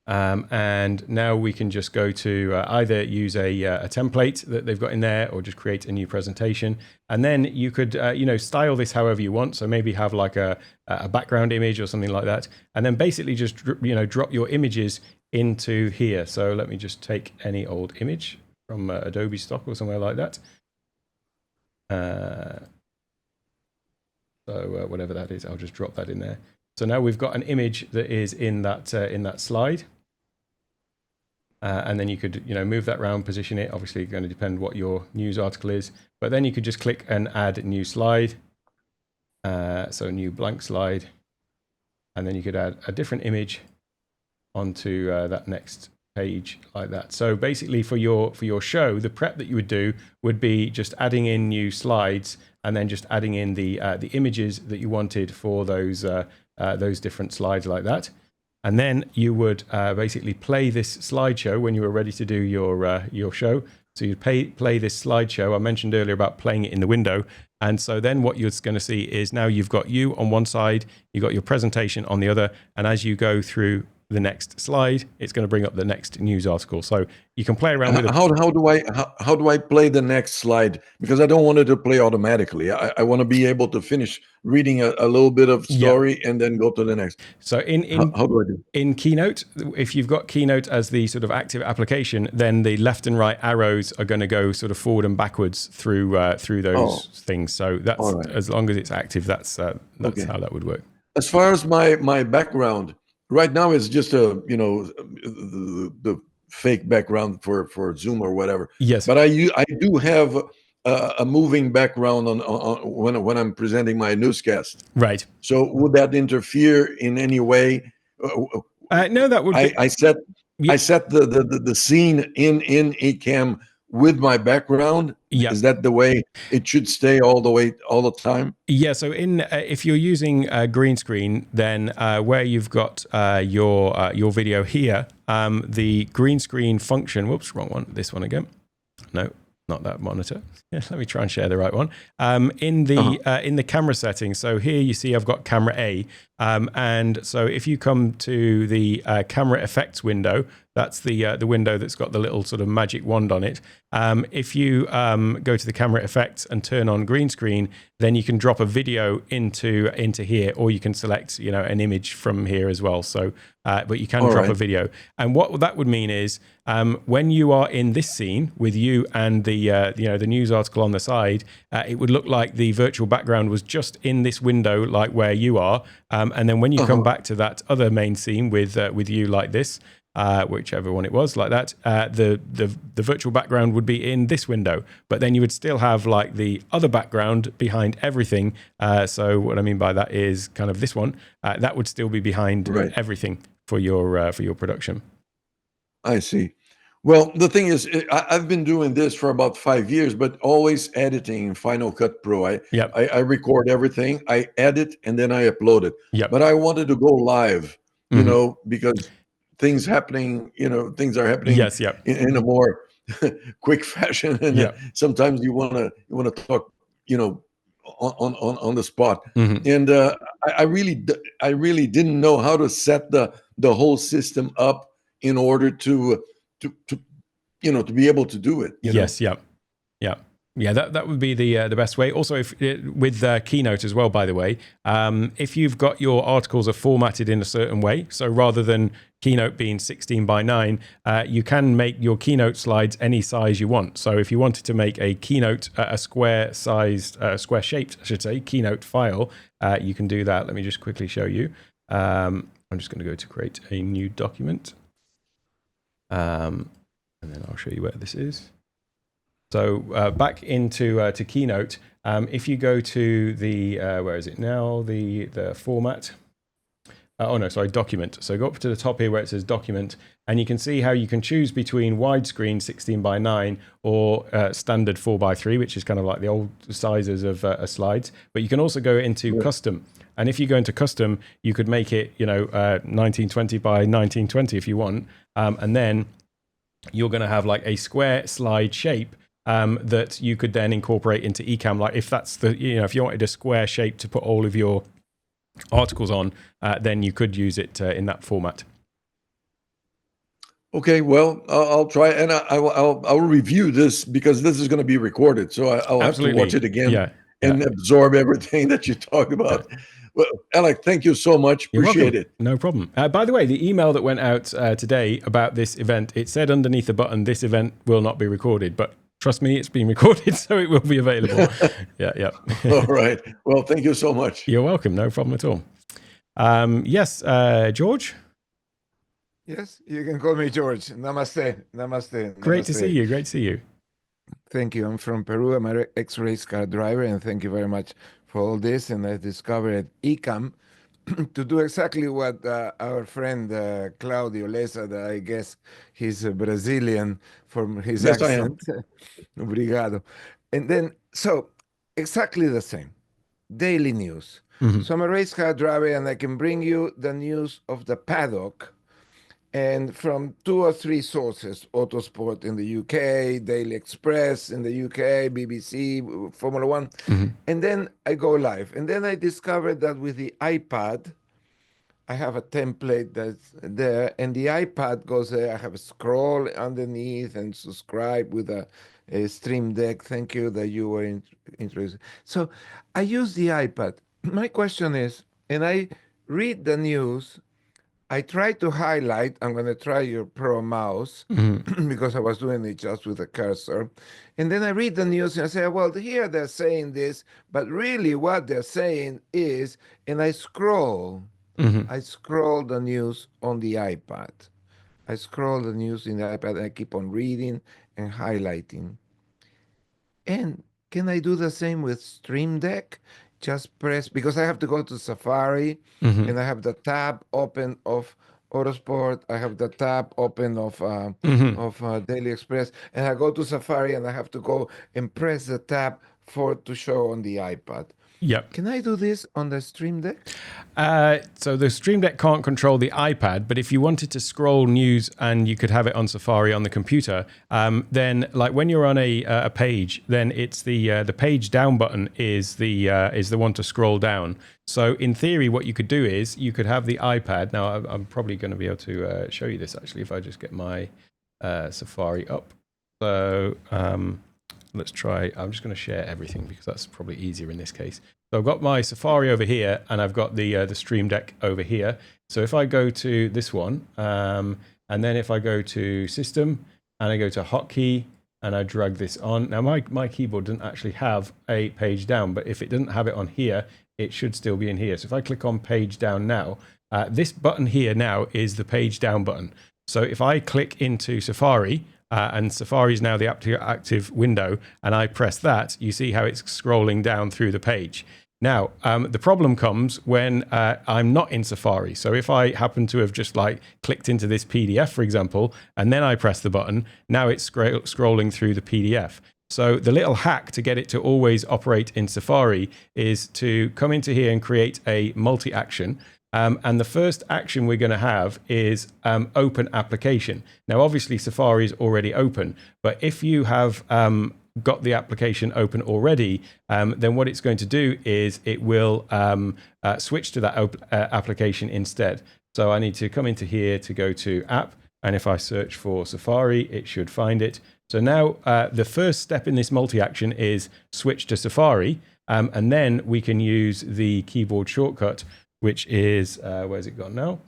And now we can just go to either use a template that they've got in there, or just create a new presentation. And then you could, style this however you want. So maybe have like a background image or something like that. And then basically just, drop your images into here. So let me just take any old image from Adobe stock or somewhere like that. So whatever that is, I'll just drop that in there. So now we've got an image that is in that slide. And then you could, move that around, position it. Obviously, it's going to depend what your news article is. But then you could just click and add new slide. So new blank slide. And then you could add a different image onto that next page like that. So basically for your show, the prep that you would do would be just adding in new slides and then just adding in the images that you wanted for those different slides like that. And then you would basically play this slideshow when you were ready to do your show. So you'd play this slideshow. I mentioned earlier about playing it in the window. And so then what you're going to see is now you've got you on one side, you've got your presentation on the other. And as you go through the next slide, it's going to bring up the next news article. So you can play around with it. How do I play the next slide? Because I don't want it to play automatically. I want to be able to finish reading a little bit of story and then go to the next. So how do I do? In Keynote, if you've got Keynote as the sort of active application, then the left and right arrows are going to go sort of forward and backwards through those things. So that's as long as it's active, that's how that would work. As far as my background, right now it's just the fake background for Zoom or whatever. Yes. But I do have a moving background on when I'm presenting my newscast. Right. So would that interfere in any way? No, that would. I set the scene in Ecamm with my background. Yeah. Is that the way it should stay all the time? Yeah. So if you're using a green screen, then where you've got your video here, the green screen function. Whoops, wrong one. This one again. No, not that monitor. Yeah, let me try and share the right one. In the camera settings. So here you see I've got camera A, and so if you come to the camera effects window, That's the window that's got the little sort of magic wand on it. If you go to the camera effects and turn on green screen, then you can drop a video into here, or you can select an image from here as well. So, but you can drop a video. And what that would mean is when you are in this scene with you and the the news article on the side, it would look like the virtual background was just in this window, like where you are. And then when you come back to that other main scene with you like this. Whichever one it was, like that, the virtual background would be in this window, but then you would still have like the other background behind everything. So what I mean by that is kind of this one that would still be behind everything for your production. I see. Well, the thing is, I've been doing this for about 5 years, but always editing in Final Cut Pro. I record everything, I edit, and then I upload it. But I wanted to go live, because things are happening in a more quick fashion, and sometimes you want to talk on the spot. And I really didn't know how to set the whole system up in order to be able to do it. Yeah, that would be the best way. Also, with Keynote as well, by the way, if you've got your articles are formatted in a certain way, so rather than Keynote being 16 by 9, you can make your Keynote slides any size you want. So if you wanted to make a Keynote, a square-sized, square-shaped, I should say, Keynote file, you can do that. Let me just quickly show you. I'm just going to go to create a new document. And then I'll show you where this is. So back into to Keynote, if you go to the, where is it now? The format. Document. So go up to the top here where it says document, and you can see how you can choose between widescreen 16 by 9 or standard 4 by 3, which is kind of like the old sizes of slides. But you can also go into custom. And if you go into custom, you could make it, 1920 by 1920 if you want. And then you're going to have like a square slide shape that you could then incorporate into Ecamm. Like if that's if you wanted a square shape to put all of your articles on, then you could use it in that format. Okay, well, I'll try, and I'll review this because this is going to be recorded, so I'll have to watch it again and absorb everything that you talk about. Well, Alec, thank you so much. Appreciate it. No problem. By the way, the email that went out today about this event, it said underneath the button, "This event will not be recorded," but trust me, it's being recorded, so it will be available. Yeah. All right. Well, thank you so much. You're welcome. No problem at all. Yes, George? Yes, you can call me George. Namaste. Great to see you. Thank you. I'm from Peru. I'm an ex-race car driver, and thank you very much for all this. And I discovered Ecamm to do exactly what our friend Claudio Lessa, that I guess he's a Brazilian from his accent. Obrigado. And then, so exactly the same. Daily news. So I'm a race car driver, and I can bring you the news of the paddock, and from 2 or 3 sources: Autosport in the UK, Daily Express in the UK, BBC, Formula One. And then I go live. And then I discovered that with the iPad, I have a template that's there, and the iPad goes there. I have a scroll underneath and subscribe with a Stream Deck. Thank you that you were interested. So I use the iPad. My question is, and I read the news, I try to highlight. I'm going to try your Pro mouse because I was doing it just with a cursor. And then I read the news and I say, well, here they're saying this, but really what they're saying is, and I scroll. I scroll the news on the iPad. And I keep on reading and highlighting. And can I do the same with Stream Deck? Just press, because I have to go to Safari, and I have the tab open of Autosport. I have the tab open of Daily Express, and I go to Safari, and I have to go and press the tab to show on the iPad. Yep. Can I do this on the Stream Deck? So the Stream Deck can't control the iPad, but if you wanted to scroll news and you could have it on Safari on the computer, then like when you're on a page, then it's the page down button is the one to scroll down. So in theory, what you could do is you could have the iPad. Now I'm probably going to be able to show you this actually if I just get my Safari up. So let's try. I'm just going to share everything because that's probably easier in this case. So I've got my Safari over here, and I've got the Stream Deck over here. So if I go to this one, and then if I go to System, and I go to Hotkey, and I drag this on. Now my keyboard doesn't actually have a page down, but if it doesn't have it on here, it should still be in here. So if I click on page down now, this button here now is the page down button. So if I click into Safari, and Safari is now the active window, and I press that, you see how it's scrolling down through the page. Now, the problem comes when I'm not in Safari. So if I happen to have just like clicked into this PDF, for example, and then I press the button, now it's scrolling through the PDF. So the little hack to get it to always operate in Safari is to come into here and create a multi-action. And the first action we're going to have is open application. Now, obviously, Safari is already open, but if you have got the application open already, then what it's going to do is it will switch to that application instead. So I need to come into here to go to app, and if I search for Safari, it should find it. So now the first step in this multi-action is switch to Safari, and then we can use the keyboard shortcut, which is, where's it gone now?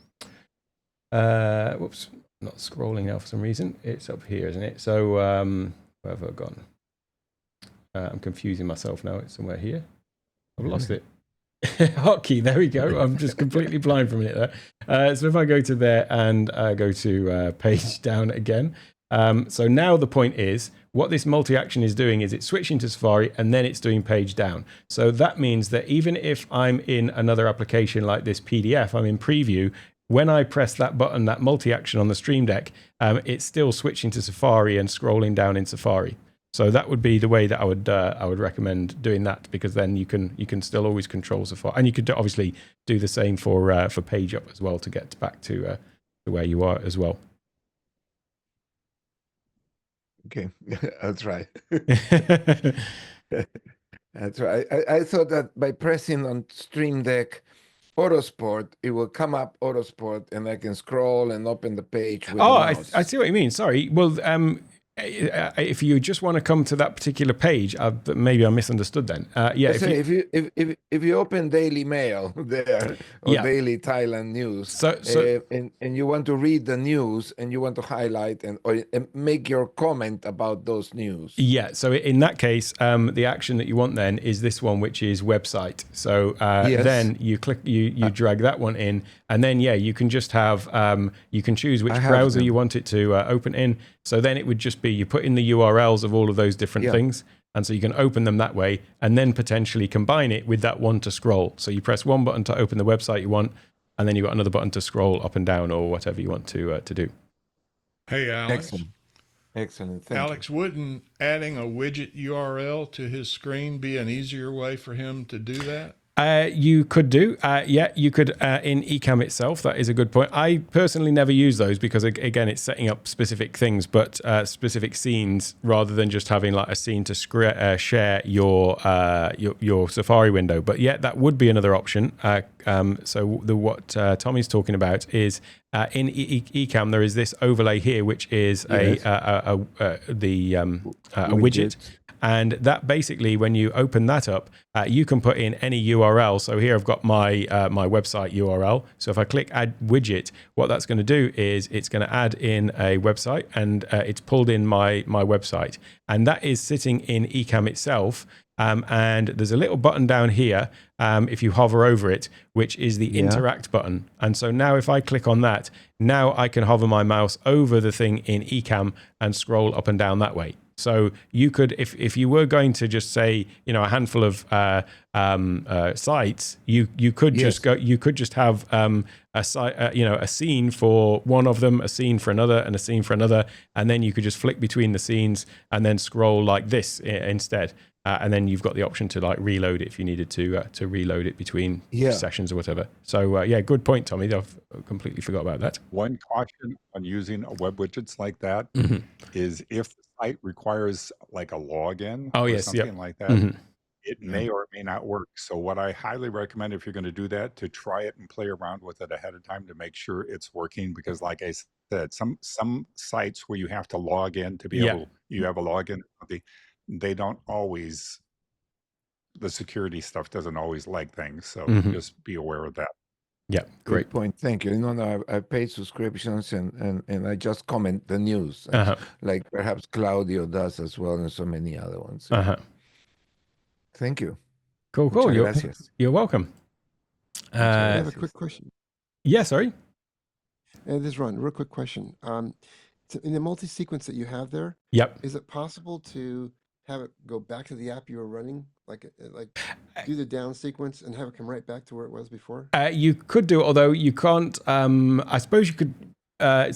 Whoops, not scrolling now for some reason. It's up here, isn't it? So where have I gone? I'm confusing myself now. It's somewhere here. I've lost it. Hotkey, there we go. I'm just completely blind for a minute there. So if I go to there and go to page down again. So now the point is, what this multi-action is doing is it's switching to Safari and then it's doing page down. So that means that even if I'm in another application like this PDF, I'm in preview, when I press that button, that multi-action on the Stream Deck, it's still switching to Safari and scrolling down in Safari. So that would be the way that I would recommend doing that, because then you can still always control Safari, and you could obviously do the same for page up as well to get back to where you are as well. Okay, that's right. That's right. I thought that by pressing on Stream Deck Autosport, it will come up Autosport, and I can scroll and open the page with the mouse. I see what you mean. Sorry. Well, if you just want to come to that particular page, maybe I misunderstood then. Yeah. If you open Daily Mail there, or Daily Thailand News, and you want to read the news and you want to highlight and make your comment about those news. Yeah. So in that case, the action that you want then is this one, which is website. So then you click, you drag that one in, and then you can just have you can choose which browser you want it to open in. So then it would just be, you put in the URLs of all of those different things, and so you can open them that way, and then potentially combine it with that one to scroll. So you press one button to open the website you want, and then you've got another button to scroll up and down or whatever you want to do. Hey, Alex. Excellent. Alex, wouldn't adding a widget URL to his screen be an easier way for him to do that? You could do, you could in Ecamm itself. That is a good point. I personally never use those because, again, it's setting up specific things, but specific scenes rather than just having like a scene to share your Safari window. But that would be another option. So what Tommy's talking about is in Ecamm there is this overlay here, which is a widget. And that basically, when you open that up, you can put in any URL. So here I've got my my website URL. So if I click Add Widget, what that's going to do is it's going to add in a website, and it's pulled in my website. And that is sitting in Ecamm itself. And there's a little button down here, if you hover over it, which is the Interact button. And so now if I click on that, now I can hover my mouse over the thing in Ecamm and scroll up and down that way. So you could, if you were going to just say, a handful of sites, you could just go, you could just have a site, a scene for one of them, a scene for another, and a scene for another, and then you could just flick between the scenes and then scroll like this instead. and then you've got the option to like reload it if you needed to reload it between sessions or whatever. So yeah, good point, Tommy. I've completely forgot about that. One caution on using web widgets like that is if the site requires like a login or something like that, it may or may not work. So what I highly recommend, if you're going to do that, to try it and play around with it ahead of time to make sure it's working. Because like I said, some sites where you have to log in to be able, you have a login, they don't always, the security stuff doesn't always like things. So just be aware of that. Yeah, great point. Thank you. No, I paid subscriptions and I just comment the news, like perhaps Claudio does as well, and so many other ones. Thank you. Cool. You're welcome. I have a quick question. Yeah, sorry. This is Ron. Real quick question. In the multi-sequence that you have there, is it possible to have it go back to the app you were running, like do the down sequence and have it come right back to where it was before? You could do it, although you can't. I suppose you could.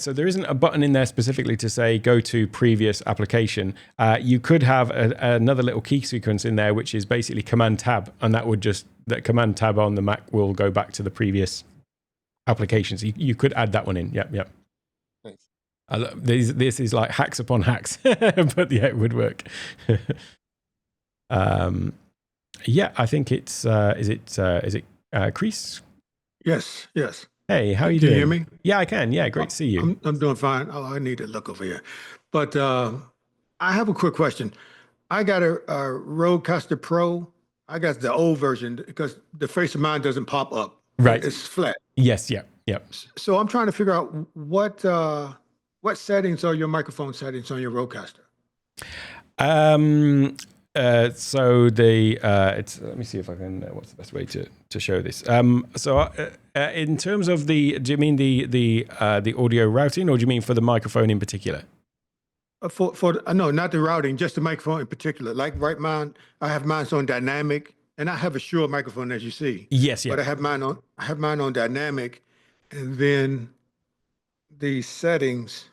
So there isn't a button in there specifically to say go to previous application. You could have another little key sequence in there, which is basically Command Tab, and that Command Tab on the Mac will go back to the previous applications. You could add that one in. Yep. Thanks. This is like hacks upon hacks, but yeah, it would work. Yeah, I think it's is it Chris? Yes. Hey, how are you doing? Can you hear me? Yeah, I can. Yeah, great to see you. I'm doing fine. Oh, I need to look over here. But I have a quick question. I got a Rodecaster Pro. I got the old version because the face of mine doesn't pop up. Right. It's flat. Yes, yeah. So I'm trying to figure out what settings are your microphone settings on your Rodecaster? So let me see if I can. What's the best way to show this? In terms of do you mean the audio routing, or do you mean for the microphone in particular? No, not the routing, just the microphone in particular. Like mine, I have mine on dynamic, and I have a Shure microphone, as you see. Yes, yeah. But I have mine on dynamic, and then the settings.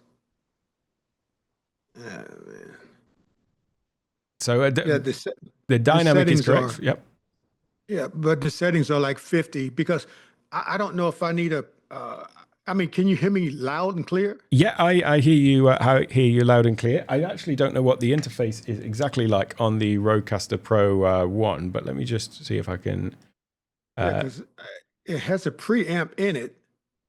So the dynamic is correct. Yep. Yeah, but the settings are like 50 because I don't know if I need can you hear me loud and clear? Yeah, I hear you. Hear you loud and clear. I actually don't know what the interface is exactly like on the Rodecaster Pro 1, but let me just see if I can. Because it has a preamp in it,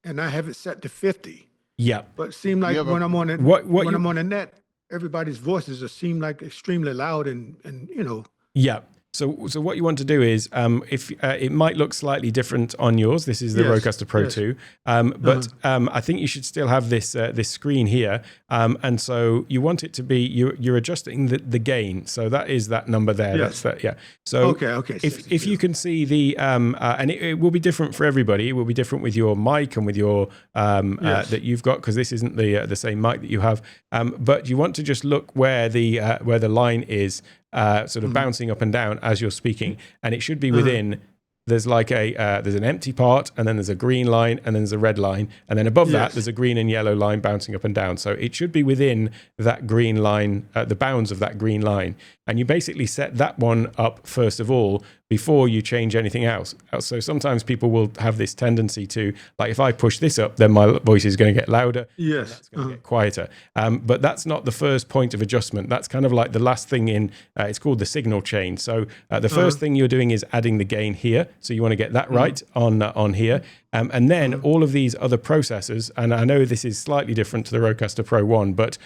and I have it set to 50. Yeah. But it seemed like when I'm on it, I'm on the net, everybody's voices seem like extremely loud and you know. Yeah. So what you want to do is, if it might look slightly different on yours, this is the Rodecaster Pro 2, but I think you should still have this screen here, and so you want it to be you're adjusting the gain, so that is that number there. Yes. That's that. Yeah. So okay. If you can see the and it will be different for everybody. It will be different with your mic and with your that you've got, because this isn't the same mic that you have. But you want to just look where the line is. Sort of bouncing up and down as you're speaking, and it should be within. There's like there's an empty part, and then there's a green line, and then there's a red line, and then above that there's a green and yellow line bouncing up and down. So it should be within that green line, the bounds of that green line, and you basically set that one up first of all before you change anything else. So sometimes people will have this tendency to, like, if I push this up, then my voice is going to get louder. Yes. It's going to get quieter. But that's not the first point of adjustment. That's kind of like the last thing in, it's called the signal chain. So the first thing you're doing is adding the gain here. So you want to get that right on here. And then all of these other processors, and I know this is slightly different to the Rodecaster Pro 1, but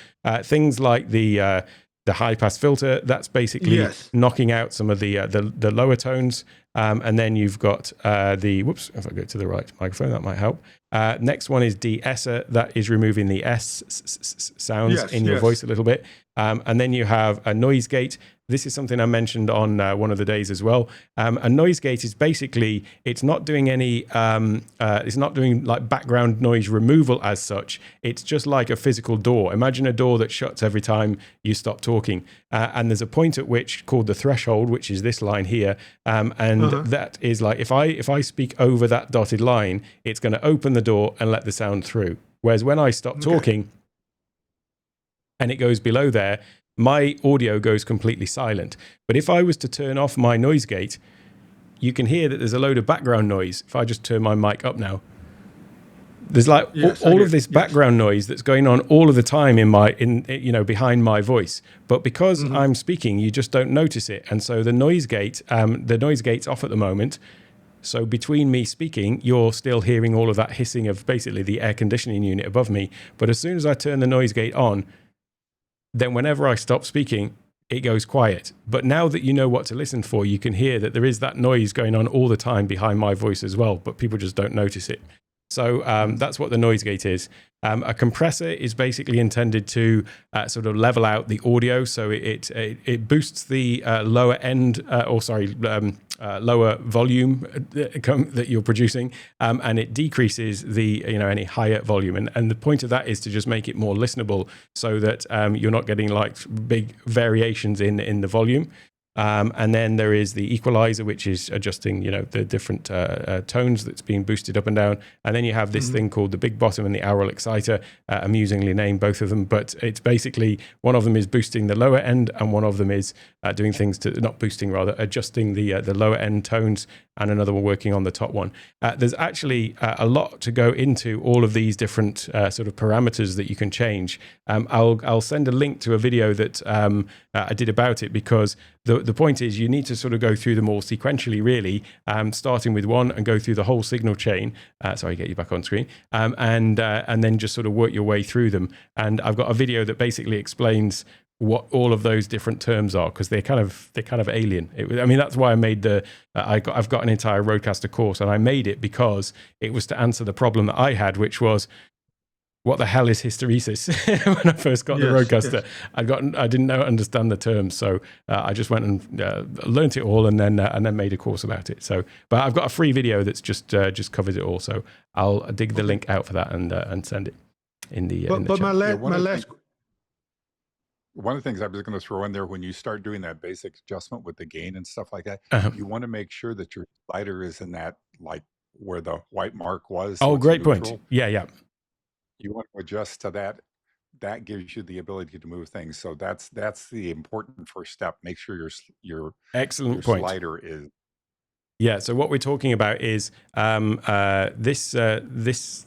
things like the high pass filter, that's basically knocking out some of the lower tones, and then you've got if I go to the right microphone, that might help. Next one is de-esser, that is removing the S sounds in your voice a little bit, and then you have a noise gate. This is something I mentioned on one of the days as well. A noise gate is basically, it's not doing any, it's not doing like background noise removal as such. It's just like a physical door. Imagine a door that shuts every time you stop talking. And there's a point at which, called the threshold, which is this line here. And that is like, if I speak over that dotted line, it's going to open the door and let the sound through. Whereas when I stop talking and it goes below there, my audio goes completely silent. But if I was to turn off my noise gate, you can hear that there's a load of background noise. If I just turn my mic up now, there's like all of this background noise that's going on all of the time behind my voice. But because I'm speaking, you just don't notice it. And so the noise gate's off at the moment. So between me speaking, you're still hearing all of that hissing of basically the air conditioning unit above me. But as soon as I turn the noise gate on, then whenever I stop speaking, it goes quiet. But now that you know what to listen for, you can hear that there is that noise going on all the time behind my voice as well, but people just don't notice it. So that's what the noise gate is. A compressor is basically intended to sort of level out the audio, so it boosts the lower volume that you're producing, and it decreases the any higher volume. And the point of that is to just make it more listenable, so that you're not getting like big variations in the volume. And then there is the equalizer, which is adjusting, the different tones that's being boosted up and down. And then you have this thing called the big bottom and the aural exciter, amusingly named both of them. But it's basically one of them is boosting the lower end, and one of them is doing things to adjusting the lower end tones, and another one working on the top one. There's actually a lot to go into all of these different sort of parameters that you can change. I'll send a link to a video that I did about it, because the point is you need to sort of go through them all sequentially, really, starting with one and go through the whole signal chain. Sorry, get you back on screen. And then just sort of work your way through them. And I've got a video that basically explains what all of those different terms are, because they're kind of alien. That's why I made I've got an entire Rodecaster course, and I made it because it was to answer the problem that I had, which was, what the hell is hysteresis? When I first got the Rodecaster, I didn't understand the terms, so I just went and learnt it all, and then made a course about it. So, but I've got a free video that's just covers it all. So I'll dig the link out for that and send it in the. But chat. my last. One of the things I was going to throw in there, when you start doing that basic adjustment with the gain and stuff like that, you want to make sure that your slider is in that, like where the white mark was. Oh, great point. Yeah. You want to adjust to that. That gives you the ability to move things. So that's the important first step. Make sure your excellent point slider is. Yeah. So what we're talking about is this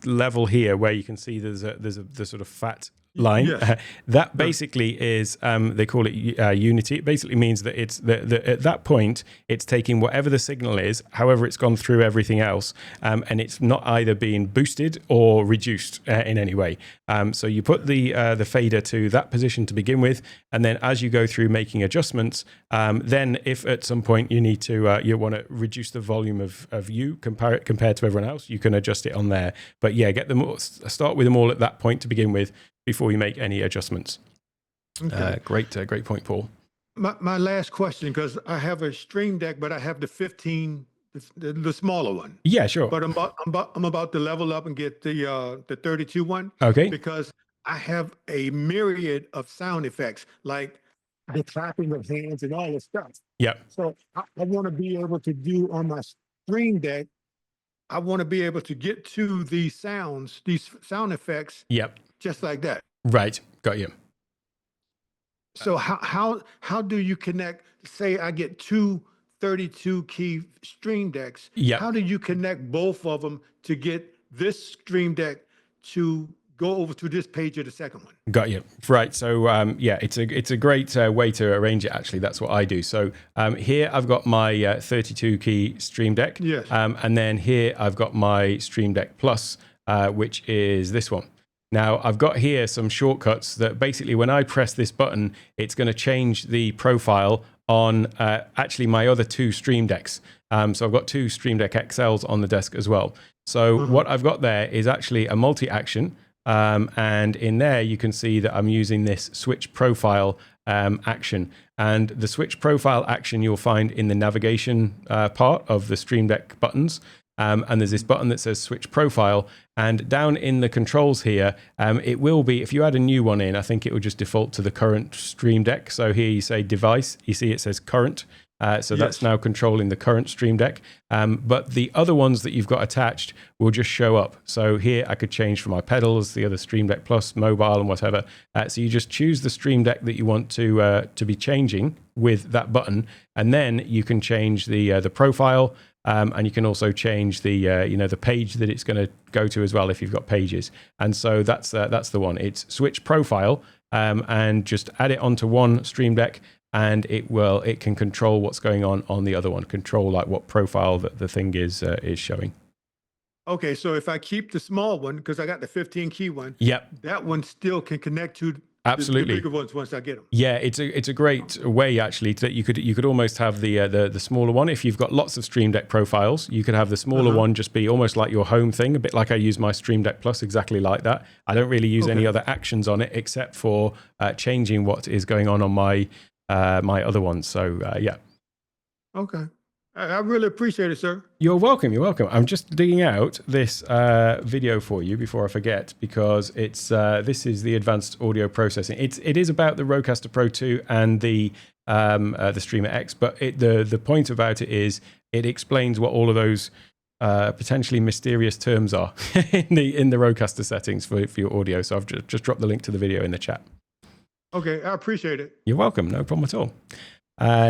level here, where you can see there's the sort of fat line. Yes. That basically is they call it unity. It basically means that it's at that point it's taking whatever the signal is, however it's gone through everything else, and it's not either being boosted or reduced in any way. So you put the fader to that position to begin with, and then as you go through making adjustments, then if at some point you need to you want to reduce the volume of you compared to everyone else, you can adjust it on there. But yeah, start with them all at that point to begin with, before you make any adjustments. Okay. Great point, Paul. My last question, because I have a Stream Deck, but I have the 15, the smaller one. Yeah, sure. But I'm about to level up and get the 32 one. Okay. Because I have a myriad of sound effects, like the clapping of hands and all this stuff. Yep. So I want to be able to do on my Stream Deck. I want to be able to get to these sound effects. Yep. Just like that. Right. Got you. So how do you connect? Say I get two 32 key Stream Decks. Yeah. How do you connect both of them to get this Stream Deck to go over to this page of the second one? Got you. Right. So it's a great way to arrange it. Actually, that's what I do. So here I've got my 32 key Stream Deck. Yes. And then here I've got my Stream Deck Plus, which is this one. Now, I've got here some shortcuts that basically when I press this button, it's going to change the profile on actually my other two Stream Decks. So I've got two Stream Deck XLs on the desk as well. So what I've got there is actually a multi-action. And in there, you can see that I'm using this switch profile action. And the switch profile action you'll find in the navigation part of the Stream Deck buttons. And there's this button that says switch profile, and down in the controls here, it will be, if you add a new one in, I think it will just default to the current Stream Deck. So here you say device, you see it says current, So that's now controlling the current Stream Deck. But the other ones that you've got attached will just show up. So here I could change for my pedals, the other Stream Deck Plus, mobile and whatever. So you just choose the Stream Deck that you want to be changing with that button. And then you can change the profile. And you can also change the the page that it's going to go to as well if you've got pages. And so that's the one. It's switch profile and just add it onto one Stream Deck, and it can control what's going on the other one. Control like what profile that the thing is showing. Okay, so if I keep the small one because I got the 15 key one, that one still can connect to absolutely the bigger ones once I get them. Yeah, it's a great way actually that you could almost have the smaller one if you've got lots of Stream Deck profiles. You could have the smaller one just be almost like your home thing, a bit like I use my Stream Deck Plus, exactly like that. I don't really use any other actions on it except for changing what is going on my my other ones. So yeah. Okay. I really appreciate it, sir. You're welcome. You're welcome. I'm just digging out this video for you before I forget, because it's this is the advanced audio processing. It is about the Rodecaster Pro 2 and the Streamer X, but the point about it is it explains what all of those potentially mysterious terms are in the Rodecaster settings for your audio. So I've just dropped the link to the video in the chat. Okay, I appreciate it. You're welcome. No problem at all.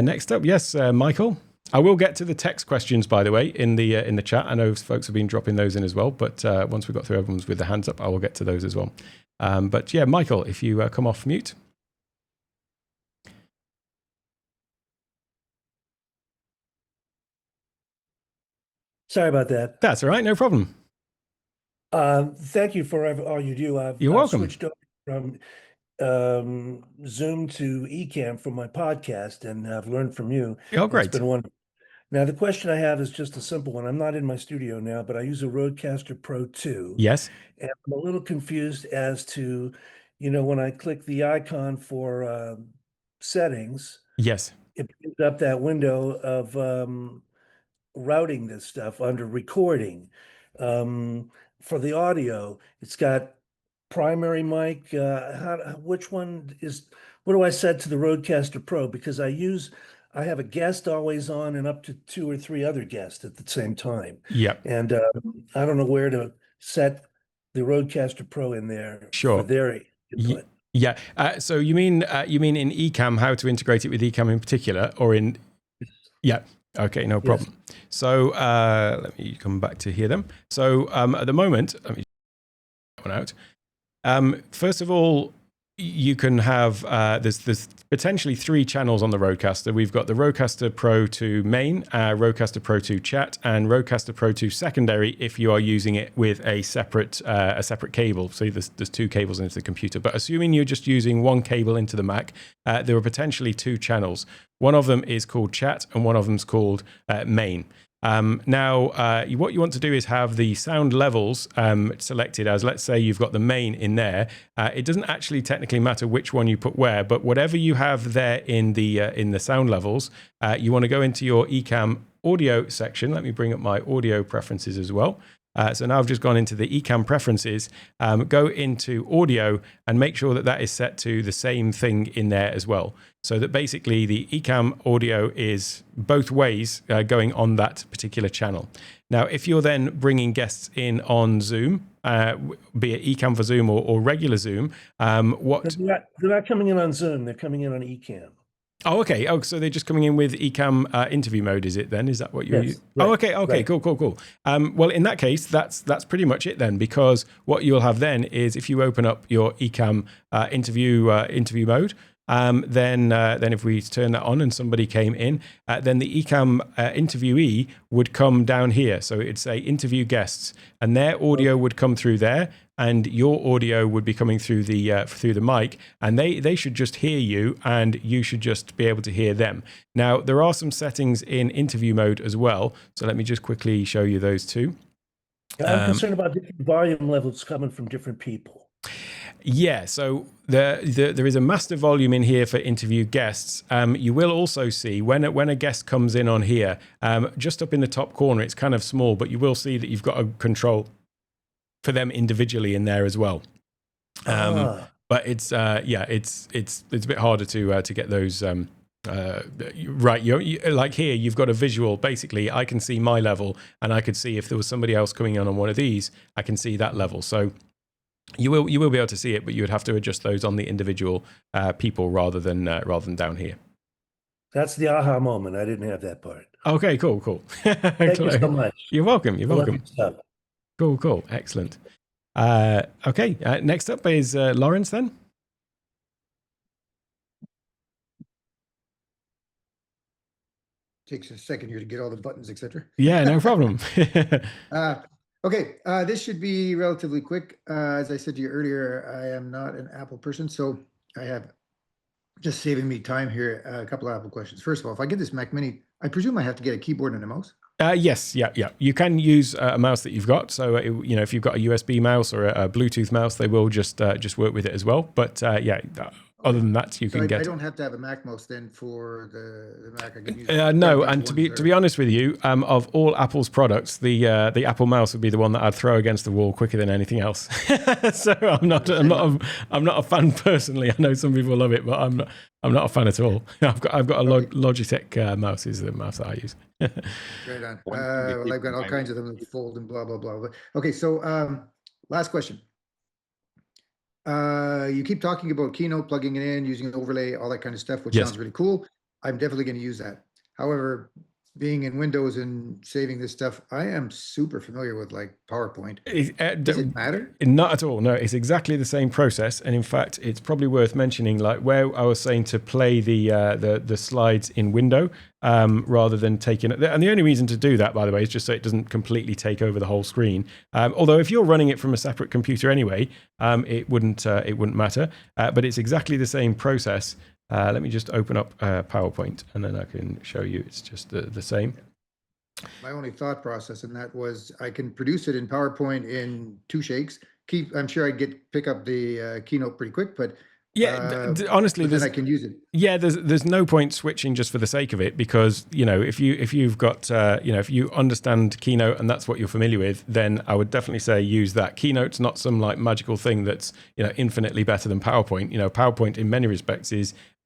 Next up, yes, Michael. I will get to the text questions, by the way, in the chat. I know folks have been dropping those in as well, but once we've got through everyone's with the hands up, I will get to those as well. But yeah, Michael, if you come off mute. Sorry about that. That's all right, no problem. Thank you for all you do. You're welcome. Switched over from Zoom to Ecamm for my podcast, and I've learned from you. Oh, great. It's been wonderful. Now, the question I have is just a simple one. I'm not in my studio now, but I use a Rodecaster Pro 2. Yes. And I'm a little confused as to, when I click the icon for settings. Yes. It brings up that window of routing this stuff under recording. For the audio, it's got primary mic. Which one is, what do I set to the Rodecaster Pro? Because I have a guest always on and up to 2 or 3 other guests at the same time. Yep. And I don't know where to set the Rodecaster Pro in there for their input. Yeah. So you mean in Ecamm, how to integrate it with Ecamm in particular, or in? Yeah. Okay, no problem. Yes. So let me come back to hear them. So at the moment, let me get one out. First of all, you can have, there's potentially 3 channels on the Rodecaster. We've got the Rodecaster Pro 2 main, Rodecaster Pro 2 chat, and Rodecaster Pro 2 secondary if you are using it with a separate cable. So there's 2 cables into the computer. But assuming you're just using 1 cable into the Mac, there are potentially 2 channels. One of them is called chat and one of them is called main. Now, what you want to do is have the sound levels selected as, let's say you've got the main in there. It doesn't actually technically matter which one you put where, but whatever you have there in the sound levels, you want to go into your Ecamm audio section. Let me bring up my audio preferences as well. So now I've just gone into the Ecamm preferences, go into audio and make sure that is set to the same thing in there as well. So that basically the Ecamm audio is both ways going on that particular channel. Now, if you're then bringing guests in on Zoom, be it Ecamm for Zoom or regular Zoom, They're not coming in on Zoom, they're coming in on Ecamm. Oh, okay. Oh, so they're just coming in with Ecamm interview mode, is it then? Is that what you're using? Right, oh, okay. Right. Cool. Well, in that case, that's pretty much it then, because what you'll have then is if you open up your Ecamm interview mode, then if we turn that on and somebody came in, then the Ecamm interviewee would come down here. So it'd say interview guests, and their audio would come through there, and your audio would be coming through the mic, and they should just hear you, and you should just be able to hear them. Now, there are some settings in interview mode as well, so let me just quickly show you those two. I'm concerned about different volume levels coming from different people. Yeah, so there is a master volume in here for interview guests. You will also see when a guest comes in on here, just up in the top corner, it's kind of small, but you will see that you've got a control for them individually in there as well. But it's a bit harder to get those right, like here, you've got a visual. Basically, I can see my level, and I could see if there was somebody else coming on one of these, I can see that level. So you will be able to see it, but you would have to adjust those on the individual people rather than down here. That's the aha moment. I didn't have that part. Okay, cool. Thank you so much. You're welcome. You're welcome. Stuff. Cool. Excellent. Okay, next up is Lawrence then. Takes a second here to get all the buttons, etc. Yeah, no problem. Okay, this should be relatively quick. As I said to you earlier, I am not an Apple person, so I have just saving me time here. A couple of Apple questions. First of all, if I get this Mac Mini, I presume I have to get a keyboard and a mouse. Yes, yeah. You can use a mouse that you've got. So if you've got a USB mouse or a Bluetooth mouse, they will just work with it as well. But yeah. Other than that, you can get. I don't have to have a Mac mouse then for the Mac. I can use no, and to be honest with you, of all Apple's products, the Apple mouse would be the one that I'd throw against the wall quicker than anything else. So I'm not a fan personally. I know some people love it, but I'm not a fan at all. I've got a Logitech mouse is the mouse that I use. Right on. Well, I've got all kinds of them that fold and blah blah blah. But okay, so last question. You keep talking about Keynote, plugging it in, using an overlay, all that kind of stuff, which sounds really cool. I'm definitely going to use that. However, being in Windows and saving this stuff, I am super familiar with like PowerPoint. Does it matter? Not at all. No, it's exactly the same process. And in fact, it's probably worth mentioning, like where I was saying to play the slides in window rather than taking it. And the only reason to do that, by the way, is just so it doesn't completely take over the whole screen. Although if you're running it from a separate computer anyway, it wouldn't matter. But it's exactly the same process. Let me just open up PowerPoint and then I can show you it's just the same. My only thought process in that was I can produce it in PowerPoint in 2 shakes. I'm sure I'd pick up the Keynote pretty quick, but yeah, honestly, then I can use it. Yeah, there's no point switching just for the sake of it, because if you've got if you understand Keynote and that's what you're familiar with, then I would definitely say use that. Keynote's not some like magical thing that's infinitely better than PowerPoint. PowerPoint in many respects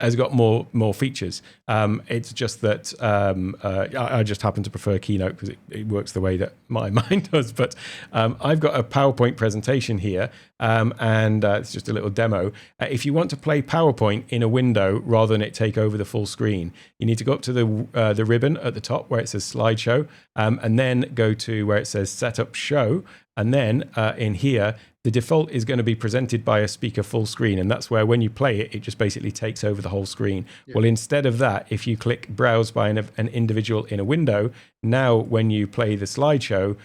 has got more features. It's just that I just happen to prefer Keynote because it works the way that my mind does. But I've got a PowerPoint presentation here, and it's just a little demo. If you want to play PowerPoint in a window rather than it take over the full screen, you need to go up to the ribbon at the top where it says Slideshow, and then go to where it says Setup Show, and then in here, the default is going to be presented by a speaker full screen, and that's where when you play it, it just basically takes over the whole screen. Yeah. Well, instead of that, if you click Browse by an individual in a window, now when you play the slideshow,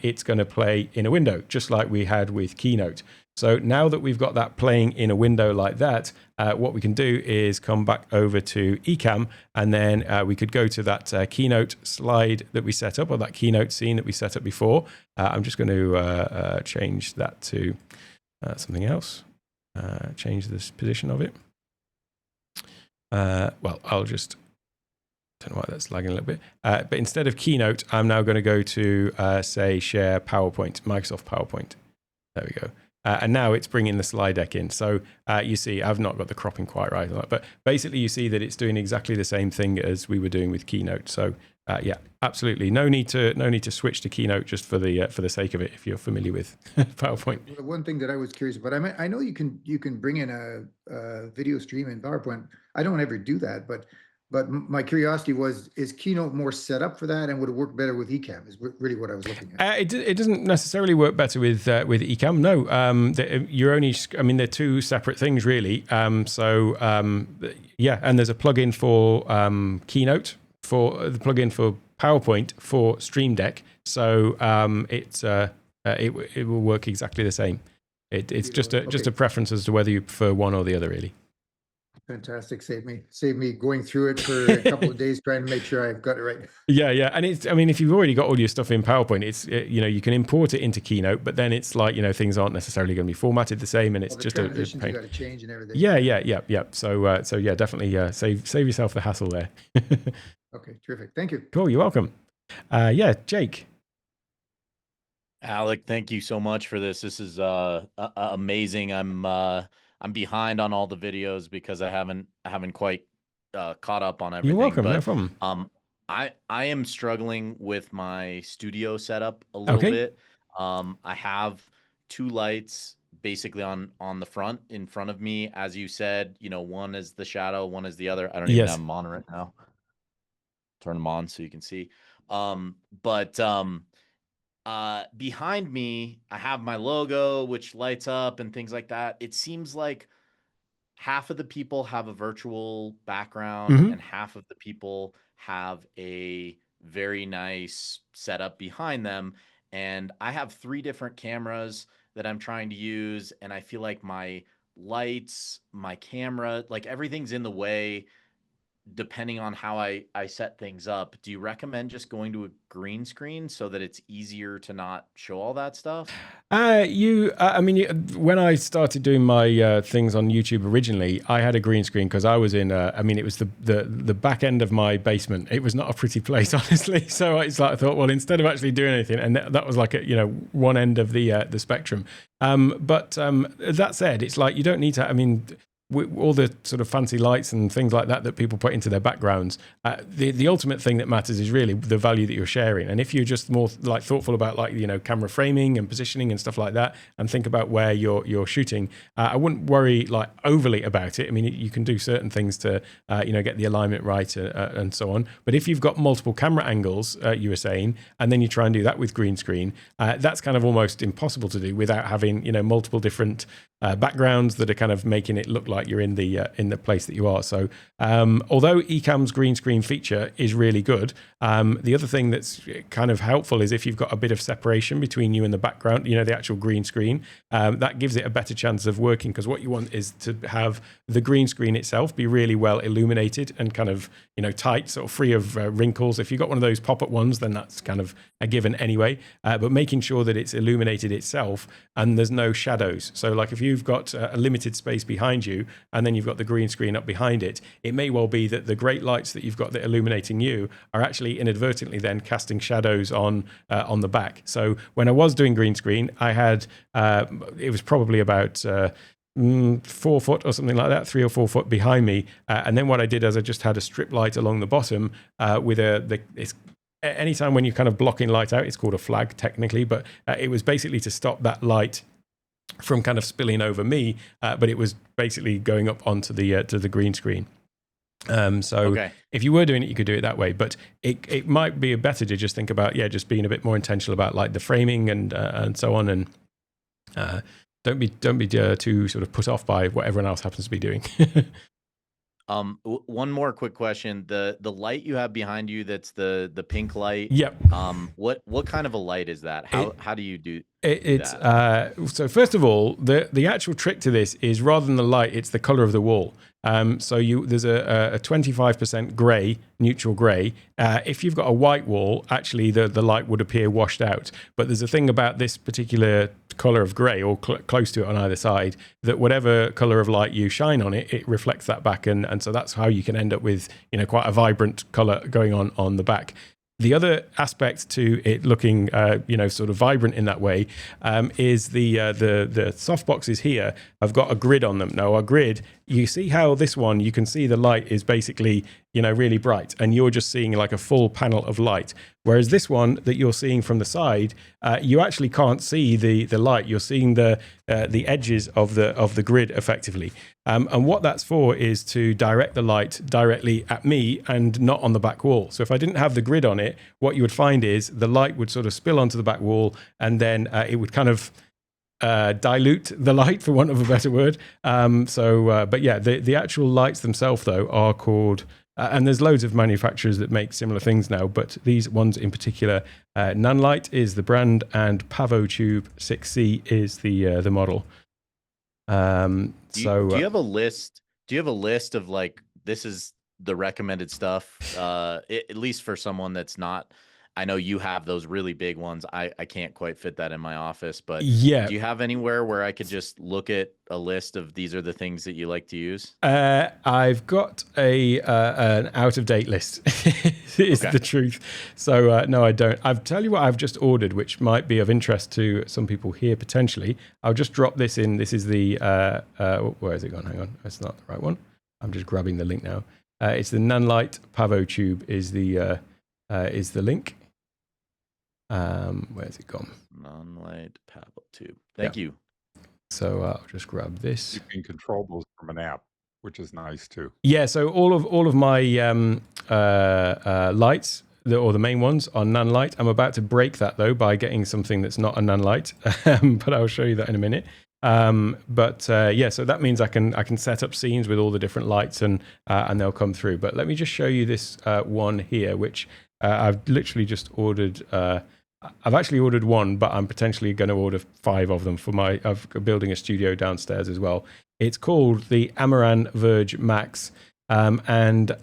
it's going to play in a window, just like we had with Keynote. So now that we've got that playing in a window like that, what we can do is come back over to Ecamm, and then we could go to that Keynote slide that we set up, or that Keynote scene that we set up before. I'm just going to change that to something else, change this position of it. Well, I'll just, don't know why that's lagging a little bit. But instead of Keynote, I'm now going to go to, say, share PowerPoint, Microsoft PowerPoint. There we go. And now it's bringing the slide deck in. So you see, I've not got the cropping quite right, but basically you see that it's doing exactly the same thing as we were doing with Keynote. So yeah, absolutely, no need to switch to Keynote just for the sake of it if you're familiar with PowerPoint. One thing that I was curious about, I know you can bring in a video stream in PowerPoint. I don't ever do that, but my curiosity was, is Keynote more set up for that, and would it work better with Ecamm? Is really what I was looking at. It doesn't necessarily work better with Ecamm. No, you're only. I mean, they're two separate things, really. Yeah, and there's a plugin for Keynote, for the plugin for PowerPoint for Stream Deck. So it will work exactly the same. It's just a preference as to whether you prefer one or the other, really. Fantastic. Save me going through it for a couple of days trying to make sure I've got it right. Yeah. And I mean, if you've already got all your stuff in PowerPoint, you can import it into Keynote, but then it's like, things aren't necessarily going to be formatted the same, and it's just a pain. You got to change and everything. Yeah. So yeah, definitely save yourself the hassle there. Okay, terrific. Thank you. Cool. You're welcome. Yeah, Jake. Alec, thank you so much for this. This is amazing. I'm behind on all the videos because I haven't quite caught up on everything. You're welcome. But, No problem. I am struggling with my studio setup a little bit. I have 2 lights basically on the front in front of me, as you said. One is the shadow, one is the other. I don't even have them on right now. Turn them on so you can see. Behind me, I have my logo, which lights up and things like that. It seems like half of the people have a virtual background and half of the people have a very nice setup behind them. And I have 3 different cameras that I'm trying to use. And I feel like my lights, my camera, like everything's in the way depending on how I set things up. Do you recommend just going to a green screen so that it's easier to not show all that stuff? When I started doing my things on YouTube originally, I had a green screen because I was in, it was the back end of my basement. It was not a pretty place, honestly. So it's like I thought, well, instead of actually doing anything, and that was like one end of the spectrum. But that said, it's like you don't need to. All the sort of fancy lights and things like that people put into their backgrounds, the ultimate thing that matters is really the value that you're sharing. And if you're just more like thoughtful about camera framing and positioning and stuff like that, and think about where you're shooting, I wouldn't worry like overly about it. You can do certain things to get the alignment right and so on. But if you've got multiple camera angles, you were saying, and then you try and do that with green screen, that's kind of almost impossible to do without having multiple different backgrounds that are kind of making it look like you're in the place that you are. So although Ecamm's green screen feature is really good, the other thing that's kind of helpful is if you've got a bit of separation between you and the background, the actual green screen, that gives it a better chance of working, because what you want is to have the green screen itself be really well illuminated and kind of tight, sort of free of wrinkles. If you've got one of those pop-up ones, then that's kind of a given anyway, but making sure that it's illuminated itself and there's no shadows. So like if you've got a limited space behind you and then you've got the green screen up behind it, it may well be that the great lights that you've got that are illuminating you are actually inadvertently then casting shadows on the back. So when I was doing green screen, I had it was probably about 4 foot or something like that, 3 or 4 foot behind me, and then what I did is I just had a strip light along the bottom with anytime when you're kind of blocking light out, it's called a flag technically, but it was basically to stop that light from kind of spilling over me, but it was basically going up onto the to the green screen. If you were doing it, you could do it that way, but it might be better to just think about just being a bit more intentional about like the framing and so on, and don't be too sort of put off by what everyone else happens to be doing. One more quick question. The light you have behind you, that's the pink light. Yep. What kind of a light is that? How do you do it's that? So first of all, the actual trick to this is rather than the light, it's the color of the wall. So there's a 25% gray, neutral gray. If you've got a white wall, actually the light would appear washed out. But there's a thing about this particular color of gray, or close to it on either side, that whatever color of light you shine on it, it reflects that back, and so that's how you can end up with quite a vibrant color going on the back. The other aspect to it looking, sort of vibrant in that way, is the softboxes here have got a grid on them. Now, a grid, you see how this one, you can see the light is basically, really bright, and you're just seeing like a full panel of light. Whereas this one that you're seeing from the side, you actually can't see the light. You're seeing the edges of the grid effectively. And what that's for is to direct the light directly at me and not on the back wall. So if I didn't have the grid on it, what you would find is the light would sort of spill onto the back wall, and then it would kind of dilute the light, for want of a better word. But yeah, the actual lights themselves though are called, and there's loads of manufacturers that make similar things now, but these ones in particular, Nanlite is the brand and PavoTube 6C is the model. Do you have a list? Do you have a list of like, this is the recommended stuff, at least for someone that's not? I know you have those really big ones. I can't quite fit that in my office, but yeah. Do you have anywhere where I could just look at a list of these are the things that you like to use? I've got an out-of-date list. Is the truth. So no, I don't. I'll tell you what I've just ordered, which might be of interest to some people here potentially. I'll just drop this in. This is the where is it gone? Hang on, that's not the right one. I'm just grabbing the link now. It's the Nunlight Pavo Tube is the link. Where's it gone? Nunlight Pavo Tube. Thank you. So I'll just grab this. You can control those from an app, which is nice too. Yeah, so all of my lights, or the main ones, are Nunlight. I'm about to break that though by getting something that's not a Nunlight, but I'll show you that in a minute. Yeah, so that means I can set up scenes with all the different lights and they'll come through. But let me just show you this one here, which I've literally just ordered. I've actually ordered one, but I'm potentially going to order 5 of them for I'm building a studio downstairs as well. It's called the Amaran Verge Max. And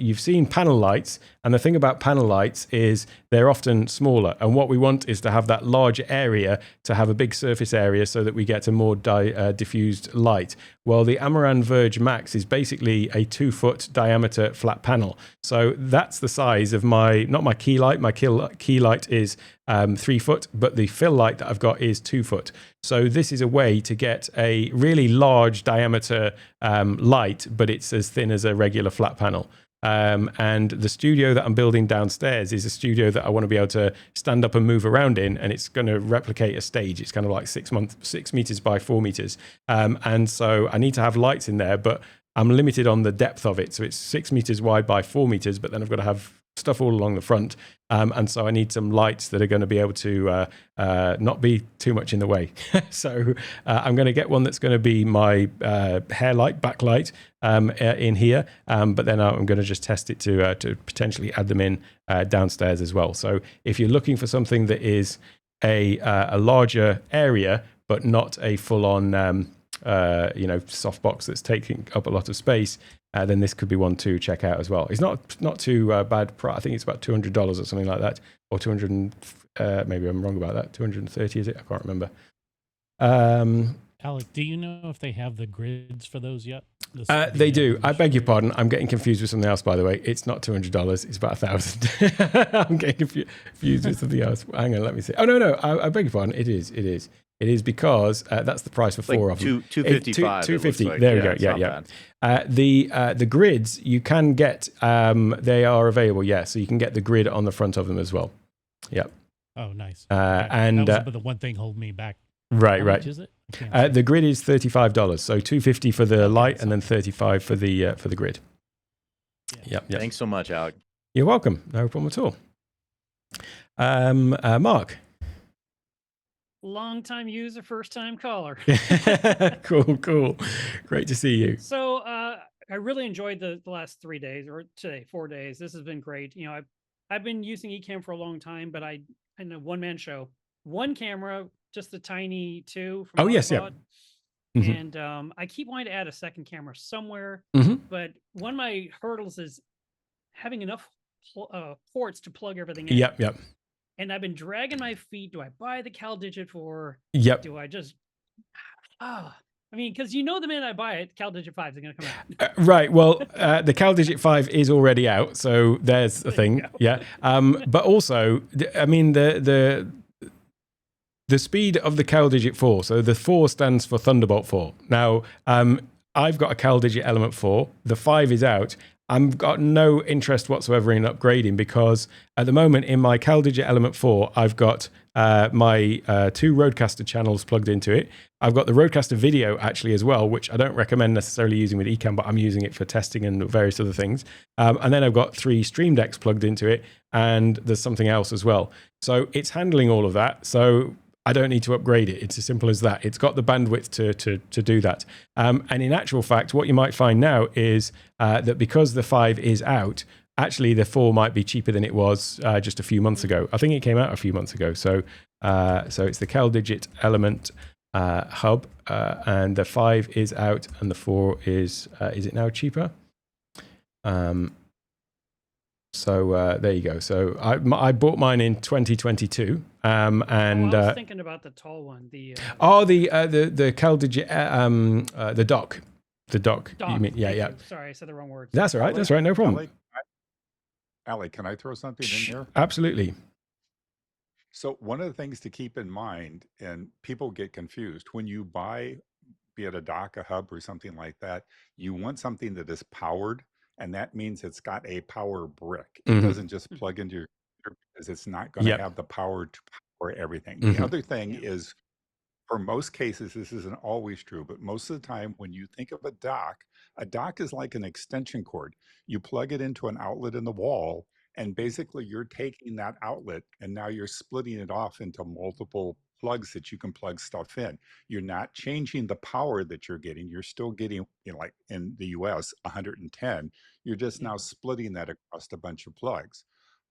you've seen panel lights, and the thing about panel lights is they're often smaller, and what we want is to have that larger area to have a big surface area so that we get a more diffused light. Well, the Amaran Verge Max is basically a 2-foot diameter flat panel, so that's the size of not my key light. My key light is 3 foot, but the fill light that I've got is 2 foot. So this is a way to get a really large diameter light, but it's as thin as a regular flat panel. And the studio that I'm building downstairs is a studio that I want to be able to stand up and move around in, and it's going to replicate a stage. It's kind of like 6 meters by 4 meters. And so I need to have lights in there, but I'm limited on the depth of it. So it's 6 meters wide by 4 meters, but then I've got to have stuff all along the front. And so I need some lights that are going to be able to not be too much in the way. So I'm going to get one that's going to be my hair light, backlight in here. But then I'm going to just test it to potentially add them in downstairs as well. So if you're looking for something that is a larger area, but not a full-on softbox that's taking up a lot of space, then this could be one to check out as well. It's not too bad. I think it's about $200 or something like that, or 200. Maybe I'm wrong about that. 230 is it? I can't remember. Alec, do you know if they have the grids for those yet? They do. I beg your pardon. I'm getting confused with something else, by the way. It's not $200. It's about $1,000. I'm getting confused with something else. Hang on, let me see. Oh no, I beg your pardon. It is because that's the price for 4 of them. 255. 250. Like. There we go. Yeah. The grids you can get. They are available. Yeah, so you can get the grid on the front of them as well. Yeah. Oh, nice. And that was the one thing holding me back. Right. How much is it? The grid is $35. So $250 for the light, and then $35 for the grid. Yeah. Yep. Thanks so much, Alec. You're welcome. No problem at all. Mark. Long-time user, first-time caller. Cool. Great to see you. So I really enjoyed the last 3 days, or today, 4 days. This has been great. I've been using Ecamm for a long time, but I in a one-man show, one camera, just the tiny 2 from yes, yeah. And I keep wanting to add a second camera somewhere, but one of my hurdles is having enough ports to plug everything in. Yep. And I've been dragging my feet. Do I buy the CalDigit 4? Yep. Do I just... because the minute I buy it, CalDigit 5 is going to come out. Right. Well, the CalDigit 5 is already out, so there's a thing. Yeah. But also, the speed of the CalDigit 4. So the 4 stands for Thunderbolt 4. Now, I've got a CalDigit Element 4. The 5 is out. I've got no interest whatsoever in upgrading, because at the moment in my CalDigit Element 4, I've got my 2 Rodecaster channels plugged into it. I've got the Rodecaster video actually as well, which I don't recommend necessarily using with Ecamm, but I'm using it for testing and various other things. And then I've got 3 Stream Decks plugged into it, and there's something else as well. So it's handling all of that. So I don't need to upgrade it. It's as simple as that. It's got the bandwidth to do that. And in actual fact, what you might find now is that because the 5 is out, actually the 4 might be cheaper than it was just a few months ago. I think it came out a few months ago. So it's the CalDigit Element hub, and the 5 is out, and the 4 is it now cheaper? So there you go. So I bought mine in 2022, and I was thinking about the tall one. The CalDigit, the dock. The dock. You mean? Yeah. Sorry, I said the wrong words. That's all right. That's right. No problem. Alec, can I throw something in here? Absolutely. So one of the things to keep in mind, and people get confused, when you buy, be it a dock, a hub, or something like that, you want something that is powered and that means it's got a power brick. It doesn't just plug into your computer because it's not going to have the power to power everything. The other thing is, for most cases, this isn't always true, but most of the time when you think of a dock is like an extension cord. You plug it into an outlet in the wall, and basically you're taking that outlet and now you're splitting it off into multiple plugs that you can plug stuff in. You're not changing the power that you're getting. You're still getting, like in the US, 110. You're just now splitting that across a bunch of plugs.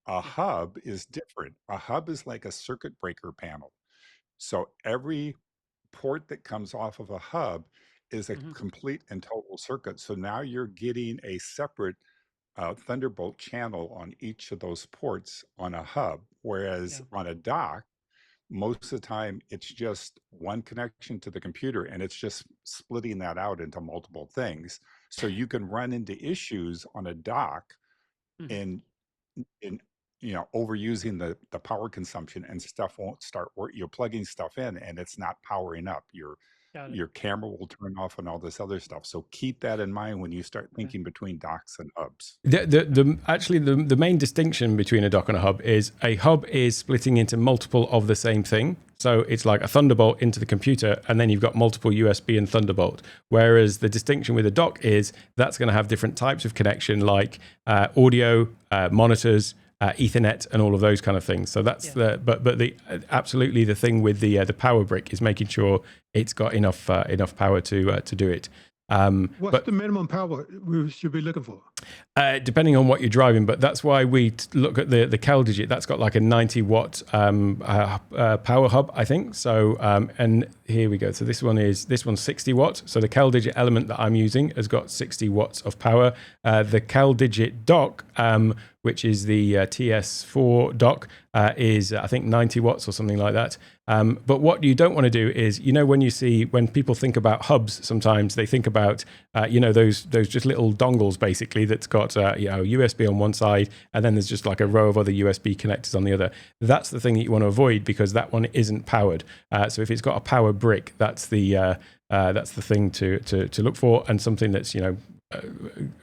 A hub is different. A hub is like a circuit breaker panel. So every port that comes off of a hub is a complete and total circuit. So now you're getting a separate Thunderbolt channel on each of those ports on a hub, whereas on a dock, most of the time it's just one connection to the computer, and it's just splitting that out into multiple things. So you can run into issues on a dock in overusing the power consumption, and stuff won't start work. You're plugging stuff in and it's not powering up. Your camera will turn off and all this other stuff. So keep that in mind when you start thinking between docks and hubs. Actually, the main distinction between a dock and a hub is splitting into multiple of the same thing. So it's like a Thunderbolt into the computer, and then you've got multiple USB and Thunderbolt. Whereas the distinction with a dock is that's going to have different types of connection, like audio, monitors, Ethernet, and all of those kind of things. So that's absolutely the thing with the power brick is making sure it's got enough power to do it. What's the minimum power we should be looking for? Depending on what you're driving, but that's why we look at the CalDigit. That's got like a 90 watt power hub, I think. So and here we go. So this one's 60 watts. So the CalDigit element that I'm using has got 60 watts of power. The CalDigit dock, which is the TS4 dock, is I think 90 watts or something like that. But what you don't want to do is, when people think about hubs, sometimes they think about those just little dongles basically that's got USB on one side, and then there's just like a row of other USB connectors on the other. That's the thing that you want to avoid, because that one isn't powered. So if it's got a power brick, that's the thing to look for, and something that's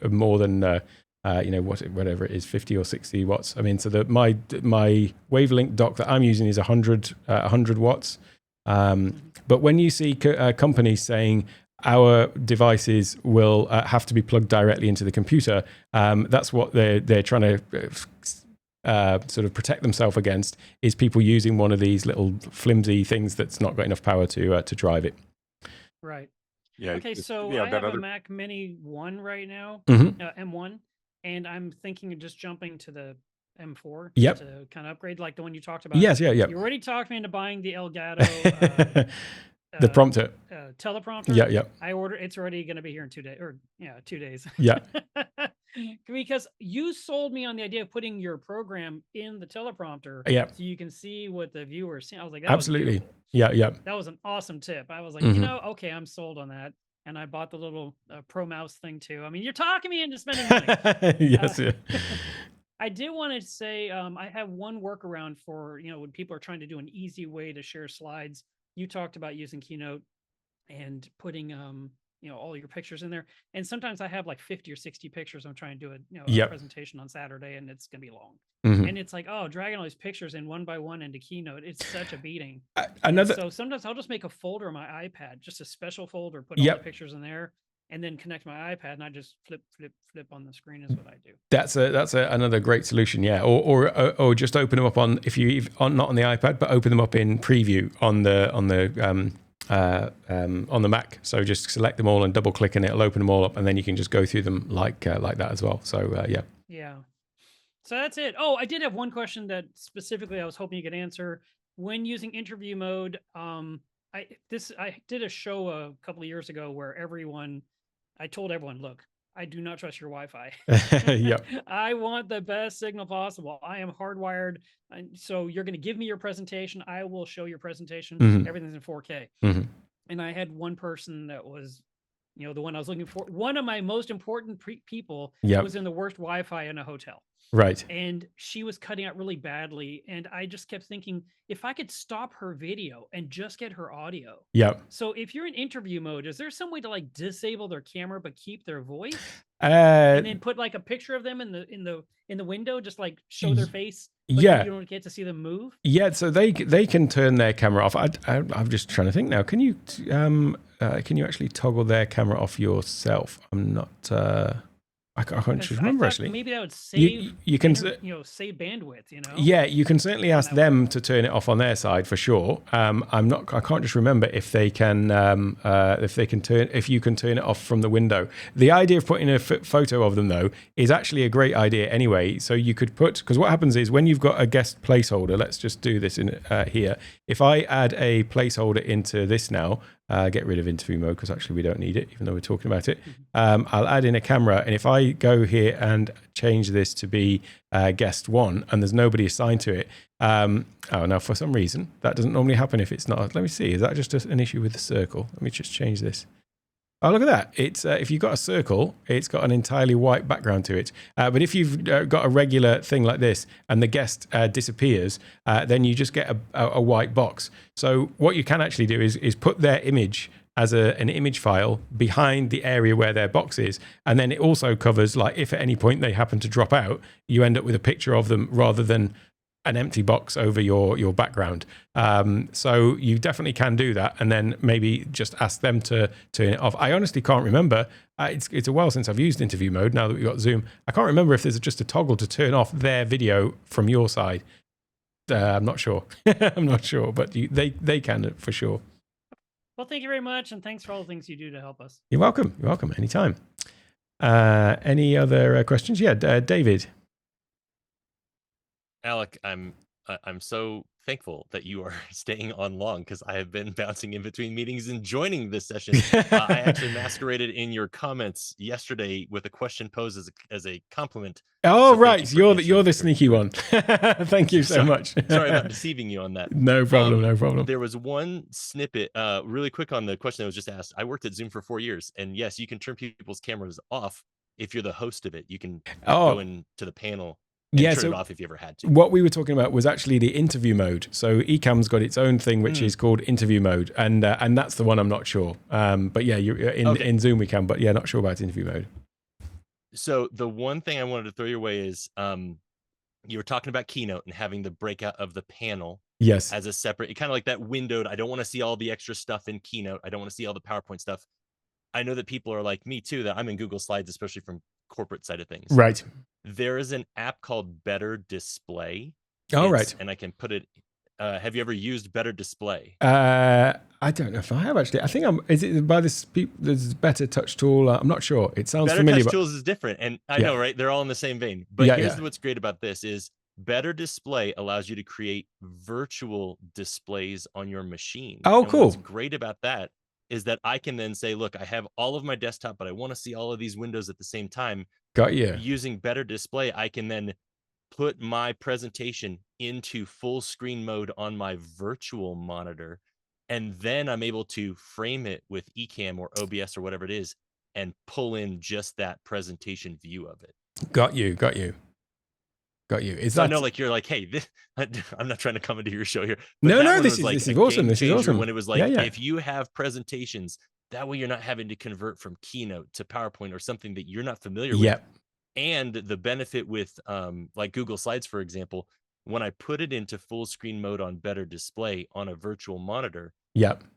more than whatever it is, 50 or 60 watts. I mean, so my Wavelink dock that I'm using is 100 watts. But when you see companies saying our devices will have to be plugged directly into the computer, that's what they're trying to sort of protect themselves against, is people using one of these little flimsy things that's not got enough power to drive it. Right. Yeah. Okay, so I have a Mac Mini 1 right now, M1, and I'm thinking of just jumping to the M4 to kind of upgrade, like the one you talked about. Yes, yeah. You already talked me into buying the Elgato the prompter. Teleprompter. Yeah. I ordered. It's already going to be here in 2 days, 2 days. Yeah. Because you sold me on the idea of putting your program in the teleprompter, so you can see what the viewer's seeing. I was like, that absolutely. Was yeah. That was an awesome tip. I was like, okay, I'm sold on that. And I bought the little Pro Mouse thing too. I mean, you're talking me into spending money. Yes. I did want to say I have one workaround for when people are trying to do an easy way to share slides. You talked about using Keynote and putting all your pictures in there. And sometimes I have like 50 or 60 pictures. I'm trying to do a presentation on Saturday, and it's gonna be long. And it's like, dragging all these pictures in one by one into Keynote, it's such a beating. So sometimes I'll just make a folder on my iPad, just a special folder, put all the pictures in there, and then connect my iPad, and I just flip on the screen is what I do. That's another great solution, yeah. Or just open them up on, if you not on the iPad, but open them up in preview on the Mac. So just select them all and double click, and it'll open them all up, and then you can just go through them like that as well. So yeah. Yeah. So that's it. Oh, I did have one question that specifically I was hoping you could answer. When using interview mode, I did a show a couple of years ago where I told everyone, look, I do not trust your Wi-Fi. I want the best signal possible. I am hardwired. So you're going to give me your presentation. I will show your presentation. Everything's in 4K. And I had one person that was you know, the one I was looking for. One of my most important people Yep. was in the worst Wi-Fi in a hotel. Right. And she was cutting out really badly. And I just kept thinking, if I could stop her video and just get her audio. Yep. So if you're in interview mode, is there some way to like disable their camera but keep their voice? And then put like a picture of them in the window, just like show their face. But yeah. you don't get to see them move. Yeah, so they can turn their camera off. I'm just trying to think now. Can you actually toggle their camera off yourself? I'm not. I can't just remember actually. Maybe that would save. You can save bandwidth. You know. Yeah, you can certainly ask them to turn it off on their side for sure. I can't just remember if they can if you can turn it off from the window. The idea of putting a photo of them though is actually a great idea anyway. So you could because what happens is when you've got a guest placeholder, let's just do this in here. If I add a placeholder into this now. Get rid of interview mode because actually we don't need it, even though we're talking about it. I'll add in a camera, and if I go here and change this to be guest 1, and there's nobody assigned to it. Now for some reason that doesn't normally happen if it's not. Let me see. Is that just an issue with the circle? Let me just change this. Oh, look at that. It's if you've got a circle, it's got an entirely white background to it. But if you've got a regular thing like this and the guest disappears, then you just get a white box. So what you can actually do is put their image as an image file behind the area where their box is. And then it also covers, like, if at any point they happen to drop out, you end up with a picture of them rather than an empty box over your background. So you definitely can do that, and then maybe just ask them to turn it off. I honestly can't remember. It's a while since I've used interview mode now that we've got Zoom. I can't remember if there's just a toggle to turn off their video from your side. I'm not sure. I'm not sure, but they can for sure. Well, thank you very much, and thanks for all the things you do to help us. You're welcome. You're welcome. Anytime. Any other questions? Yeah, David. Alec, I'm so thankful that you are staying on long because I have been bouncing in between meetings and joining this session. I actually masqueraded in your comments yesterday with a question posed as a compliment. Oh, so right. You're the sneaky one. Thank you so much. Sorry about deceiving you on that. No problem. No problem. There was one snippet really quick on the question that was just asked. I worked at Zoom for 4 years, and yes, you can turn people's cameras off if you're the host of it. You can go into the panel. Turn it off if you ever had to. What we were talking about was actually the interview mode. So Ecamm's got its own thing, which is called interview mode, and that's the one I'm not sure. But yeah, in Zoom we can, but yeah, not sure about interview mode. So the one thing I wanted to throw your way is you were talking about Keynote and having the breakout of the panel. Yes. As a separate, kind of like that windowed. I don't want to see all the extra stuff in Keynote. I don't want to see all the PowerPoint stuff. I know that people are like me too, that I'm in Google Slides, especially from corporate side of things. Right. There is an app called Better Display. Right. And I can put it. Have you ever used Better Display? I don't know if I have actually. I think is it by this Better Touch Tool? I'm not sure. It sounds familiar. Better Touch Tools is different, and I know, right? They're all in the same vein. But here's what's great about this is Better Display allows you to create virtual displays on your machine. Oh, and cool. What's great about that is that I can then say, look, I have all of my desktop, but I want to see all of these windows at the same time. Got you. Using Better Display, I can then put my presentation into full screen mode on my virtual monitor, and then I'm able to frame it with Ecamm or OBS or whatever it is and pull in just that presentation view of it. Got you. I know, like, you're like, hey, I'm not trying to come into your show here. But no, this is awesome. This is awesome. When it was like, if you have presentations, that way you're not having to convert from Keynote to PowerPoint or something that you're not familiar with. And the benefit with like Google Slides, for example, when I put it into full screen mode on Better Display on a virtual monitor,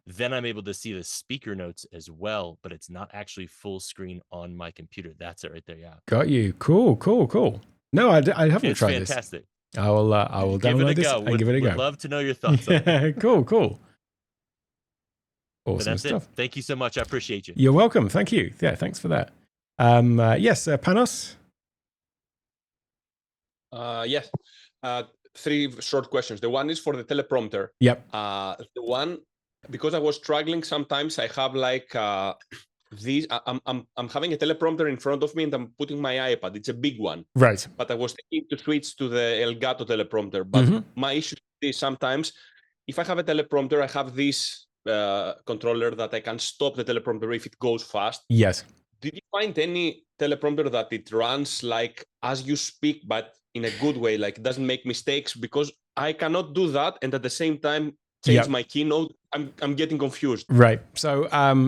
then I'm able to see the speaker notes as well, but it's not actually full screen on my computer. That's it right there. Yeah. Got you. Cool. No, I haven't tried this. It's fantastic. I will download this and give it a go. Would love to know your thoughts on it. Cool. Awesome that's stuff. It. Thank you so much. I appreciate you. You're welcome. Thank you. Yeah, thanks for that. Yes, Panos? Yes. 3 short questions. The one is for the teleprompter. Yep. The one, because I was struggling sometimes, I have like these. I'm having a teleprompter in front of me, and I'm putting my iPad. It's a big one. Right. But I was thinking to switch to the Elgato teleprompter. But my issue is sometimes, if I have a teleprompter, I have this controller that I can stop the teleprompter if it goes fast. Yes. Did you find any teleprompter that it runs like as you speak, but in a good way, like it doesn't make mistakes? Because I cannot do that, and at the same time change my keynote. I'm getting confused. Right. So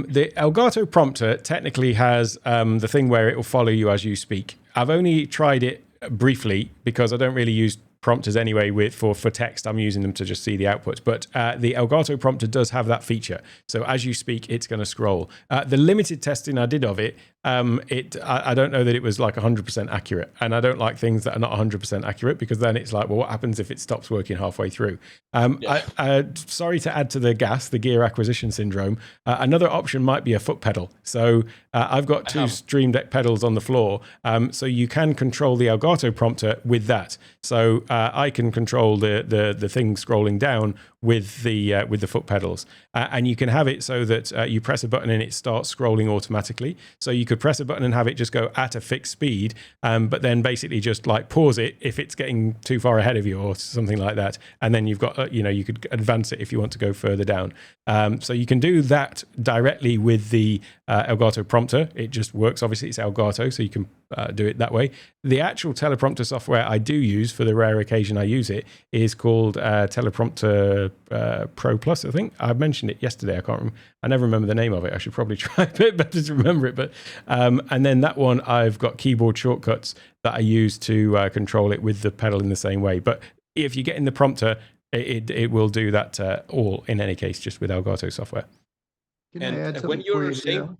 the Elgato prompter technically has the thing where it will follow you as you speak. I've only tried it briefly because I don't really use prompters anyway for text. I'm using them to just see the outputs. But the Elgato prompter does have that feature. So as you speak, it's going to scroll. The limited testing I did of it, I don't know that it was like 100% accurate. And I don't like things that are not 100% accurate, because then it's like, well, what happens if it stops working halfway through? Sorry to add to the gear acquisition syndrome. Another option might be a foot pedal. So I've got two Stream Deck pedals on the floor. So you can control the Elgato prompter with that. So I can control the thing scrolling down with the foot pedals, and you can have it so that you press a button and it starts scrolling automatically. So you could press a button and have it just go at a fixed speed, but then basically just like pause it if it's getting too far ahead of you or something like that, and then you've got you could advance it if you want to go further down. So you can do that directly with the Elgato prompter. It just works. Obviously, it's Elgato, so you can do it that way. The actual teleprompter software I do use for the rare occasion I use it is called Teleprompter Pro Plus, I think. I mentioned it yesterday. I never remember the name of it. I should probably try a bit better to remember it. But and then that one, I've got keyboard shortcuts that I use to control it with the pedal in the same way. But if you get in the prompter, it will do that all in any case, just with Elgato software. And when you're saying,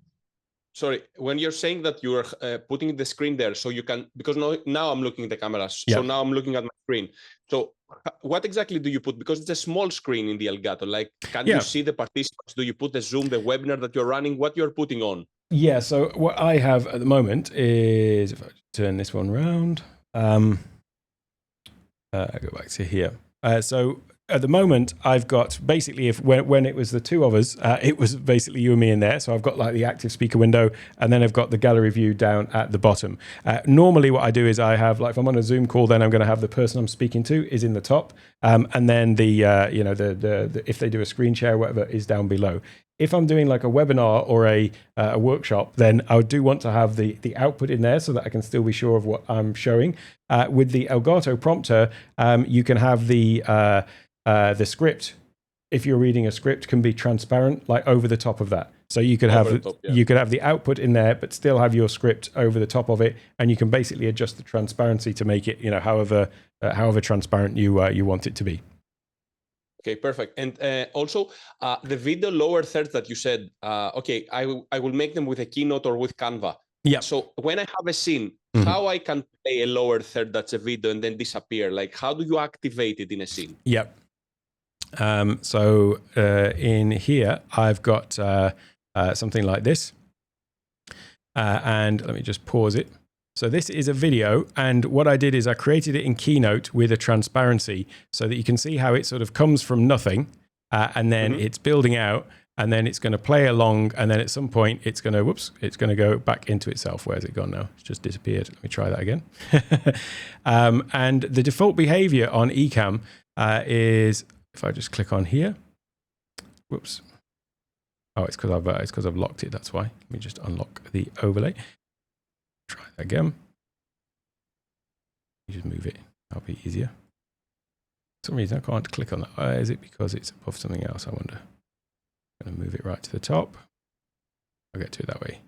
when you're saying that you're putting the screen there, so you can, because now I'm looking at the cameras, so now I'm looking at my screen. So what exactly do you put? Because it's a small screen in the Elgato. Like, can you see the participants? Do you put the Zoom, the webinar that you're running? What you're putting on? Yeah. So what I have at the moment is, if I turn this one around, I go back to here. So at the moment, I've got basically, when it was the two of us, it was basically you and me in there. So I've got like the active speaker window, and then I've got the gallery view down at the bottom. Normally what I do is I have, like, if I'm on a Zoom call, then I'm going to have the person I'm speaking to is in the top. And then the if they do a screen share or whatever is down below. If I'm doing like a webinar or a workshop, then I do want to have the output in there so that I can still be sure of what I'm showing. With the Elgato prompter, you can have the script, if you're reading a script, can be transparent, like over the top of that. So you could have you could have the output in there, but still have your script over the top of it, and you can basically adjust the transparency to make it, however transparent you want it to be. Okay, perfect. And also the video lower thirds that you said, okay, I will make them with a Keynote or with Canva. Yeah. So when I have a scene, how I can play a lower third that's a video and then disappear? Like, how do you activate it in a scene? Yep. So in here, I've got something like this. And let me just pause it. So this is a video, and what I did is I created it in Keynote with a transparency so that you can see how it sort of comes from nothing, and then it's building out, and then it's going to play along, and then at some point it's going to go back into itself. Where's it gone now? It's just disappeared. Let me try that again. And the default behavior on Ecamm is, if I just click on here, whoops. Oh, it's because I've locked it. That's why. Let me just unlock the overlay. Try that again. You just move it. That'll be easier. For some reason I can't click on that. Is it because it's above something else? I wonder. I'm going to move it right to the top. I'll get to it that way.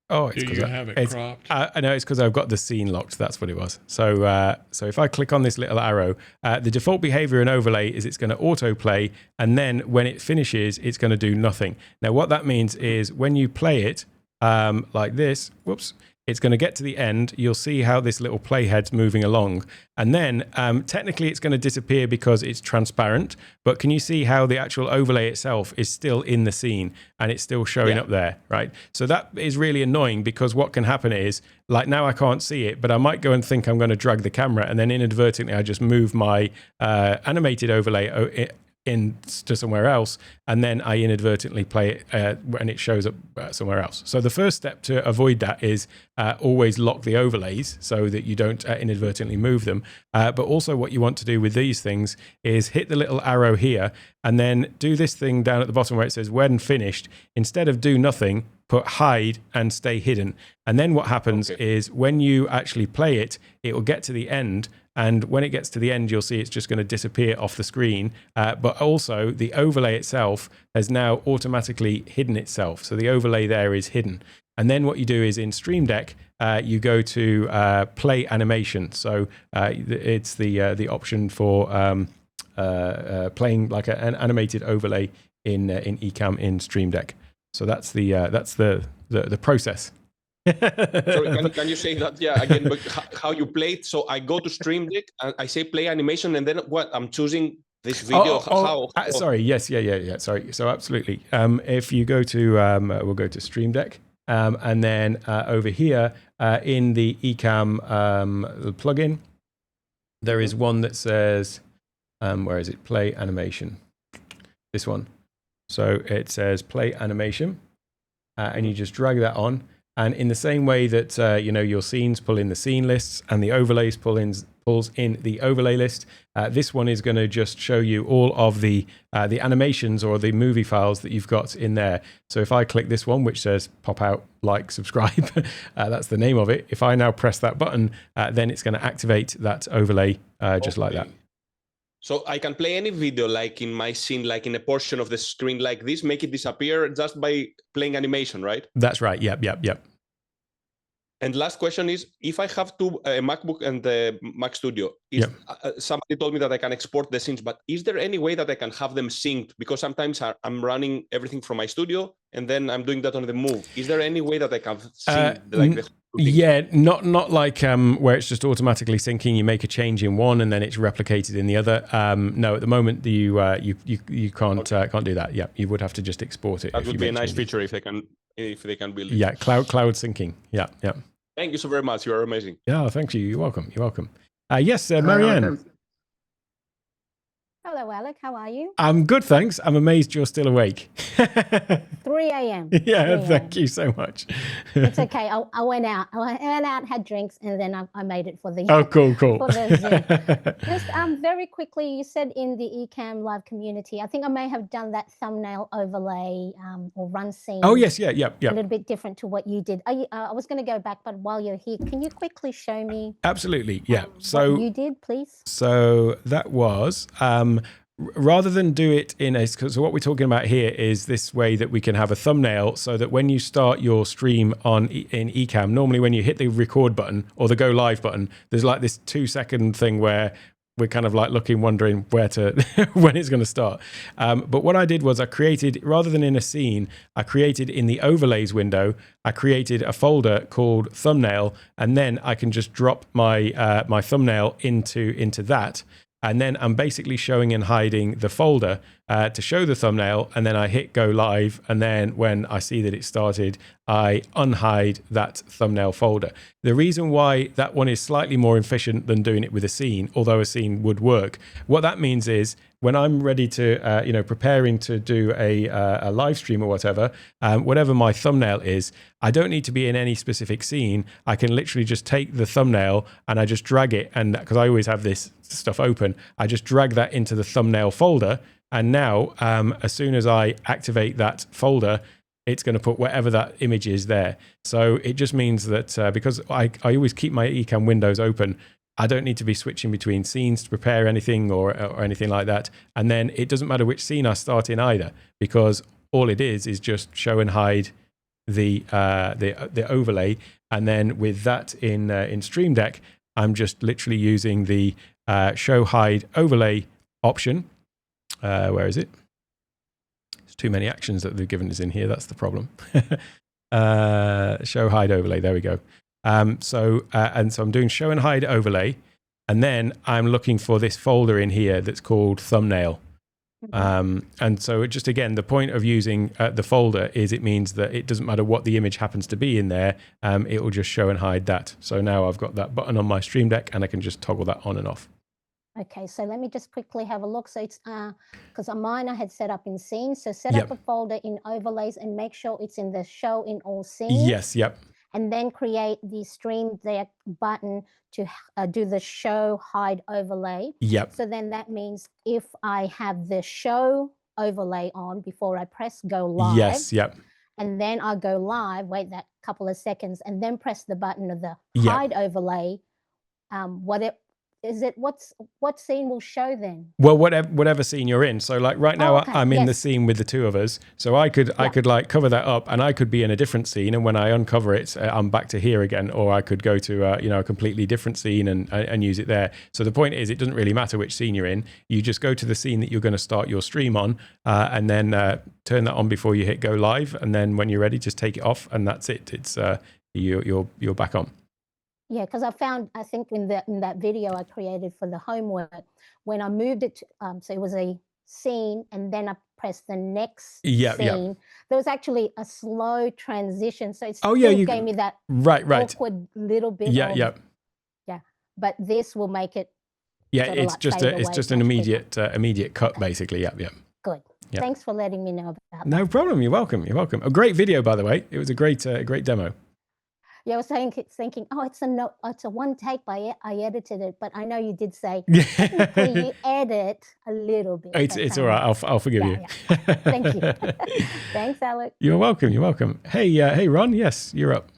Oh, it's because you have it cropped? I know it's because I've got the scene locked. That's what it was. So, so if I click on this little arrow, the default behavior in overlay is it's going to autoplay, and then when it finishes, it's going to do nothing. Now, what that means is when you play it like this, whoops, it's going to get to the end. You'll see how this little playhead's moving along. And then technically it's going to disappear because it's transparent. But can you see how the actual overlay itself is still in the scene and it's still showing up there, right? So that is really annoying, because what can happen is, like, now I can't see it, but I might go and think I'm going to drag the camera, and then inadvertently I just move my animated overlay to somewhere else, and then I inadvertently play it when it shows up somewhere else. So the first step to avoid that is always lock the overlays so that you don't inadvertently move them. But also what you want to do with these things is hit the little arrow here and then do this thing down at the bottom where it says when finished. Instead of do nothing, put hide and stay hidden. And then what happens is when you actually play it, it will get to the end. And when it gets to the end, you'll see it's just going to disappear off the screen. But also the overlay itself has now automatically hidden itself. So the overlay there is hidden. And then what you do is in Stream Deck, you go to play animation. So it's the option for playing like an animated overlay in Ecamm in Stream Deck. So that's the process. Sorry, can you say that again? But how you play it? So I go to Stream Deck and I say play animation, and then what? I'm choosing this video. Sorry, yes, yeah. Sorry, so absolutely. If you go to, we'll go to Stream Deck, and then over here in the Ecamm plugin, there is one that says, where is it? Play animation. This one. So it says play animation, and you just drag that on. And in the same way that your scenes pull in the scene lists and the overlays pulls in the overlay list, this one is going to just show you all of the animations or the movie files that you've got in there. So if I click this one, which says pop out, like, subscribe, that's the name of it. If I now press that button, then it's going to activate that overlay just like that. So I can play any video like in my scene, like in a portion of the screen like this, make it disappear just by playing animation, right? That's right. Yep. And last question is, if I have a MacBook and the Mac Studio, somebody told me that I can export the scenes, but is there any way that I can have them synced? Because sometimes I'm running everything from my studio and then I'm doing that on the move. Is there any way that I can sync not like where it's just automatically syncing. You make a change in one and then it's replicated in the other. No, at the moment you can't do that. Yeah, you would have to just export it. That would be a nice feature if they can build it. Yeah, cloud syncing. Yeah. Thank you so very much. You are amazing. Yeah, thank you. You're welcome. Yes, Marianne. Hello, Alec. How are you? I'm good, thanks. I'm amazed you're still awake. 3 a.m. Yeah, thank you so much. It's okay. I went out. Had drinks, and then I made it for the. Oh, cool. For the Zoom. Just very quickly, you said in the Ecamm live community, I think I may have done that thumbnail overlay or run scene. Oh yes, yeah. A little bit different to what you did. I was going to go back, but while you're here, can you quickly show me? Absolutely, yeah. So what you did, please. So that was. Rather than do it so what we're talking about here is this way that we can have a thumbnail so that when you start your stream in Ecamm, normally when you hit the record button or the go live button, there's like this 2-second thing where we're kind of like wondering where to, when it's going to start. But what I did was I created, rather than in a scene, I created in the overlays window, I created a folder called thumbnail, and then I can just drop my my thumbnail into that. And then I'm basically showing and hiding the folder to show the thumbnail. And then I hit go live. And then when I see that it started, I unhide that thumbnail folder. The reason why that one is slightly more efficient than doing it with a scene, although a scene would work, what that means is when I'm ready to, preparing to do a live stream or whatever, whatever my thumbnail is, I don't need to be in any specific scene. I can literally just take the thumbnail and I just drag it. And because I always have this stuff open, I just drag that into the thumbnail folder. And now, as soon as I activate that folder, it's going to put whatever that image is there. So it just means that because I always keep my Ecamm windows open, I don't need to be switching between scenes to prepare anything or anything like that. And then it doesn't matter which scene I start in either, because all it is just show and hide the overlay. And then with that in Stream Deck, I'm just literally using the show hide overlay option. Where is it? There's too many actions that they've given us in here. That's the problem. Show hide overlay. There we go. So I'm doing show and hide overlay, and then I'm looking for this folder in here that's called thumbnail. And so just again, the point of using the folder is it means that it doesn't matter what the image happens to be in there. It will just show and hide that. So now I've got that button on my Stream Deck and I can just toggle that on and off. Okay, so let me just quickly have a look. So it's because mine I had set up in scenes. So set up a folder in overlays and make sure it's in the show in all scenes. Yes, yep. And then create the stream deck button to do the show hide overlay. Yep. So then that means if I have the show overlay on before I press go live. Yes, yep. And then I go live, wait that couple of seconds, and then press the button of the Yep. hide overlay. What scene will show then? Well, whatever scene you're in. So like right now, okay. I'm in the Yes. scene with the two of us. So I could like cover that up, and I could be in a different scene. And when I uncover it, I'm back to here again. Or I could go to a completely different scene and use it there. So the point is, it doesn't really matter which scene you're in. You just go to the scene that you're going to start your stream on, and then turn that on before you hit go live. And then when you're ready, just take it off, and that's it. It's you're back on. Yeah, because I think in that video I created for the homework, when I moved it, so it was a scene, and then I pressed the next scene. There was actually a slow transition, so it still gave me that awkward little bit. Yeah. But this will make it. Yeah, it's just an immediate cut, basically. Yeah. Good. Yep. Thanks for letting me know about that. No problem. You're welcome. You're welcome. A great video, by the way. It was a great demo. Yeah, I was thinking, it's a one take, but I edited it. But I know you did say technically you edit a little bit. It's all right. I'll forgive you. Yeah. Thank you. Thanks, Alec. You're welcome. You're welcome. Hey, Ron. Yes, you're up.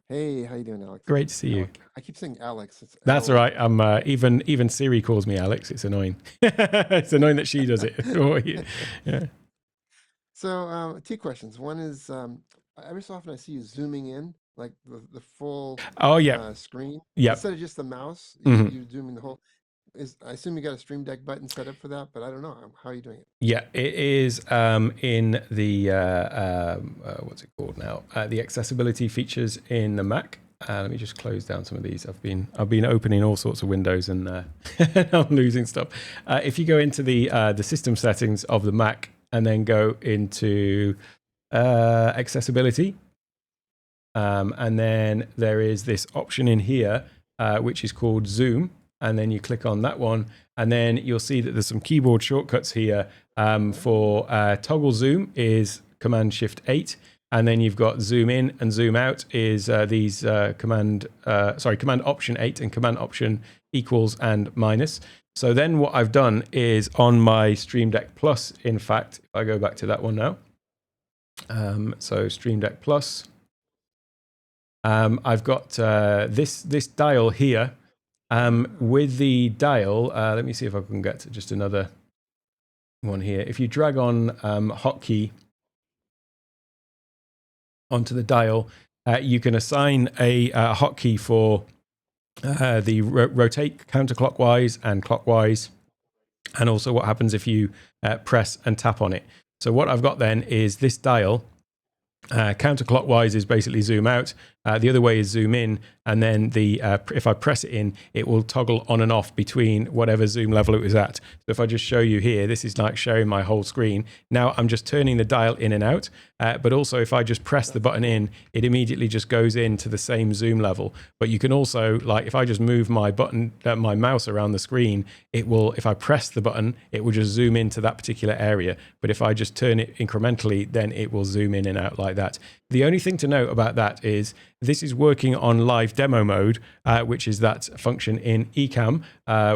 Hey, how you doing, Alex? Great to see you. I keep saying Alex. That's all right. I'm even Siri calls me Alex. It's annoying. It's annoying that she does it. Yeah. So 2 questions. One is every so often I see you zooming in, like the full screen. Yeah. Instead of just the mouse, Mm-hmm. you're zooming the whole. I assume you got a Stream Deck button set up for that, but I don't know. How are you doing it? Yeah, it is in the what's it called now? The accessibility features in the Mac. Let me just close down some of these. I've been opening all sorts of windows and I'm losing stuff. If you go into the system settings of the Mac and then go into accessibility, and then there is this option in here which is called Zoom. And then you click on that one, and then you'll see that there's some keyboard shortcuts here. For toggle zoom is Command Shift 8, and then you've got zoom in and zoom out is these Command Option 8 and Command Option equals and minus. So then what I've done is on my Stream Deck Plus, in fact, if I go back to that one now. So Stream Deck Plus, I've got this dial here. With the dial, let me see if I can get to just another one here. If you drag on hotkey onto the dial, you can assign a hotkey for the rotate counterclockwise and clockwise, and also what happens if you press and tap on it. So what I've got then is this dial. Counterclockwise is basically zoom out. The other way is zoom in, and then if I press it in, it will toggle on and off between whatever zoom level it was at. So if I just show you here, this is like showing my whole screen. Now I'm just turning the dial in and out, but also if I just press the button in, it immediately just goes into the same zoom level. But you can also, like if I just move my mouse around the screen, it will, if I press the button, it will just zoom into that particular area. But if I just turn it incrementally, then it will zoom in and out like that. The only thing to note about that is this is working on live demo mode, which is that function in Ecamm,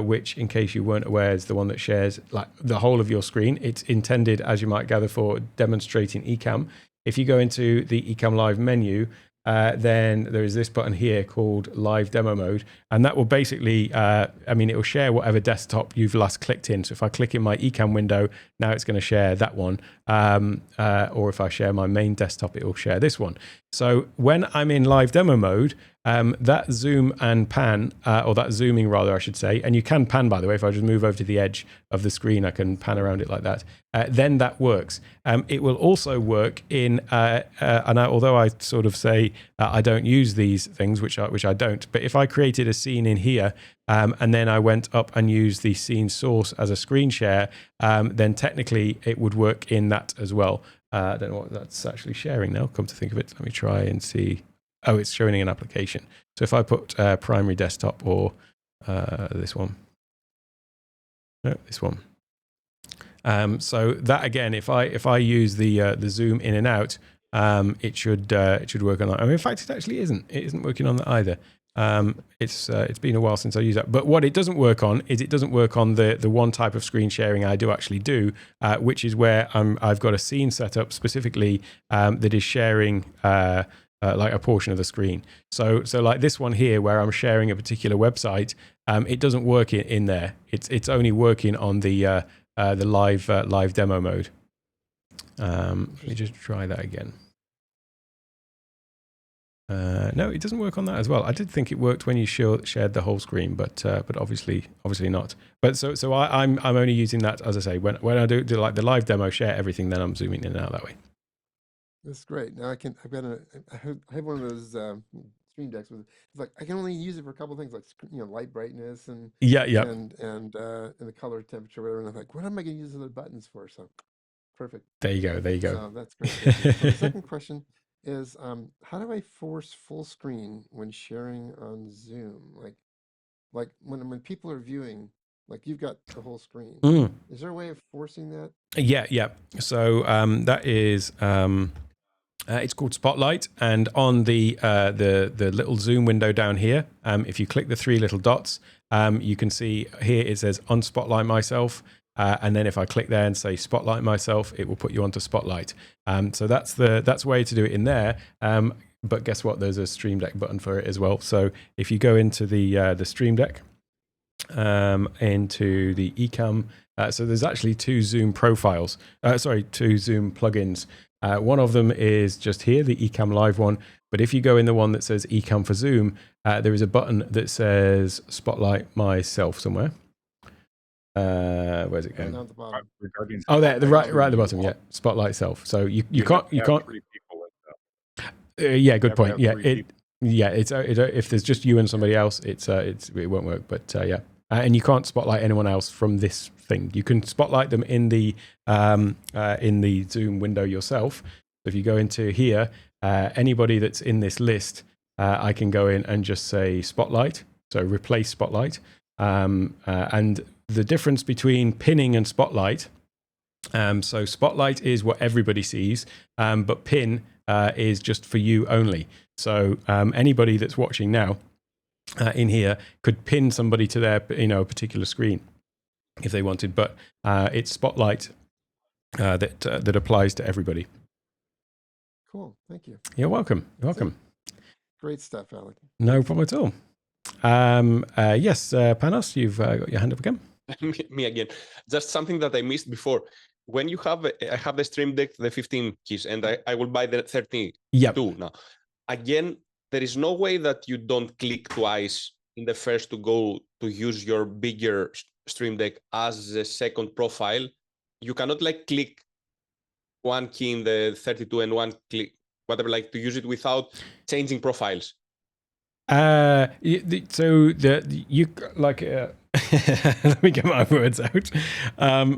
which, in case you weren't aware, is the one that shares like the whole of your screen. It's intended, as you might gather, for demonstrating Ecamm. If you go into the Ecamm Live menu, then there is this button here called Live Demo Mode, and that will basically, it will share whatever desktop you've last clicked in. So if I click in my Ecamm window, now it's going to share that one, or if I share my main desktop, it will share this one. So when I'm in live demo mode, that zoom and pan, or that zooming rather, I should say, and you can pan, by the way, if I just move over to the edge of the screen, I can pan around it like that, then that works. It will also work in, although I sort of say I don't use these things, which I don't, but if I created a scene in here, and then I went up and used the scene source as a screen share, then technically it would work in that as well. I don't know what that's actually sharing now, come to think of it. Let me try and see. Oh, it's showing an application. So if I put primary desktop or this one, No, this one. So that again, if I use the zoom in and out, it should work on that. I mean, in fact, it actually isn't. It isn't working on that either. It's been a while since I used that. But what it doesn't work on is it doesn't work on the one type of screen sharing I do actually do, which is where I've got a scene set up specifically that is sharing like a portion of the screen. So like this one here, where I'm sharing a particular website, it doesn't work in there. It's only working on the live demo mode. Let me just try that again. No, it doesn't work on that as well. I did think it worked when you shared the whole screen, but obviously not. But so I'm only using that, as I say, when I do like the live demo, share everything, then I'm zooming in and out that way. That's great. Now I have one of those stream decks with, it's like I can only use it for a couple of things, like light brightness and and the color temperature, whatever. And I'm like, what am I going to use the buttons for? So perfect. There you go. So that's great. So the second question is, how do I force full screen when sharing on Zoom? Like when people are viewing, like you've got the whole screen. Is there a way of forcing that? Yeah. So that is it's called Spotlight, and on the little zoom window down here, if you click the three little dots, you can see here it says unspotlight myself. And then if I click there and say Spotlight myself, it will put you onto Spotlight. So that's the way to do it in there. But guess what? There's a Stream Deck button for it as well. So if you go into the Stream Deck, into the Ecamm, so there's actually two Zoom profiles. Two Zoom plugins. One of them is just here, the Ecamm Live one. But if you go in the one that says Ecamm for Zoom, there is a button that says Spotlight myself somewhere. Where's it going? Down at the bottom. Oh, there, right at the bottom. Yeah, Spotlight self. So you can't. Yeah, good point. Yeah, if there's just you and somebody else, it won't work. But yeah, and you can't spotlight anyone else from this thing. You can spotlight them in the Zoom window yourself. So if you go into here, anybody that's in this list, I can go in and just say Spotlight. So replace Spotlight, and the difference between pinning and Spotlight. So Spotlight is what everybody sees, but pin is just for you only. So anybody that's watching now in here could pin somebody to their particular screen if they wanted, but it's Spotlight that applies to everybody. Cool, thank you. You're welcome. You're welcome. Great stuff, Alec. No problem at all. Yes, Panos, you've got your hand up again. Me again. Just something that I missed before. When you have, I have the Stream Deck, the 15 keys, and I will buy the 32 now. Again, there is no way that you don't click twice in the first to go to use your bigger Stream Deck as the second profile. You cannot like click one key in the 32 and one click, whatever, like to use it without changing profiles. Let me get my words out.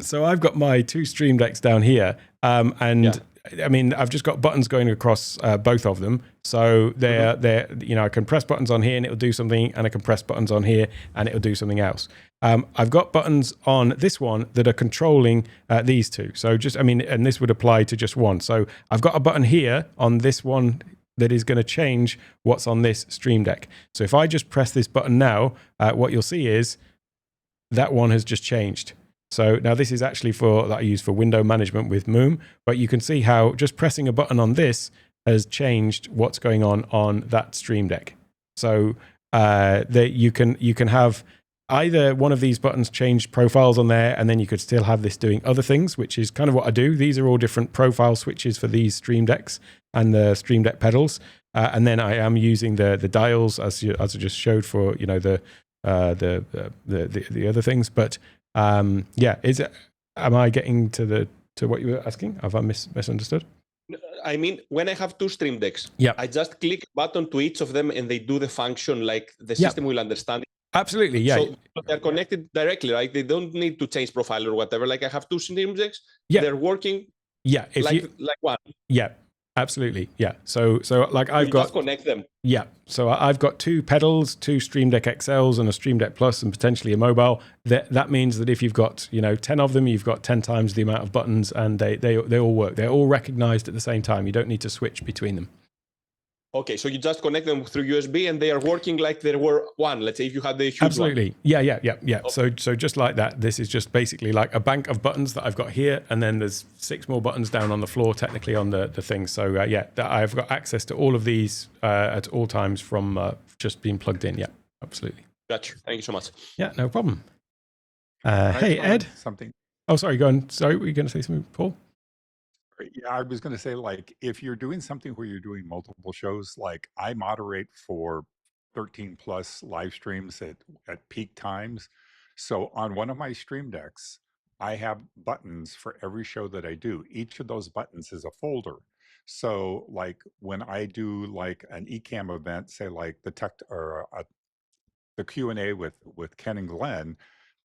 So I've got my two Stream Decks down here, and I mean I've just got buttons going across both of them. So they're I can press buttons on here and it'll do something, and I can press buttons on here and it'll do something else. I've got buttons on this one that are controlling these two. So and this would apply to just one. So I've got a button here on this one that is going to change what's on this Stream Deck. So if I just press this button now, what you'll see is that one has just changed. So now this is actually that I use for window management with Moom, but you can see how just pressing a button on this has changed what's going on that Stream Deck. So you can have either one of these buttons change profiles on there, and then you could still have this doing other things, which is kind of what I do. These are all different profile switches for these Stream Decks and the Stream Deck pedals. And then I am using the dials as I just showed for the other things. But am I getting to what you were asking? Have I misunderstood? I mean, when I have two Stream Decks, I just click a button to each of them and they do the function like the system will understand it. Absolutely, yeah. So they're connected directly, right? They don't need to change profile or whatever. Like I have two Stream Decks, they're working like one. Yeah. absolutely. Yeah. So like I've got just connect them. Yeah. So I've got 2 pedals, 2 Stream Deck XLs, and a Stream Deck Plus, and potentially a mobile. That means that if you've got 10 of them, you've got 10 times the amount of buttons, and they all work. They're all recognized at the same time. You don't need to switch between them. Okay, so you just connect them through USB, and they are working like there were one. Let's say if you had the huge Absolutely. one. Yeah. Okay. So just like that, this is just basically like a bank of buttons that I've got here, and then there's 6 more buttons down on the floor, technically on the thing. So I've got access to all of these at all times from just being plugged in. Yeah, absolutely. Gotcha. Thank you so much. Yeah, no problem. Hey, Ed. Something. Oh, sorry. Go on. Sorry, were you going to say something, Paul? Yeah, I was going to say, like, if you're doing something where you're doing multiple shows, like I moderate for 13 plus live streams at peak times. So on one of my stream decks, I have buttons for every show that I do. Each of those buttons is a folder. So like when I do like an Ecamm event, say like the the Q&A with Ken and Glenn,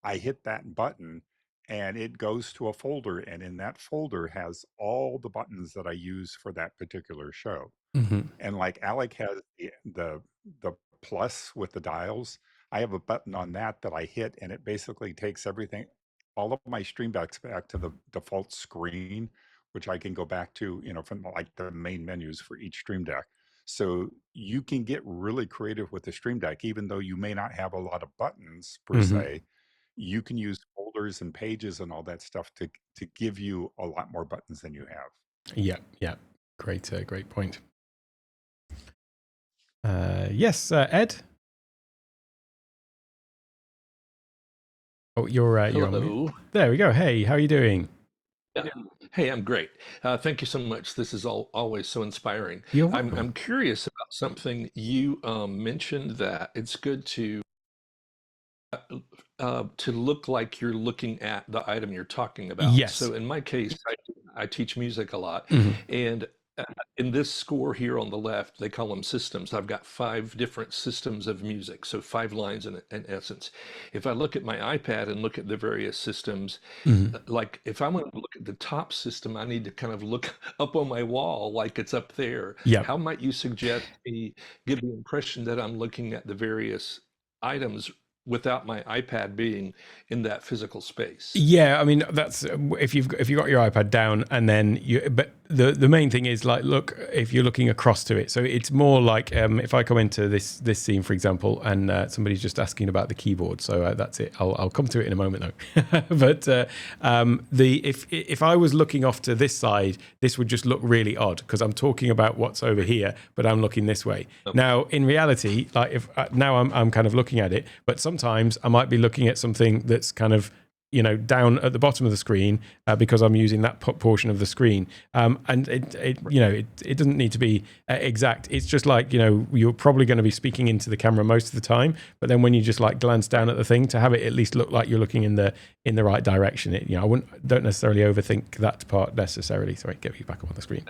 I hit that button and it goes to a folder, and in that folder has all the buttons that I use for that particular show. Mm-hmm. And like Alec has the plus with the dials, I have a button on that I hit, and it basically takes everything, all of my stream decks back to the default screen, which I can go back to, from like the main menus for each stream deck. So you can get really creative with the stream deck, even though you may not have a lot of buttons per se. You can use folders and pages and all that stuff to give you a lot more buttons than you have. Yeah. Great point. Yes, Ed. Oh, you're on Hello. mute. There we go. Hey, how are you doing? Yeah. Hey, I'm great. Thank you so much. This is always so inspiring. You're welcome. I'm curious about something you mentioned, that it's good to look like you're looking at the item you're talking about. Yes. So in my case, I teach music a lot, Mhm. and in this score here on the left, they call them systems. I've got 5 different systems of music, so 5 lines in essence. If I look at my iPad and look at the various systems, like if I want to look at the top system, I need to kind of look up on my wall like it's up there. Yeah. How might you suggest me give the impression that I'm looking at the various items without my iPad being in that physical space? Yeah, I mean that's if you've got your iPad down, and then but the main thing is like, look, if you're looking across to it, so it's more like if I come into this scene, for example, and somebody's just asking about the keyboard, so that's it. I'll come to it in a moment though. But if I was looking off to this side, this would just look really odd because I'm talking about what's over here, but I'm looking this way. Okay. Now in reality, like if now I'm kind of looking at it, but sometimes I might be looking at something that's kind of down at the bottom of the screen because I'm using that portion of the screen, and it doesn't need to be exact. It's just like you're probably going to be speaking into the camera most of the time, but then when you just like glance down at the thing, to have it at least look like you're looking in the right direction. I don't necessarily overthink that part necessarily. Sorry, get you back up on the screen.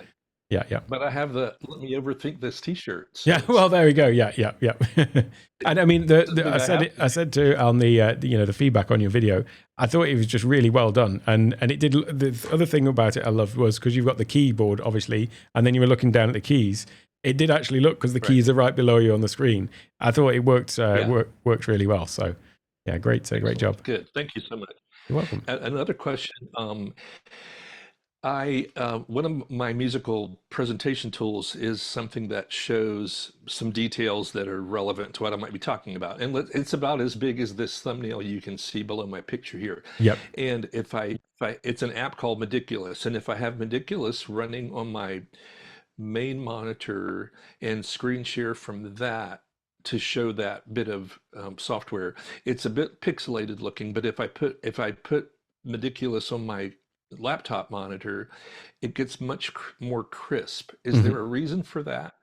Yeah. But I have the "Let me overthink this" T-shirt. So Yeah, well, there we go. Yeah. And I mean, I said to on the feedback on your video, I thought it was just really well done, and it did. The other thing about it I loved was because you've got the keyboard obviously, and then you were looking down at the keys. It did actually look, because the keys are right below you on the screen. I thought it worked really well. So yeah, great job. Good, thank you so much. You're welcome. Another question. One of my musical presentation tools is something that shows some details that are relevant to what I might be talking about. And it's about as big as this thumbnail you can see below my picture here. Yep. And if I it's an app called Meticulous. And if I have Meticulous running on my main monitor and screen share from that to show that bit of software, it's a bit pixelated looking. But if I put Meticulous on my laptop monitor, it gets much more crisp. Is there a reason for that?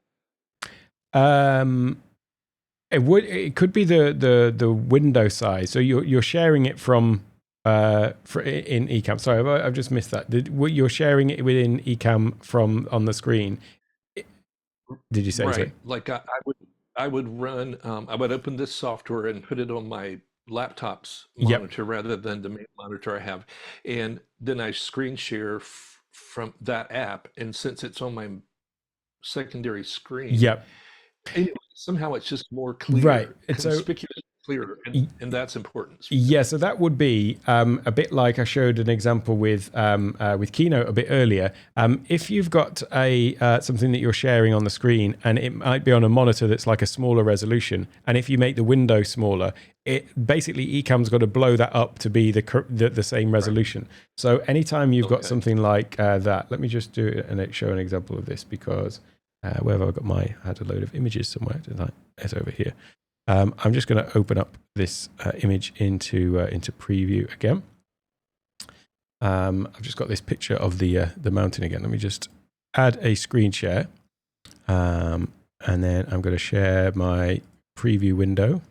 It could be the window size. So you're sharing it from in Ecamm. Sorry, I've just missed that. You're sharing it within Ecamm from on the screen. Did you say? Right. So? Like I would run. I would open this software and put it on my laptop's monitor rather than the main monitor I have, and then I screen share from that app. And since it's on my secondary screen. Yep. Anyway, somehow it's just more clear, Right. conspicuous, clear, and that's important. Yeah, so that would be a bit like I showed an example with Keynote a bit earlier. If you've got a something that you're sharing on the screen, and it might be on a monitor that's like a smaller resolution, and if you make the window smaller, it basically Ecamm's got to blow that up to be the same resolution. Right. So anytime you've got something like that, let me just do it and show an example of this, because where have I got I had a load of images somewhere, didn't I? It's over here. I'm just going to open up this image into preview again. I've just got this picture of the mountain again. Let me just add a screen share, and then I'm going to share my preview window.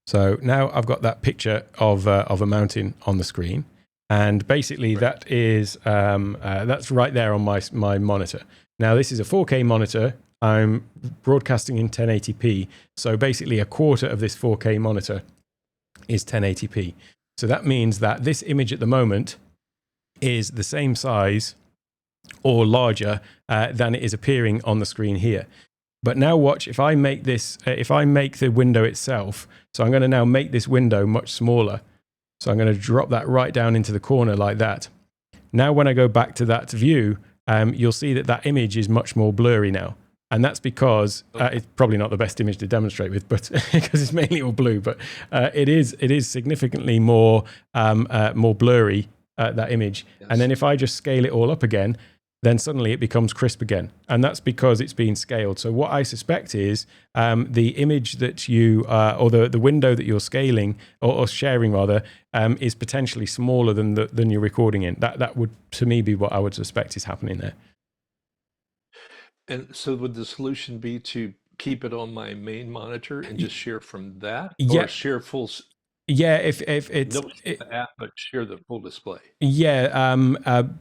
So now I've got that picture of a mountain on the screen, and basically that is that's right there on my monitor. Now, this is a 4K monitor. I'm broadcasting in 1080p. So basically a quarter of this 4K monitor is 1080p. So that means that this image at the moment is the same size or larger than it is appearing on the screen here. But now watch, if I make the window itself, so I'm going to now make this window much smaller. So I'm going to drop that right down into the corner like that. Now, when I go back to that view, you'll see that image is much more blurry now. And that's because it's probably not the best image to demonstrate with, but because it's mainly all blue, but it is significantly more blurry, that image. Yes. And then if I just scale it all up again, then suddenly it becomes crisp again. And that's because it's been scaled. So what I suspect is the image that you, or the window that you're scaling, or sharing rather, is potentially smaller than you're recording in. That would, to me, be what I would suspect is happening there. And so would the solution be to keep it on my main monitor and just share from that? Yeah. Or share full... Yeah, if it's the app, but share the full display. Yeah,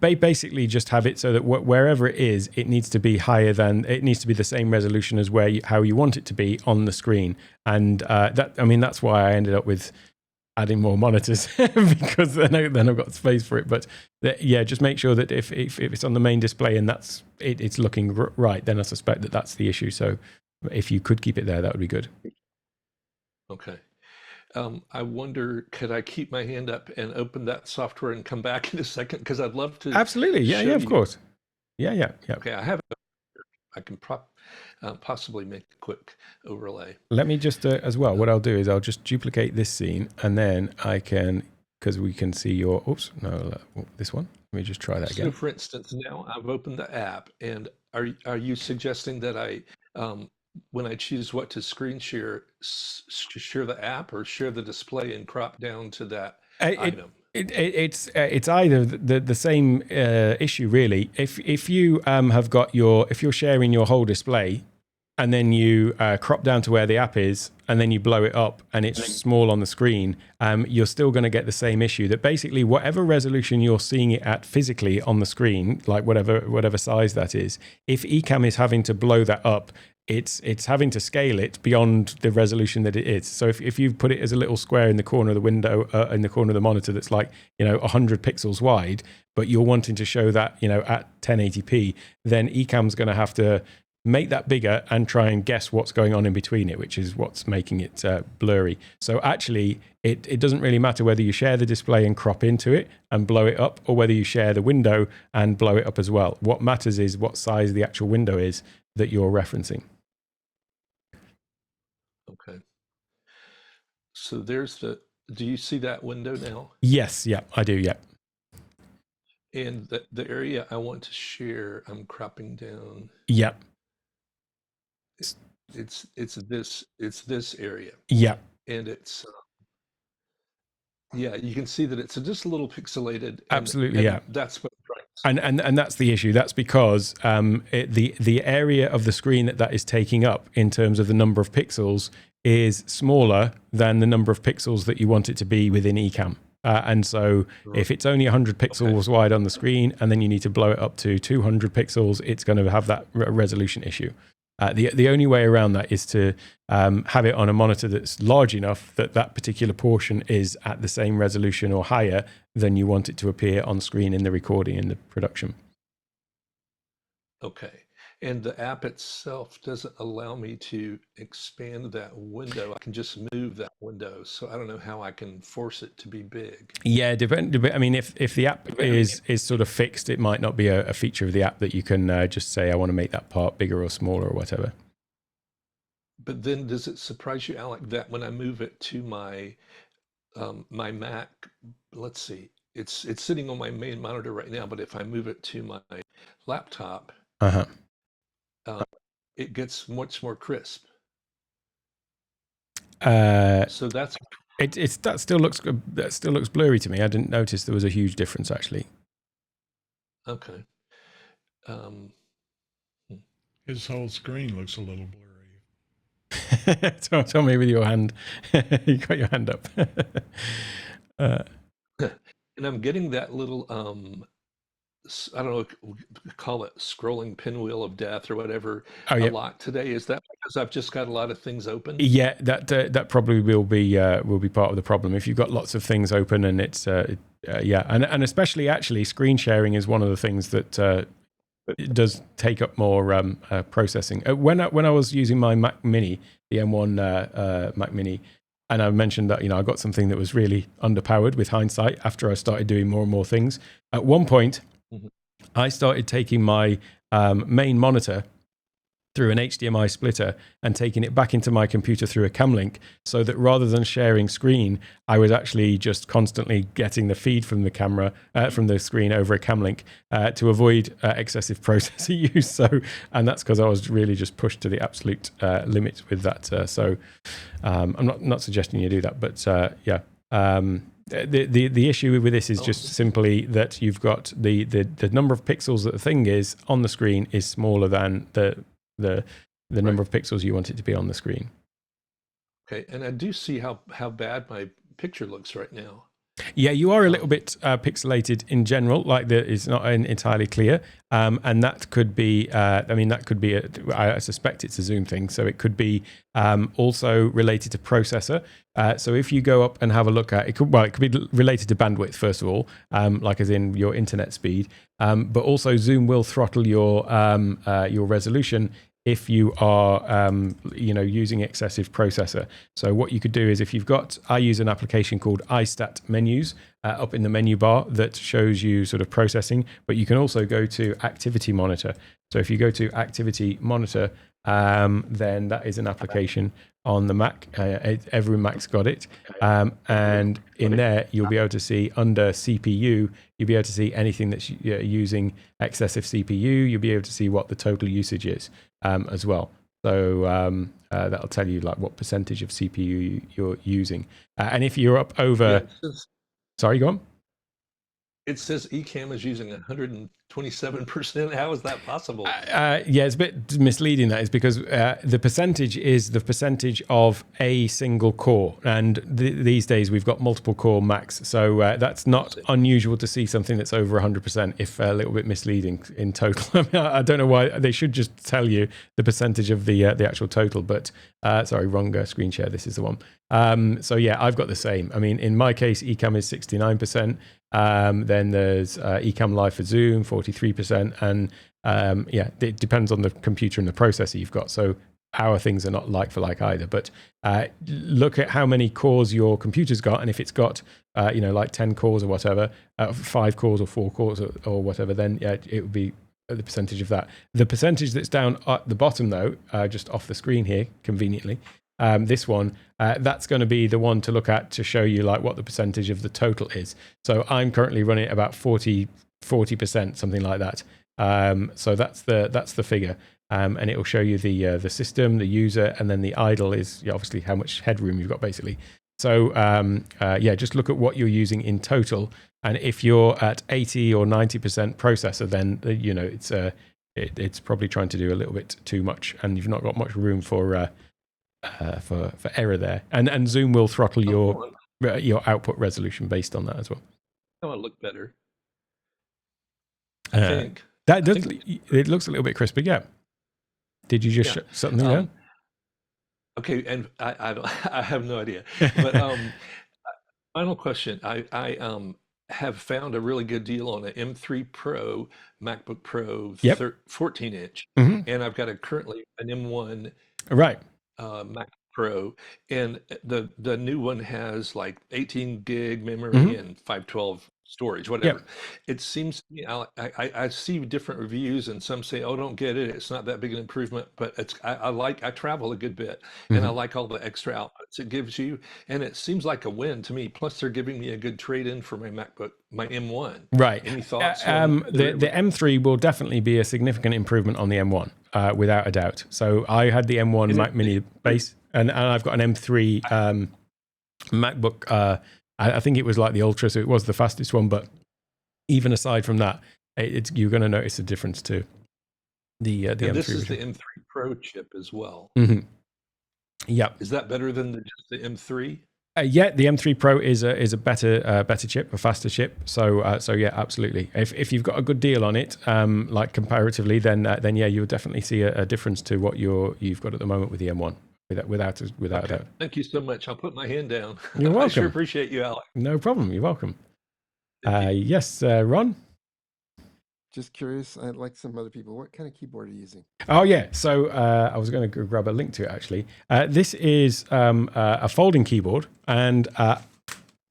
basically just have it so that wherever it is, it needs to be higher than, it needs to be the same resolution as how you want it to be on the screen. And that's why I ended up with adding more monitors because then I've got space for it. But yeah, just make sure that if it's on the main display and it's looking right, then I suspect that's the issue. So if you could keep it there, that would be good. Okay. I wonder, could I keep my hand up and open that software and come back in a second? Because I'd love to. Absolutely. Yeah, of course. Yeah. Okay, I have it. I can possibly make a quick overlay. Let me just, as well, what I'll do is I'll just duplicate this scene, and then I can, because we can see this one. Let me just try that again. So for instance, now I've opened the app, and are you suggesting that I, when I choose what to screen share the app or share the display and crop down to that item? It's either the same issue really. If you if you're sharing your whole display, and then you crop down to where the app is, and then you blow it up, and it's small on the screen, you're still going to get the same issue. That basically whatever resolution you're seeing it at physically on the screen, like whatever size that is, if Ecamm is having to blow that up, it's having to scale it beyond the resolution that it is. So if you put it as a little square in the corner of the window, in the corner of the monitor that's like 100 pixels wide, but you're wanting to show that at 1080p, then Ecamm's going to have to make that bigger and try and guess what's going on in between it, which is what's making it blurry. So actually, it doesn't really matter whether you share the display and crop into it and blow it up, or whether you share the window and blow it up as well. What matters is what size the actual window is that you're referencing. Okay. So do you see that window now? Yes, yeah, I do, yeah. And the area I want to share, I'm cropping down. Yeah. It's this area. Yeah. And it's you can see that it's just a little pixelated. Absolutely, yeah. That's what I'm trying to say. And that's the issue. That's because the area of the screen that is taking up in terms of the number of pixels is smaller than the number of pixels that you want it to be within Ecamm. And so if it's only 100 pixels wide on the screen, and then you need to blow it up to 200 pixels, it's going to have that resolution issue. The only way around that is to have it on a monitor that's large enough that particular portion is at the same resolution or higher than you want it to appear on screen in the recording, in the production. Okay. And the app itself doesn't allow me to expand that window. I can just move that window. So I don't know how I can force it to be big. Yeah, I mean, if the app is sort of fixed, it might not be a feature of the app that you can just say, I want to make that part bigger or smaller or whatever. But then does it surprise you, Alec, that when I move it to my my Mac, let's see, it's sitting on my main monitor right now, but if I move it to my laptop, it gets much more crisp. So that's that still looks blurry to me. I didn't notice there was a huge difference actually. Okay. His whole screen looks a little blurry. Tell me with your hand. You got your hand up. And I'm getting that little I don't know, call it scrolling pinwheel of death or whatever a lot today. Is that because I've just got a lot of things open? Yeah, that probably will be part of the problem. If you've got lots of things open and it's and especially actually screen sharing is one of the things that it does take up more processing. When I was using my Mac Mini, the M1 Mac Mini, and I mentioned that I got something that was really underpowered with hindsight after I started doing more and more things. At one point, I started taking my main monitor through an HDMI splitter and taking it back into my computer through a cam link, so that rather than sharing screen, I was actually just constantly getting the feed from the camera, from the screen over a cam link to avoid excessive processor use. And that's because I was really just pushed to the absolute limit with that. I'm not suggesting you do that, but the issue with this is just simply that you've got the number of pixels that the thing is on the screen is smaller than the number of pixels you want it to be on the screen. Okay, and I do see how bad my picture looks right now. Yeah, you are a little bit pixelated in general, like it's not entirely clear, and that could be. I suspect it's a zoom thing, so it could be also related to processor. So if you go up and have a look at it, could be related to bandwidth first of all, like as in your internet speed, but also Zoom will throttle your resolution if you are using excessive processor. So what you could do is, if you've got, I use an application called iStat Menus up in the menu bar that shows you sort of processing, but you can also go to Activity Monitor. So if you go to Activity Monitor, then that is an application on the Mac. Every Mac's got it. And in there, you'll be able to see under CPU, you'll be able to see anything that's using excessive CPU. You'll be able to see what the total usage is as well. So that'll tell you like what percentage of CPU you're using. And if you're up over... Sorry, go on. It says Ecamm is using 127%. How is that possible? Yeah, it's a bit misleading. That is because the percentage is the percentage of a single core, and these days we've got multiple core Macs, so that's not unusual to see something that's over 100%. If a little bit misleading in total. I don't know why they should just tell you the percentage of the actual total. But sorry, wrong screen share. This is the one. So yeah, I've got the same. I mean, in my case, Ecamm is 69%. Then there's Ecamm Live for Zoom, 43%. And it depends on the computer and the processor you've got. So our things are not like for like either. But look at how many cores your computer's got. And if it's got, like 10 cores or whatever, 5 cores or 4 cores or whatever, then it would be the percentage of that. The percentage that's down at the bottom, though, just off the screen here, conveniently, this one, that's going to be the one to look at to show you like what the percentage of the total is. So I'm currently running at about 40%, something like that. So that's the figure, and it will show you the system, the user, and then the idle is obviously how much headroom you've got basically. So just look at what you're using in total, and if you're at 80 or 90% processor, then it's probably trying to do a little bit too much, and you've not got much room for error there, and Zoom will throttle your output resolution based on that as well. Oh, it look better. I think it looks a little bit crispy. Yeah. Did you just shut something down? Okay, and I have no idea. But final question: I have found a really good deal on an M3 Pro, MacBook Pro, 14-inch, and I've got currently an M1 Mac Pro, and the new one has like 18 gig memory and 512 storage, whatever. It seems to me, I see different reviews, and some say, "Oh, don't get it. It's not that big an improvement." But I travel a good bit, and I like all the extra outputs it gives you, and it seems like a win to me. Plus, they're giving me a good trade-in for my MacBook, my M1. Right. Any thoughts? The M3 will definitely be a significant improvement on the M1, without a doubt. So I had the M1 Mac Mini base, and I've got an M3 MacBook. I think it was like the Ultra, so it was the fastest one. But even aside from that, you're going to notice a difference too. The M3. This is the M3 Pro chip as well. Yeah. Is that better than just the M3? Yeah, the M3 Pro is a better chip, a faster chip. So yeah, absolutely. If you've got a good deal on it, like comparatively, then yeah, you'll definitely see a difference to what you've got at the moment with the M1. Without a doubt. Thank you so much. I'll put my hand down. You're welcome. I sure appreciate you, Alec. No problem. You're welcome. Yes, Ron? Just curious, I'd like some other people. What kind of keyboard are you using? Oh, yeah. So I was going to grab a link to it, actually. This is a folding keyboard, and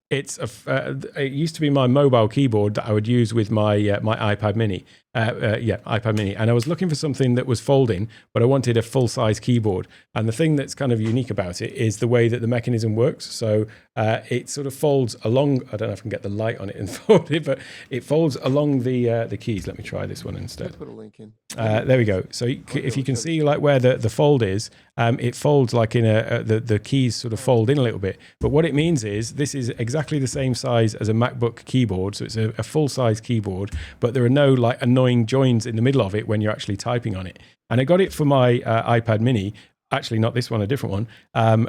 it used to be my mobile keyboard that I would use with my iPad Mini. iPad Mini. And I was looking for something that was folding, but I wanted a full-size keyboard. And the thing that's kind of unique about it is the way that the mechanism works. So it sort of folds along. I don't know if I can get the light on it and fold it, but it folds along the keys. Let me try this one instead. Let's put a link in. There we go. So if you can see like where the fold is, it folds like in the keys sort of fold in a little bit. But what it means is this is exactly the same size as a MacBook keyboard. So it's a full-size keyboard, but there are no like annoying joins in the middle of it when you're actually typing on it. And I got it for my iPad Mini. Actually, not this one, a different one,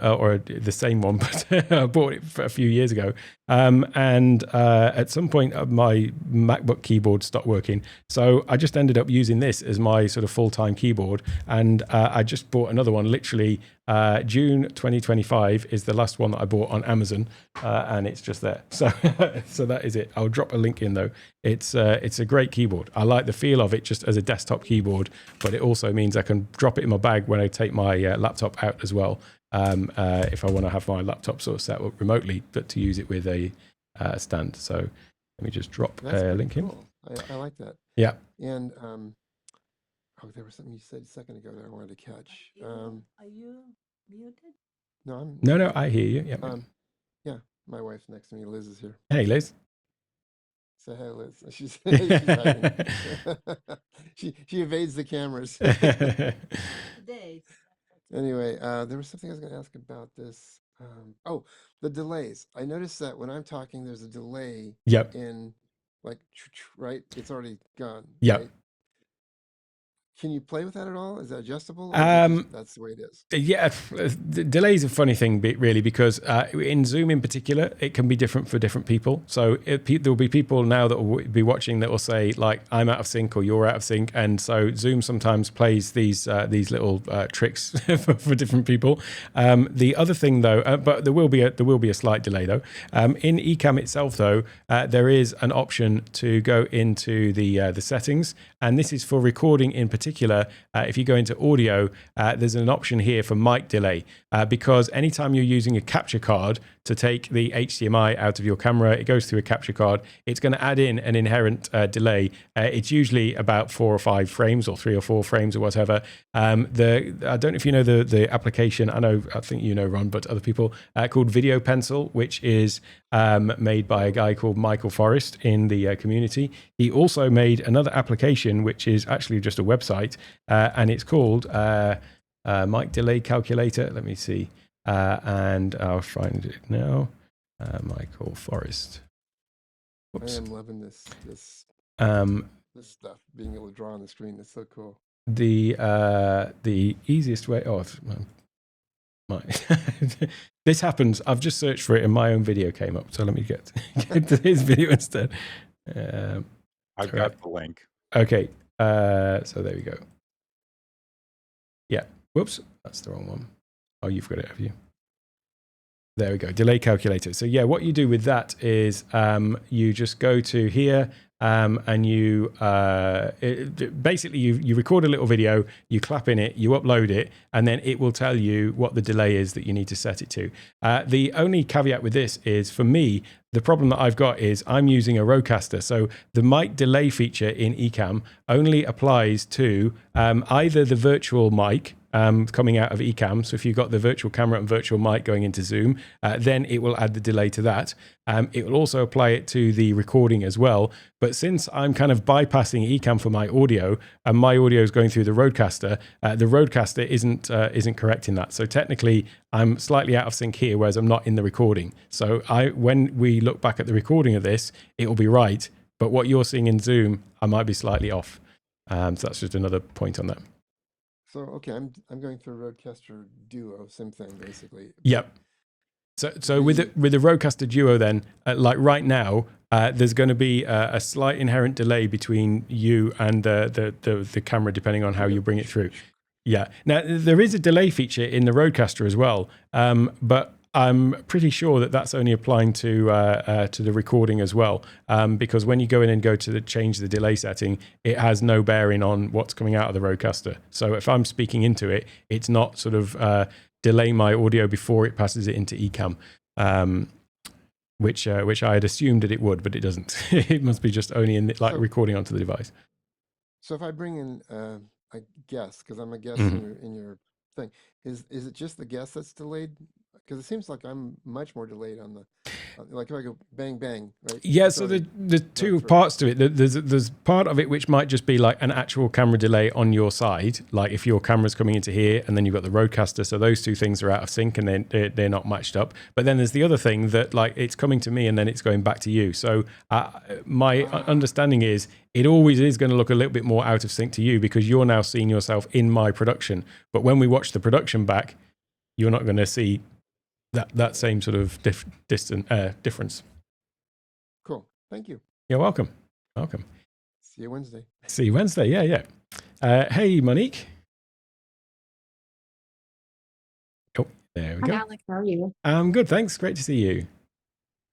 or the same one, but I bought it a few years ago. And at some point, my MacBook keyboard stopped working. So I just ended up using this as my sort of full-time keyboard. And I just bought another one, literally June 2025 is the last one that I bought on Amazon. And it's just there. So that is it. I'll drop a link in, though. It's a great keyboard. I like the feel of it just as a desktop keyboard, but it also means I can drop it in my bag when I take my laptop out as well. If I want to have my laptop sort of set up remotely, but to use it with a stand. So let me just drop a link in. I like that. Yeah. And there was something you said a second ago that I wanted to catch. Are you muted? No, I'm No, I hear you. Yeah. Yeah, my wife's next to me. Liz is here. Hey, Liz. Say hey, Liz. She's hiding. she evades the cameras. Anyway, there was something I was going to ask about this. The delays. I noticed that when I'm talking, there's a delay. Yep. In like, right? It's already gone. Yep. Right? Can you play with that at all? Is that adjustable? That's the way it is. Yeah, delay is a funny thing, really, because in Zoom in particular, it can be different for different people. So there'll be people now that will be watching that will say, like, I'm out of sync or you're out of sync. And so Zoom sometimes plays these little tricks for different people. The other thing, though, but there will be a slight delay, though. In Ecamm itself, though, there is an option to go into the settings. And this is for recording in particular. If you go into audio, there's an option here for mic delay, because anytime you're using a capture card to take the HDMI out of your camera, it goes through a capture card. It's going to add in an inherent delay. It's usually about 4 or 5 frames or 3 or 4 frames or whatever. I don't know if you know the application. I think you know, Ron, but other people, called Video Pencil, which is made by a guy called Michael Forrest in the community. He also made another application, which is actually just a website, and it's called Mic Delay Calculator. Let me see. And I'll find it now. Michael Forrest. Whoops. I am loving this stuff. Being able to draw on the screen is so cool. The easiest way. This happens. I've just searched for it and my own video came up. So let me get to his video instead. I've got the link. Okay. So there we go. Yeah. Whoops. That's the wrong one. Oh, you've got it, have you? There we go, delay calculator. So yeah, what you do with that is you just go to here and you basically you record a little video, you clap in it, you upload it, and then it will tell you what the delay is that you need to set it to. The only caveat with this is, for me, the problem that I've got is I'm using a Rodecaster. So the mic delay feature in Ecamm only applies to either the virtual mic coming out of Ecamm. So if you've got the virtual camera and virtual mic going into Zoom, then it will add the delay to that. It will also apply it to the recording as well. But since I'm kind of bypassing Ecamm for my audio, and my audio is going through the Rodecaster isn't correct in that. So technically, I'm slightly out of sync here, whereas I'm not in the recording. So when we look back at the recording of this, it will be right. But what you're seeing in Zoom, I might be slightly off. So that's just another point on that. So okay, I'm going through Rodecaster Duo, same thing basically. Yep. So with the Rodecaster Duo, then, like right now, there's going to be a slight inherent delay between you and the camera, depending on how you bring it through. Yeah. Now there is a delay feature in the Rodecaster as well, but I'm pretty sure that that's only applying to the recording as well, because when you go in and go to change the delay setting, it has no bearing on what's coming out of the Rodecaster. So if I'm speaking into it, it's not sort of delay my audio before it passes it into Ecamm, which I had assumed that it would, but it doesn't. It must be just only in recording onto the device. So if I bring in a guest, because I'm a guest in your thing, is it just the guest that's delayed? Because it seems like I'm much more delayed on the, like if I go bang, bang, right? Yeah, so the two parts to it. There's part of it which might just be like an actual camera delay on your side, like if your camera's coming into here and then you've got the Rodecaster, so those two things are out of sync and they're not matched up. But then there's the other thing that like it's coming to me and then it's going back to you. So my understanding is it always is going to look a little bit more out of sync to you because you're now seeing yourself in my production. But when we watch the production back, you're not going to see that same sort of difference. Cool. Thank you. You're welcome. Welcome. See you Wednesday. See you Wednesday. Yeah. Hey, Monique. Oh, there we go. Hi, Alec. How are you? I'm good, thanks. Great to see you.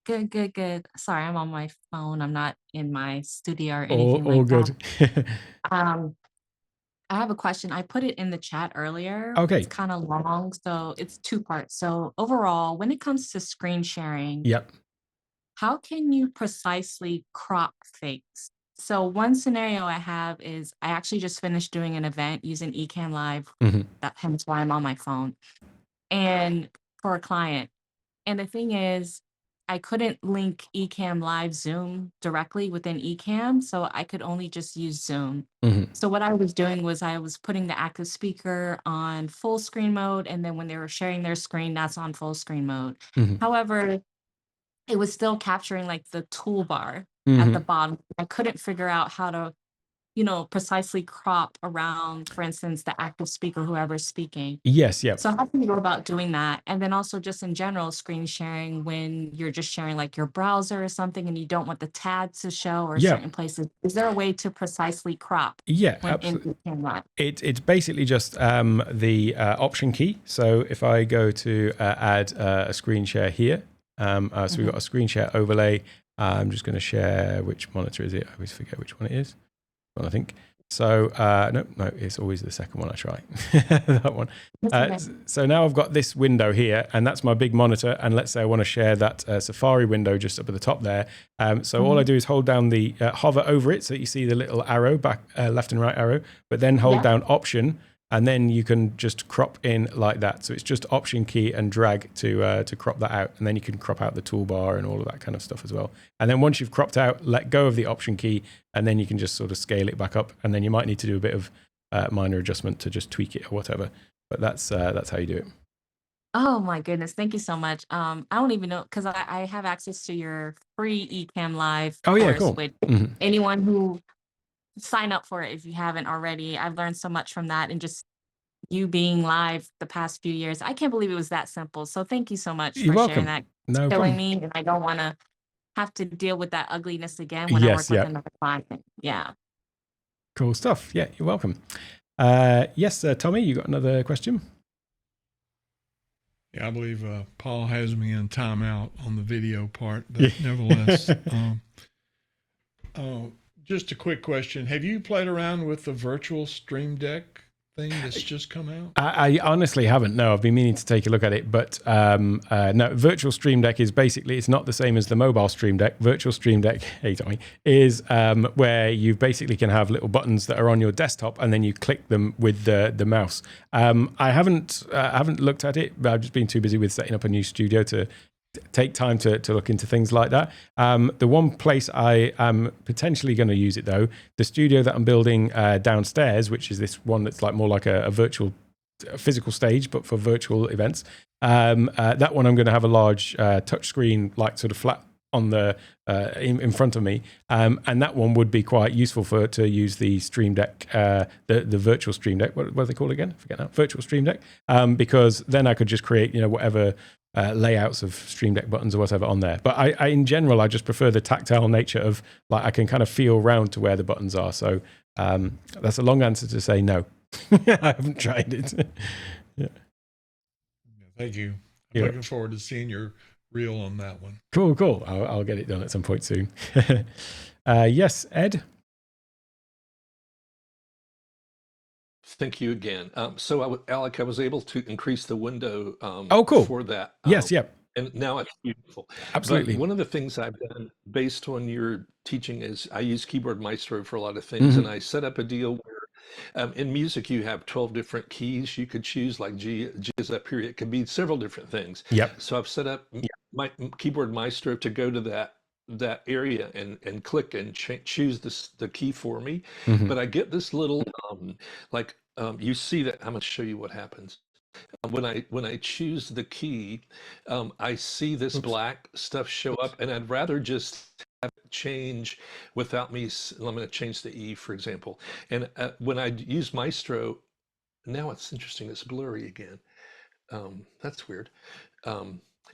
Good. Sorry, I'm on my phone. I'm not in my studio or anything All like good. that. I have a question. I put it in the chat earlier. Okay. It's kind of long, so it's two parts. So overall, when it comes to screen sharing, Yep. how can you precisely crop things? So one scenario I have is I actually just finished doing an event using Ecamm Live. Hence why I'm on my phone. And for a client. And the thing is, I couldn't link Ecamm Live Zoom directly within Ecamm, so I could only just use Zoom. So what I was doing was I was putting the active speaker on full screen mode, and then when they were sharing their screen, that's on full screen mode. However, it was still capturing like the toolbar at the bottom. I couldn't figure out how to, precisely crop around, for instance, the active speaker, whoever's speaking. Yes, yep. So how can you go about doing that? And then also just in general, screen sharing when you're just sharing like your browser or something and you don't want the tabs to show or certain places. Is there a way to precisely crop? Yeah, absolutely. It's basically just the option key. So if I go to add a screen share here, so we've got a screen share overlay. I'm just going to share, which monitor is it? I always forget which one it is. I think so. No, it's always the second one I try. That one. So now I've got this window here, and that's my big monitor. And let's say I want to share that Safari window just up at the top there. So all I do is hold down the hover over it, so you see the little arrow back, left and right arrow. But then hold down Option, and then you can just crop in like that. So it's just Option key and drag to crop that out, and then you can crop out the toolbar and all of that kind of stuff as well. And then once you've cropped out, let go of the Option key, and then you can just sort of scale it back up. And then you might need to do a bit of minor adjustment to just tweak it or whatever. But that's how you do it. Oh my goodness. Thank you so much. I don't even know, because I have access to your free Ecamm Live course, cool. which anyone who sign up for it if you haven't already. I've learned so much from that, and just you being live the past few years. I can't believe it was that simple. So thank you so much You're for welcome. sharing that. No Killing problem. me, and I don't want to have to deal with that ugliness again when I work with another client. Yeah. Cool stuff. Yeah, you're welcome. Yes, Tommy, you got another question? Yeah, I believe Paul has me in timeout on the video part, but nevertheless, just a quick question. Have you played around with the virtual Stream Deck thing that's just come out? I honestly haven't. No, I've been meaning to take a look at it, but no. Virtual Stream Deck is basically, it's not the same as the mobile Stream Deck. Virtual Stream Deck, hey Tommy, is where you basically can have little buttons that are on your desktop, and then you click them with the mouse. I haven't looked at it, but I've just been too busy with setting up a new studio to take time to look into things like that. The one place I am potentially going to use it, though, the studio that I'm building downstairs, which is this one that's like more like a virtual physical stage, but for virtual events. That one I'm going to have a large touch screen, like sort of flat on the in front of me, and that one would be quite useful to use the Stream Deck, the virtual Stream Deck. What are they called again? I forget now. Virtual Stream Deck, because then I could just create whatever layouts of Stream Deck buttons or whatever on there. But I in general, I just prefer the tactile nature of, like, I can kind of feel around to where the buttons are. So that's a long answer to say no. I haven't tried it. Yeah. Thank you. I'm looking forward to seeing your reel on that one. Cool. I'll get it done at some point soon. Yes, Ed? Thank you again. So, Alec, I was able to increase the window cool. for that. Yes, yep. And now it's beautiful. Absolutely. But one of the things I've done based on your teaching is I use Keyboard Maestro for a lot of things. And I set up a deal where in music you have 12 different keys you could choose, like G is up here. It could be several different things. Yep. So I've set up my Keyboard Maestro to go to that area and click and choose the key for me. But I get this little you see that. I'm going to show you what happens. When I choose the key, I see this black stuff show up, and I'd rather just have it change without me. I'm going to change the E, for example. And when I use Maestro, now it's interesting. It's blurry again. That's weird.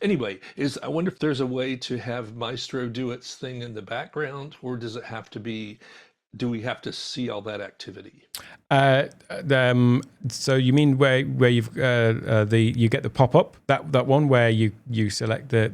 Anyway, I wonder if there's a way to have Maestro do its thing in the background, or does it have to be? Do we have to see all that activity? So you mean where you've you get the pop up, that one where you select the.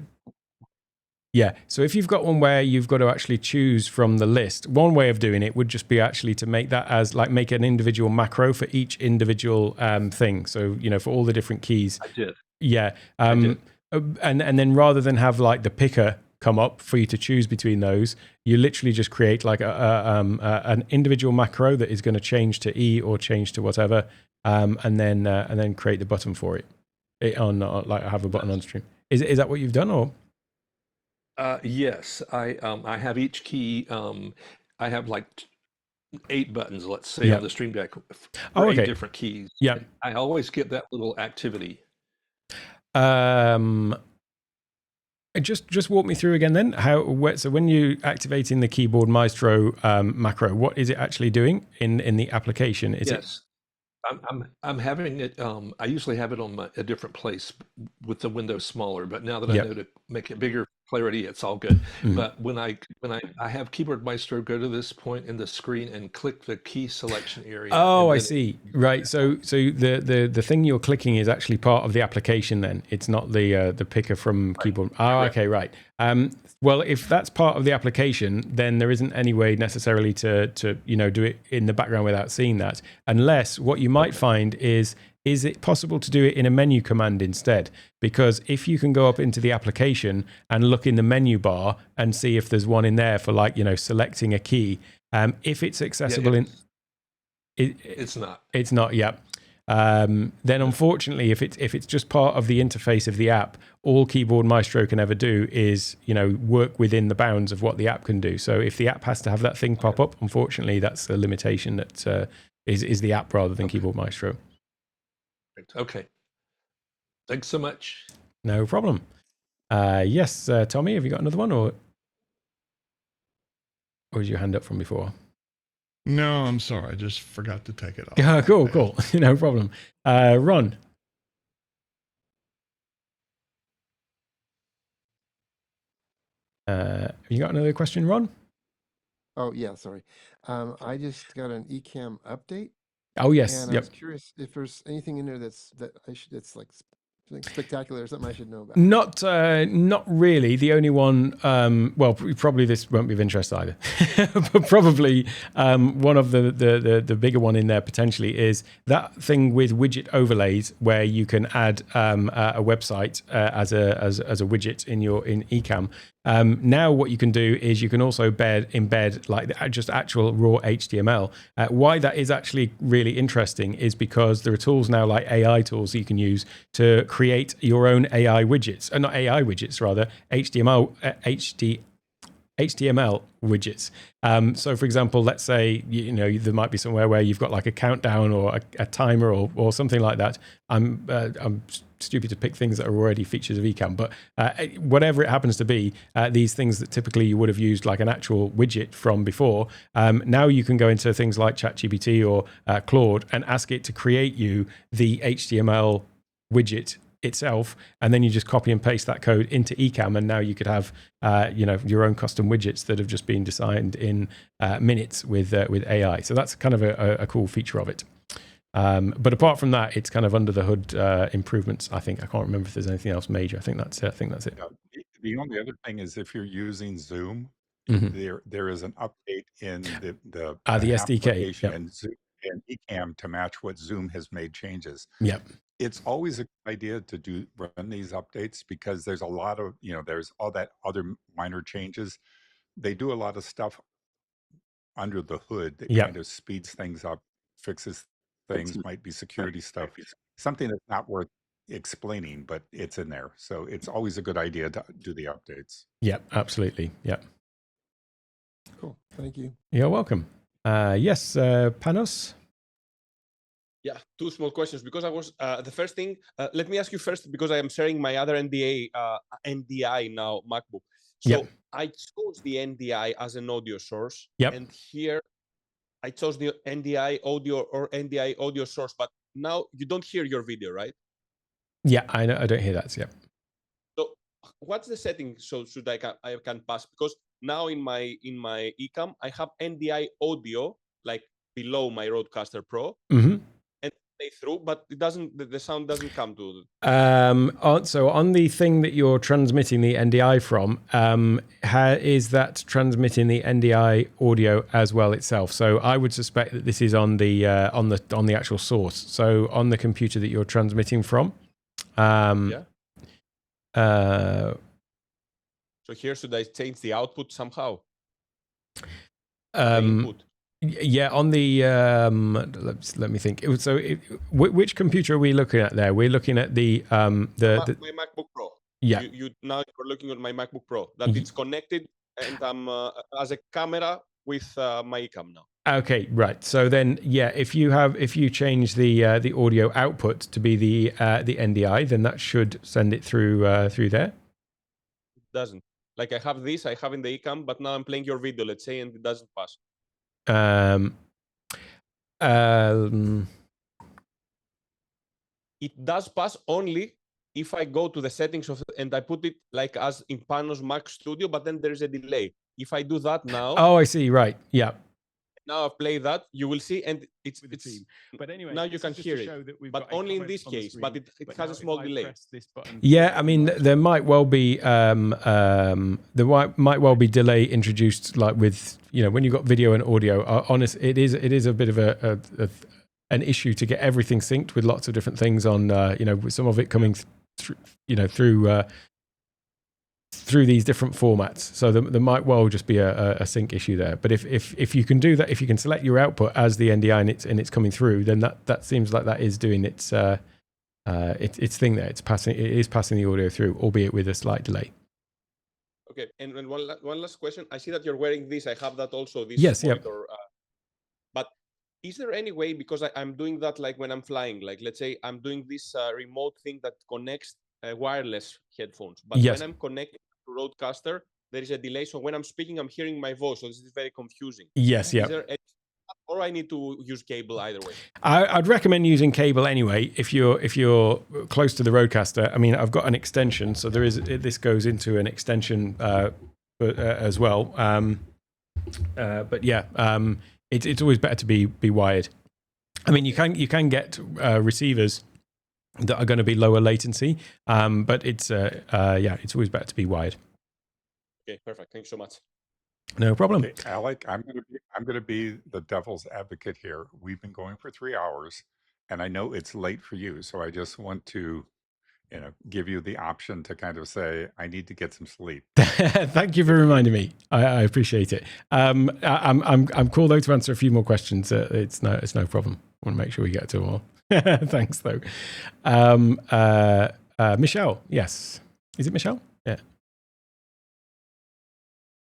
Yeah, so if you've got one where you've got to actually choose from the list, one way of doing it would just be actually to make that as make an individual macro for each individual thing. So for all the different keys. I did. Yeah, I did. And then rather than have the picker come up for you to choose between those, you literally just create an individual macro that is going to change to E or change to whatever, and then create the button for it. Have a button on stream. Is that what you've done, or? Yes, I have each key. I have 8 buttons, let's say, on the Stream Deck for 8 different keys. Yeah, I always get that little activity. Just walk me through again then. So when you activating the Keyboard Maestro macro, what is it actually doing in the application? I'm having it. I usually have it on a different place with the window smaller, but now that I know to make it bigger clarity, it's all good. But when I have Keyboard Maestro go to this point in the screen and click the key selection area. Oh, I see. Right. So the thing you're clicking is actually part of the application. Then it's not the picker from Keyboard. Oh, okay, right. Well, if that's part of the application, then there isn't any way necessarily to do it in the background without seeing that, unless what you might find is it possible to do it in a menu command instead? Because if you can go up into the application and look in the menu bar and see if there's one in there for selecting a key, if it's accessible it's not. It's not. Yeah. Then unfortunately, if it's just part of the interface of the app, all Keyboard Maestro can ever do is work within the bounds of what the app can do. So if the app has to have that thing pop up, unfortunately, that's the limitation that is the app rather than Keyboard Maestro. Okay. Thanks so much. No problem. Yes, Tommy, have you got another one, or was your hand up from before? No, I'm sorry. I just forgot to take it off. Yeah, cool. No problem. Ron. You got another question, Ron? Oh, yeah, sorry. I just got an Ecamm update. Oh, yes. And I was curious if there's anything in there that's Something spectacular, something I should know about? Not really. The only one, well, probably this won't be of interest either, but probably one of the bigger one in there potentially is that thing with widget overlays where you can add a website as a widget in Ecamm. Now what you can do is you can also embed like just actual raw HTML. Why that is actually really interesting is because there are tools now like AI tools that you can use to create your own AI widgets, not AI widgets, rather HTML widgets. So for example, let's say, there might be somewhere where you've got like a countdown or a timer or something like that. I'm stupid to pick things that are already features of Ecamm, but whatever it happens to be, these things that typically you would have used like an actual widget from before, now you can go into things like ChatGPT or Claude and ask it to create you the HTML widget itself, and then you just copy and paste that code into Ecamm, and now you could have your own custom widgets that have just been designed in minutes with AI. So that's kind of a cool feature of it. But apart from that, it's kind of under the hood improvements. I think I can't remember if there's anything else major. I think that's it. The only other thing is if you're using Zoom, there is an update in the SDK application and Ecamm to match what Zoom has made changes. Yep. It's always a good idea to run these updates because there's a lot of, there's all that other minor changes. They do a lot of stuff under the hood that kind of speeds things up, fixes things, might be security stuff, something that's not worth explaining, but it's in there. So it's always a good idea to do the updates. Yep, absolutely. Yep. Cool. Thank you. You're welcome. Yes, Panos? Yeah, two small questions because I was the first thing. Let me ask you first because I am sharing my other NDI now MacBook. So I chose the NDI as an audio source, and here I chose the NDI audio or NDI audio source. But now you don't hear your video, right? Yeah, I know. I don't hear that. Yeah. So what's the setting? So should I can pass because now in my Ecamm I have NDI audio like below my Rodecaster Pro. And play through, but it doesn't. The sound doesn't come to. So on the thing that you're transmitting the NDI from, is that transmitting the NDI audio as well itself? So I would suspect that this is on the actual source. So on the computer that you're transmitting from. So here, should I change the output somehow? The input. Yeah, on the let me think. So, which computer are we looking at there? We're looking at my MacBook Pro. Yeah. You now you're looking at my MacBook Pro that it's connected, and I'm as a camera with my Ecamm now. Okay, right. So then, if you change the audio output to be the NDI, then that should send it through there. It doesn't. Like I have this, I have in the Ecamm, but now I'm playing your video, let's say, and it doesn't pass. It does pass only if I go to the settings and I put it like as in Panos Mac Studio, but then there is a delay. If I do that now. Oh, I see. Right. Yeah. Now I play that, you will see, and it's but anyway, now you can hear it, but only in this case. But it has a small delay. Yeah, I mean, there might well be delay introduced, like with when you've got video and audio. Honest, it is a bit of an issue to get everything synced with lots of different things on. With some of it coming through these different formats, so there might well just be a sync issue there. But if you can do that, if you can select your output as the NDI and it's coming through, then that seems like that is doing its thing there. It is passing the audio through, albeit with a slight delay. Okay, and one last question. I see that you're wearing this. I have that also. This yes, monitor. But is there any way, because I'm doing that like when I'm flying, like let's say I'm doing this remote thing that connects wireless headphones, but when I'm connected to Rodecaster, there is a delay. So when I'm speaking, I'm hearing my voice. So this is very confusing. Yes, yeah. Or I need to use cable either way. I'd recommend using cable anyway. If you're close to the Rodecaster, I mean, I've got an extension, so this goes into an extension as well. But yeah, it's always better to be wired. I mean, you can get receivers that are going to be lower latency. But it's it's always better to be wired. Okay, perfect. Thank you so much. No problem. Okay, Alec, I'm gonna be the devil's advocate here. We've been going for 3 hours, and I know it's late for you, so I just want to, give you the option to kind of say, I need to get some sleep. Thank you for reminding me. I appreciate it. I'm cool though to answer a few more questions. It's no problem. I want to make sure we get to them all. Thanks though. Michelle, yes. Is it Michelle? Yeah.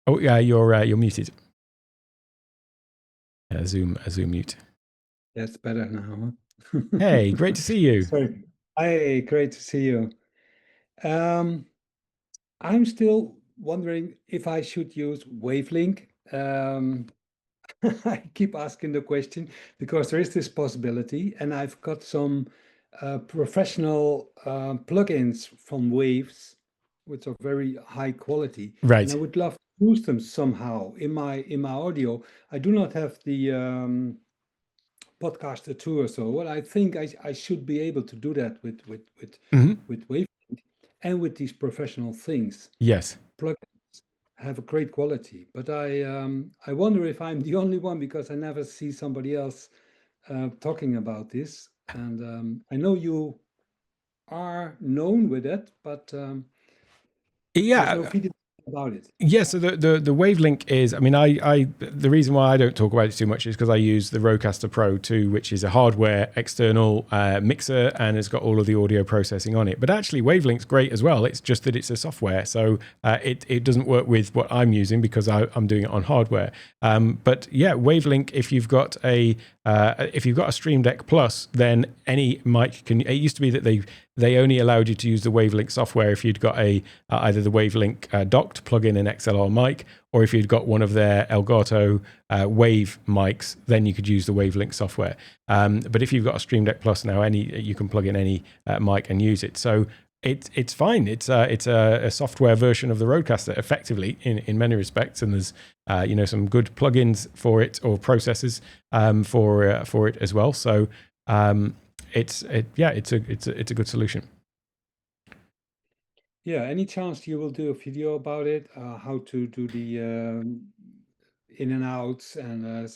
Oh yeah, you're muted. Zoom mute. That's better now. Hey, great to see you. Sorry. Hi, great to see you. I'm still wondering if I should use Wavelink. I keep asking the question because there is this possibility, and I've got some professional plugins from Waves, which are very high quality. Right. And I would love to use them somehow in my audio. I do not have the Podcaster 2 or so. Well, I think I should be able to do that with Wavelink and with these professional things. Yes. Plugins have a great quality, but I wonder if I'm the only one because I never see somebody else talking about this. And I know you are known with it, but yeah, there's no video about it. Yeah, so the Wavelink is, I mean, I the reason why I don't talk about it too much is because I use the Rodecaster Pro 2, which is a hardware external mixer and has got all of the audio processing on it. But actually, Wavelink's great as well. It's just that it's a software, so it doesn't work with what I'm using because I'm doing it on hardware. But yeah, Wavelink, if you've got a Stream Deck Plus, then any mic can. It used to be that they only allowed you to use the Wavelink software if you'd got either the Wavelink dock to plug in an XLR mic, or if you'd got one of their Elgato Wave mics, then you could use the Wavelink software. But if you've got a Stream Deck Plus now, you can plug in any mic and use it. So it's fine. It's a software version of the Rodecaster, effectively in many respects, and there's some good plugins for it or processors for it as well. So it's a good solution. Yeah, any chance you will do a video about it? How to do the in and outs and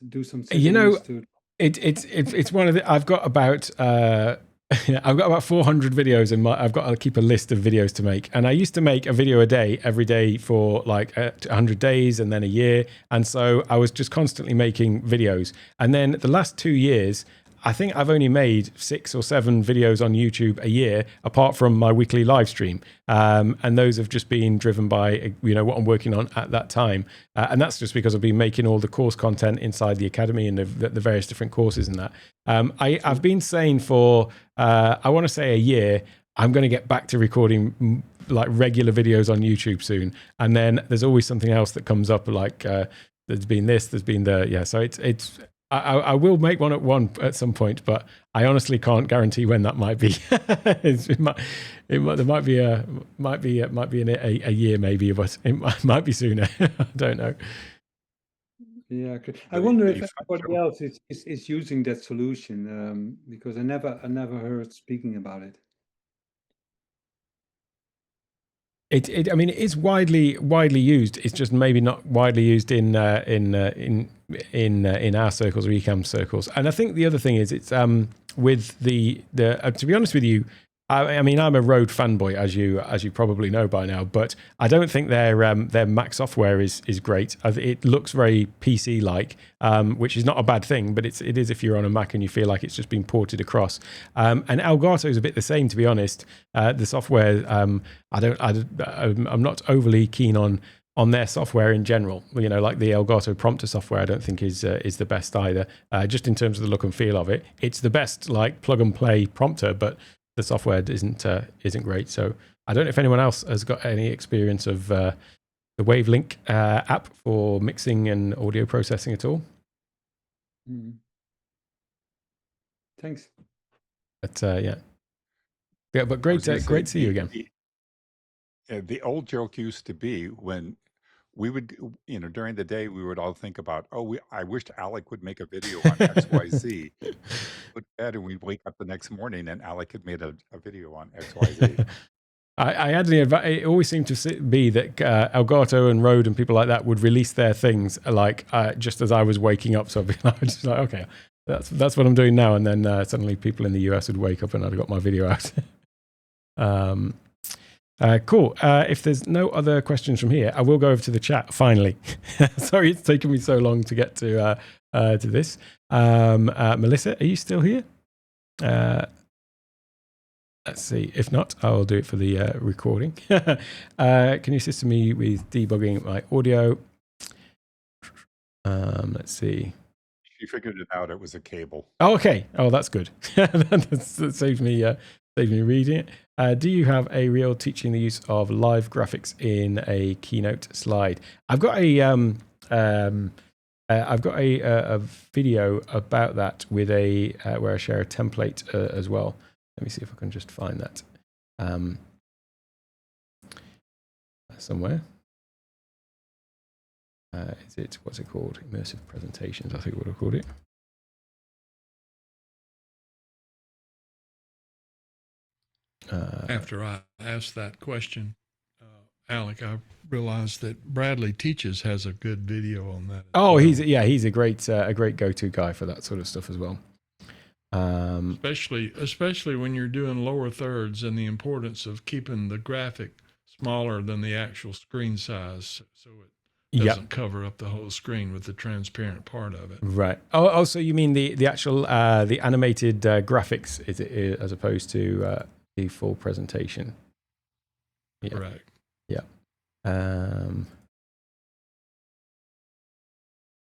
do some settings to. It's one of the. I've got about 400 videos in my. I've got to keep a list of videos to make, and I used to make a video a day every day for like 100 days and then a year, and so I was just constantly making videos. And then the last 2 years, I think I've only made 6 or 7 videos on YouTube a year, apart from my weekly live stream. And those have just been driven by, what I'm working on at that time. And that's just because I've been making all the course content inside the Academy and the various different courses and that. I've been saying for, I want to say a year, I'm going to get back to recording like regular videos on YouTube soon. And then there's always something else that comes up, like there's been this, there's been so it's I will make one at some point, but I honestly can't guarantee when that might be. There might be a year maybe, but it might be sooner. I don't know. Yeah, I wonder if anybody else is using that solution because I never heard speaking about it. I mean, it is widely used. It's just maybe not widely used in our circles or Ecamm circles. And I think the other thing is it's with the to be honest with you, I mean, I'm a Rode fanboy, as you probably know by now, but I don't think their Mac software is great. It looks very PC-like, which is not a bad thing, but it is if you're on a Mac and you feel like it's just been ported across. And Elgato is a bit the same, to be honest. The software, I'm not overly keen on their software in general. Like the Elgato prompter software, I don't think is the best either. Just in terms of the look and feel of it, it's the best like plug and play prompter, but the software isn't great. So I don't know if anyone else has got any experience of the Wavelink app for mixing and audio processing at all. Thanks. But but great to see you again. The old joke used to be when we would, during the day, we would all think about, I wished Alec would make a video on XYZ. Go to bed and we'd wake up the next morning and Alec had made a video on XYZ. I had it always seemed to be that Elgato and Rode and people like that would release their things like just as I was waking up. So I'd be just like, okay, that's what I'm doing now. And then suddenly people in the US would wake up and I'd got my video out. Cool. If there's no other questions from here, I will go over to the chat finally. Sorry, it's taken me so long to get to this. Melissa, are you still here? Let's see. If not, I'll do it for the recording. Can you assist me with debugging my audio? Let's see. She figured it out. It was a cable. Oh, okay. Oh, that's good. that saves me reading it. Do you have a reel teaching the use of live graphics in a Keynote slide? I've got a video about that with where I share a template as well. Let me see if I can just find that somewhere. What's it called? Immersive presentations, I think what I called it. After I asked that question, Alec, I realized that Bradley Teaches has a good video on that. Oh, he's a great go-to guy for that sort of stuff as well. Especially when you're doing lower thirds and the importance of keeping the graphic smaller than the actual screen size, so it doesn't cover up the whole screen with the transparent part of it. Right. Oh, so you mean the actual the animated graphics as opposed to the full presentation? Yeah. Correct. Yeah.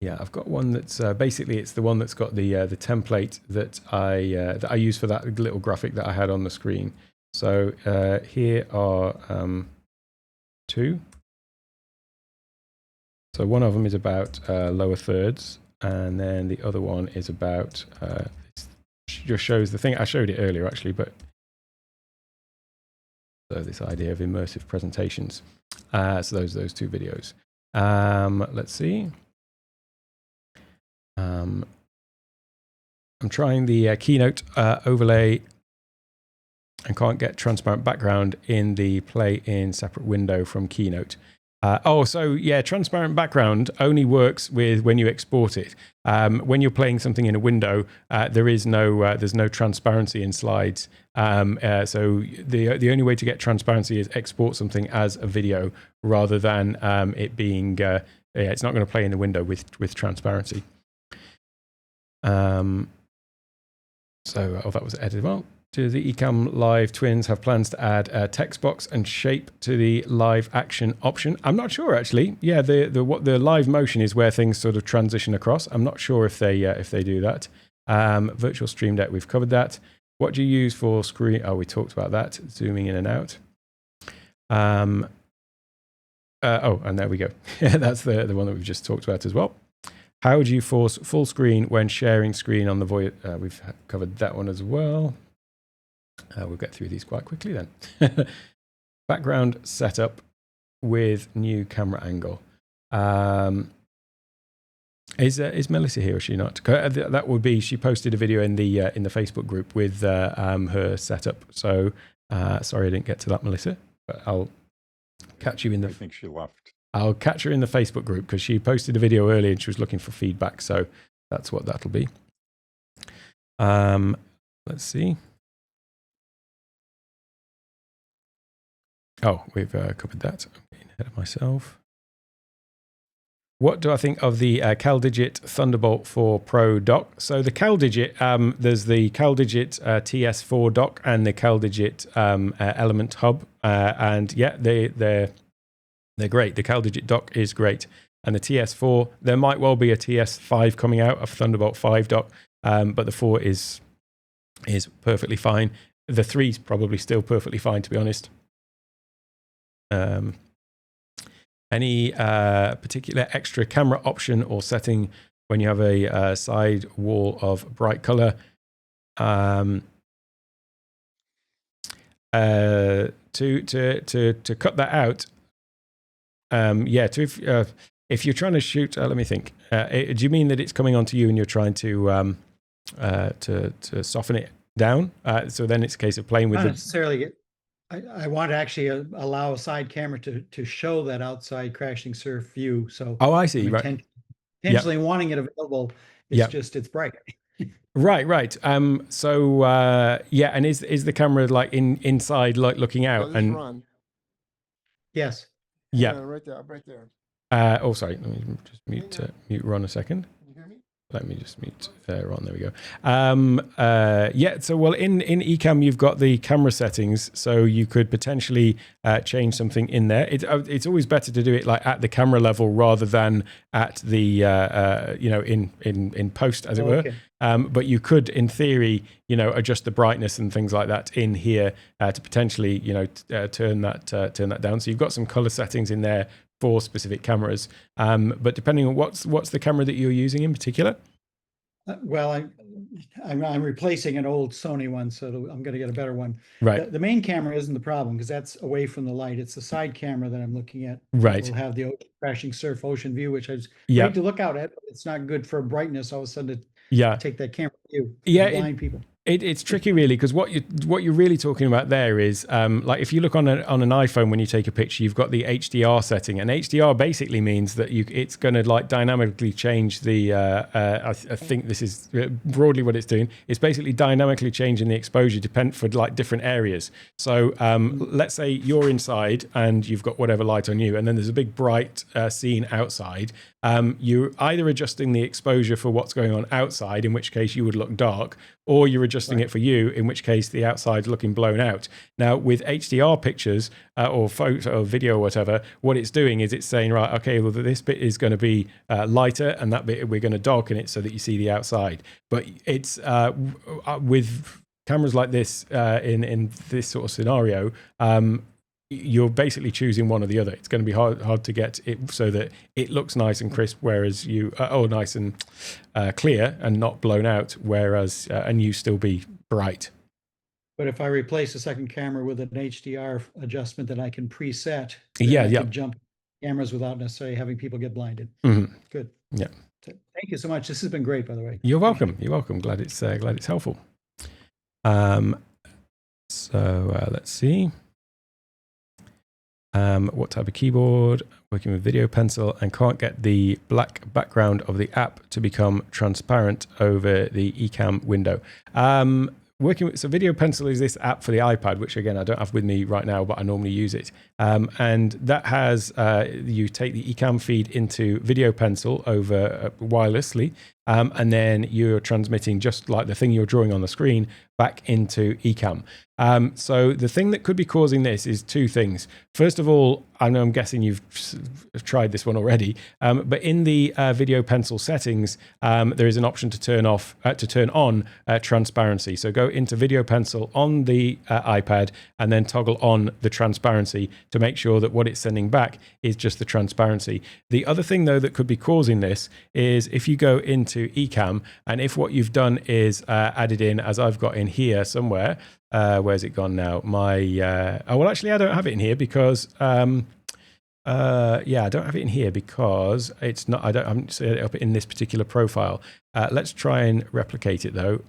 Yeah, I've got one that's basically it's the one that's got the template that I use for that little graphic that I had on the screen. So here are two. So one of them is about lower thirds, and then the other one is about just shows the thing I showed it earlier actually, but so this idea of immersive presentations. So those two videos. Let's see. I'm trying the Keynote overlay and can't get transparent background in the play in separate window from Keynote. Transparent background only works with when you export it. When you're playing something in a window, there's no transparency in slides. So the only way to get transparency is export something as a video rather than it being it's not going to play in the window with transparency. That was edited well. Do the Ecamm Live Twins have plans to add a text box and shape to the live action option? I'm not sure actually. Yeah, the live motion is where things sort of transition across. I'm not sure if they do that. Virtual Stream Deck, we've covered that. What do you use for screen? Oh, we talked about that. Zooming in and out. And there we go. That's the one that we've just talked about as well. How would you force full screen when sharing screen on the voice? We've covered that one as well. We'll get through these quite quickly then. Background setup with new camera angle. Is Melissa here or is she not? That would be, she posted a video in the Facebook group with her setup. So sorry I didn't get to that, Melissa, but I'll catch you in the... I think she left. I'll catch her in the Facebook group because she posted a video earlier and she was looking for feedback. So that's what that'll be. Let's see. Oh, we've covered that. I'm getting ahead of myself. What do I think of the CalDigit Thunderbolt 4 Pro dock? So the CalDigit, there's the CalDigit TS4 dock and the CalDigit Element Hub. And yeah, they're great. The CalDigit dock is great. And the TS4, there might well be a TS5 coming out, a Thunderbolt 5 dock, but the 4 is perfectly fine. The 3 is probably still perfectly fine, to be honest. Any particular extra camera option or setting when you have a side wall of bright color? To cut that out, yeah. If you're trying to shoot, let me think. Do you mean that it's coming onto you and you're trying to soften it down? So then it's a case of playing with Not the. necessarily. I want to actually allow a side camera to show that outside crashing surf view. So Oh, I see. I'm Right. intentionally wanting it available. It's just it's bright. Right. So yeah, and is the camera like inside, like looking out? this is Ron. Yes. Hang Yeah. on, right there. Oh, sorry. Let me just mute Ron a second. Can you hear me? Let me just mute Ron. There we go. Yeah. So, well, in Ecamm, you've got the camera settings, so you could potentially change something in there. It's always better to do it like at the camera level rather than at the in post, as it were. But you could, in theory, adjust the brightness and things like that in here to potentially, turn that down. So you've got some color settings in there for specific cameras, but depending on what's the camera that you're using in particular. Well, I'm replacing an old Sony one, so I'm going to get a better one. Right. The main camera isn't the problem because that's away from the light. It's the side camera that I'm looking at. Right. We'll have the crashing surf ocean view, which is Yeah. great to look out at. But it's not good for brightness. All of a sudden, Yeah. take that camera view. Yeah, blind people. It's tricky, really, because what you're really talking about there is like if you look on an iPhone when you take a picture, you've got the HDR setting, and HDR basically means that it's going to like dynamically change the. I think this is broadly what it's doing. It's basically dynamically changing the exposure for like different areas. So let's say you're inside and you've got whatever light on you, and then there's a big bright scene outside. You're either adjusting the exposure for what's going on outside, in which case you would look dark, or you're adjusting it for you, in which case the outside's looking blown out. Now, with HDR pictures or photo or video or whatever, what it's doing is it's saying, right, okay, well, this bit is going to be lighter, and that bit we're going to darken it so that you see the outside. But it's with cameras like this in this sort of scenario, you're basically choosing one or the other. It's going to be hard to get it so that it looks nice and crisp, whereas nice and clear and not blown out, whereas and you still be bright. But if I replace the second camera with an HDR adjustment that I can preset, I can jump cameras without necessarily having people get blinded. Mm-hmm. Good. Yeah. Thank you so much. This has been great, by the way. You're welcome. You're welcome. Glad it's helpful. So let's see. What type of keyboard? Working with Video Pencil and can't get the black background of the app to become transparent over the Ecamm window. So Video Pencil is this app for the iPad, which again, I don't have with me right now, but I normally use it. And that has, you take the Ecamm feed into Video Pencil over wirelessly, and then you're transmitting just like the thing you're drawing on the screen back into Ecamm. So the thing that could be causing this is two things. First of all, I know I'm guessing you've tried this one already, but in the Video Pencil settings, there is an option to turn on transparency. So go into Video Pencil on the iPad and then toggle on the transparency to make sure that what it's sending back is just the transparency. The other thing, though, that could be causing this is if you go into Ecamm and if what you've done is added in, as I've got in here somewhere, where's it gone now? Actually, I don't have it in here because I don't have it in here because it's not. I haven't set it up in this particular profile. Let's try and replicate it though.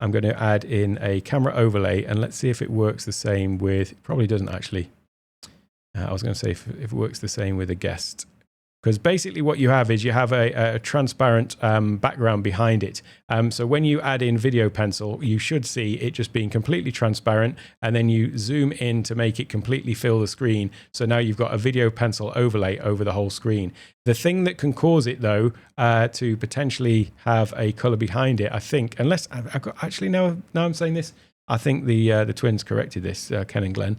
I'm going to add in a camera overlay and let's see if it works the same with. It probably doesn't actually. I was going to say if it works the same with a guest. Because basically what you have is you have a transparent background behind it. So when you add in Video Pencil, you should see it just being completely transparent, and then you zoom in to make it completely fill the screen. So now you've got a Video Pencil overlay over the whole screen. The thing that can cause it, though, to potentially have a color behind it, I think, unless I've got actually now I'm saying this, I think the twins corrected this, Ken and Glenn.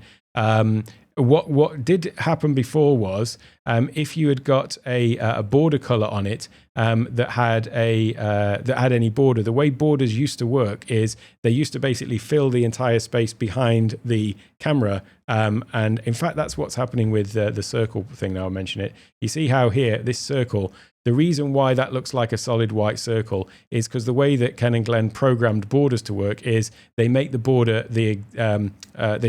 What did happen before was if you had got a border color on it that had any border, the way borders used to work is they used to basically fill the entire space behind the camera. And in fact, that's what's happening with the circle thing. Now I mention it. You see how here this circle The reason why that looks like a solid white circle is because the way that Ken and Glenn programmed borders to work is they make the border, they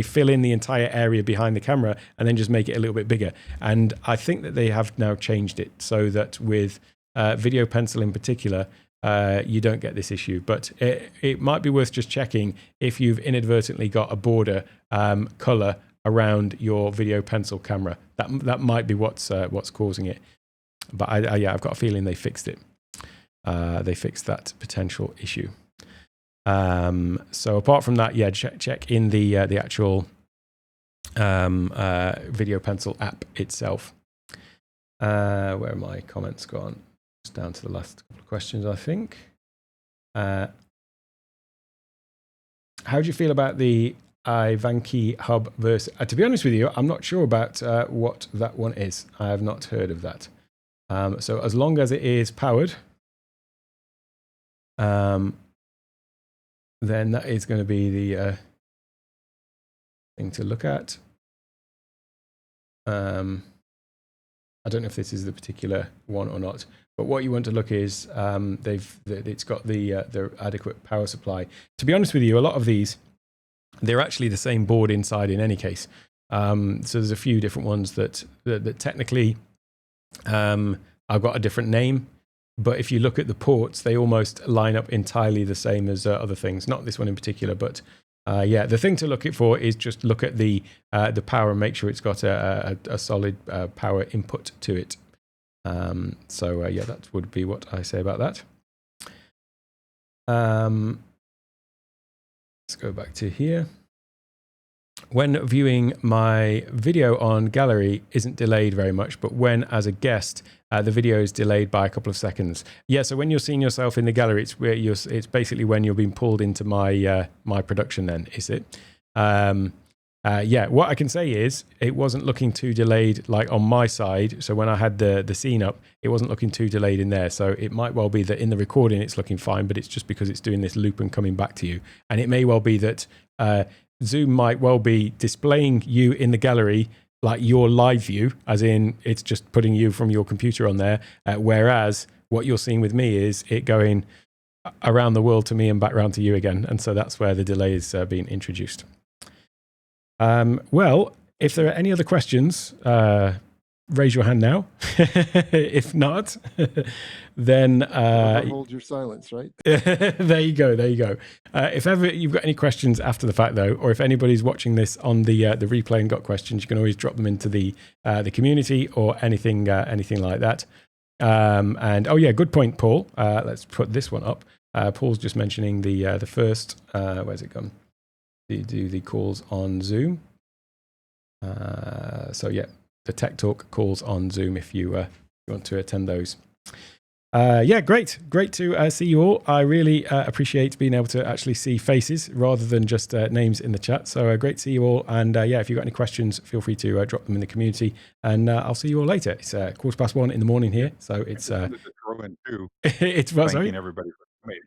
fill in the entire area behind the camera and then just make it a little bit bigger. And I think that they have now changed it so that with Video Pencil in particular, you don't get this issue. But it might be worth just checking if you've inadvertently got a border color around your Video Pencil camera. That might be what's causing it. But I've got a feeling they fixed it. They fixed that potential issue. So apart from that, check in the actual Video Pencil app itself. Where are my comments gone? Just down to the last couple of questions, I think. How do you feel about the Ivanki Hub versus? To be honest with you, I'm not sure about what that one is. I have not heard of that. So as long as it is powered, then that is going to be the thing to look at. I don't know if this is the particular one or not, but what you want to look is it's got the adequate power supply. To be honest with you, a lot of these, they're actually the same board inside in any case. So there's a few different ones that technically I've got a different name, but if you look at the ports, they almost line up entirely the same as other things. Not this one in particular, but the thing to look for is just look at the power and make sure it's got a solid power input to it. That would be what I say about that. Let's go back to here. When viewing my video on gallery isn't delayed very much, but when as a guest, the video is delayed by a couple of seconds. Yeah, so when you're seeing yourself in the gallery, it's basically when you're being pulled into my my production then, is it? What I can say is it wasn't looking too delayed like on my side. So when I had the scene up, it wasn't looking too delayed in there. So it might well be that in the recording it's looking fine, but it's just because it's doing this loop and coming back to you. And it may well be that Zoom might well be displaying you in the gallery like your live view, as in it's just putting you from your computer on there, whereas what you're seeing with me is it going around the world to me and back around to you again. And so that's where the delay is being introduced. Well, if there are any other questions, raise your hand now. If not, then hold your silence, right? There you go. If ever you've got any questions after the fact, though, or if anybody's watching this on the replay and got questions, you can always drop them into the community or anything like that. Good point, Paul. Let's put this one up. Paul's just mentioning the first. Where's it gone? Do the calls on Zoom. The Tech Talk calls on Zoom if you want to attend those. Great to see you all. I really appreciate being able to actually see faces rather than just names in the chat. So great to see you all. And if you've got any questions, feel free to drop them in the community. And I'll see you all later. It's 1:15 in the morning here, so it's. Throw in too. It's what, sorry? Thanking everybody for coming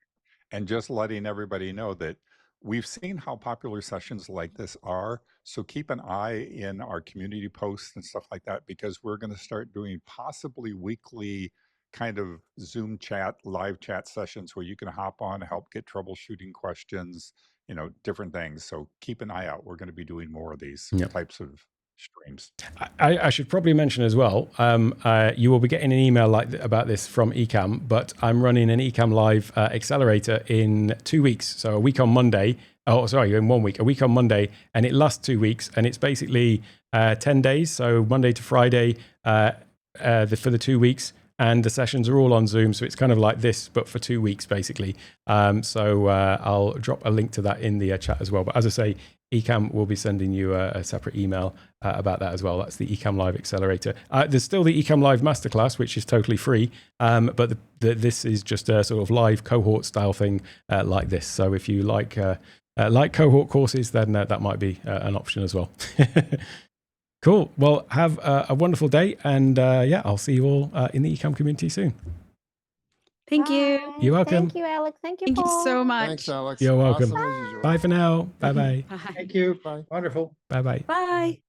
and just letting everybody know that we've seen how popular sessions like this are. So keep an eye in our community posts and stuff like that, because we're going to start doing possibly weekly kind of Zoom chat, live chat sessions where you can hop on, help get troubleshooting questions, different things. So keep an eye out. We're going to be doing more of these types of streams. I should probably mention as well, you will be getting an email about this from Ecamm, but I'm running an Ecamm Live Accelerator in 2 weeks. So a week on Monday. Oh, sorry, in 1 week. A week on Monday, and it lasts 2 weeks, and it's basically 10 days. So Monday to Friday for the 2 weeks, and the sessions are all on Zoom. So it's kind of like this, but for 2 weeks, basically. I'll drop a link to that in the chat as well. But as I say, Ecamm will be sending you a separate email about that as well. That's the Ecamm Live Accelerator. There's still the Ecamm Live Masterclass, which is totally free, but this is just a sort of live cohort style thing like this. So if you like cohort courses, then that might be an option as well. Cool. Well, have a wonderful day, and I'll see you all in the Ecamm community soon. Thank you. You're welcome. Thank you, Alec. Thank you, Thank Paul. you so much. Thanks, Alex. You're welcome. Awesome as usual. Bye for now. Bye-bye. Thank you. Bye. Wonderful. Bye-bye. Bye.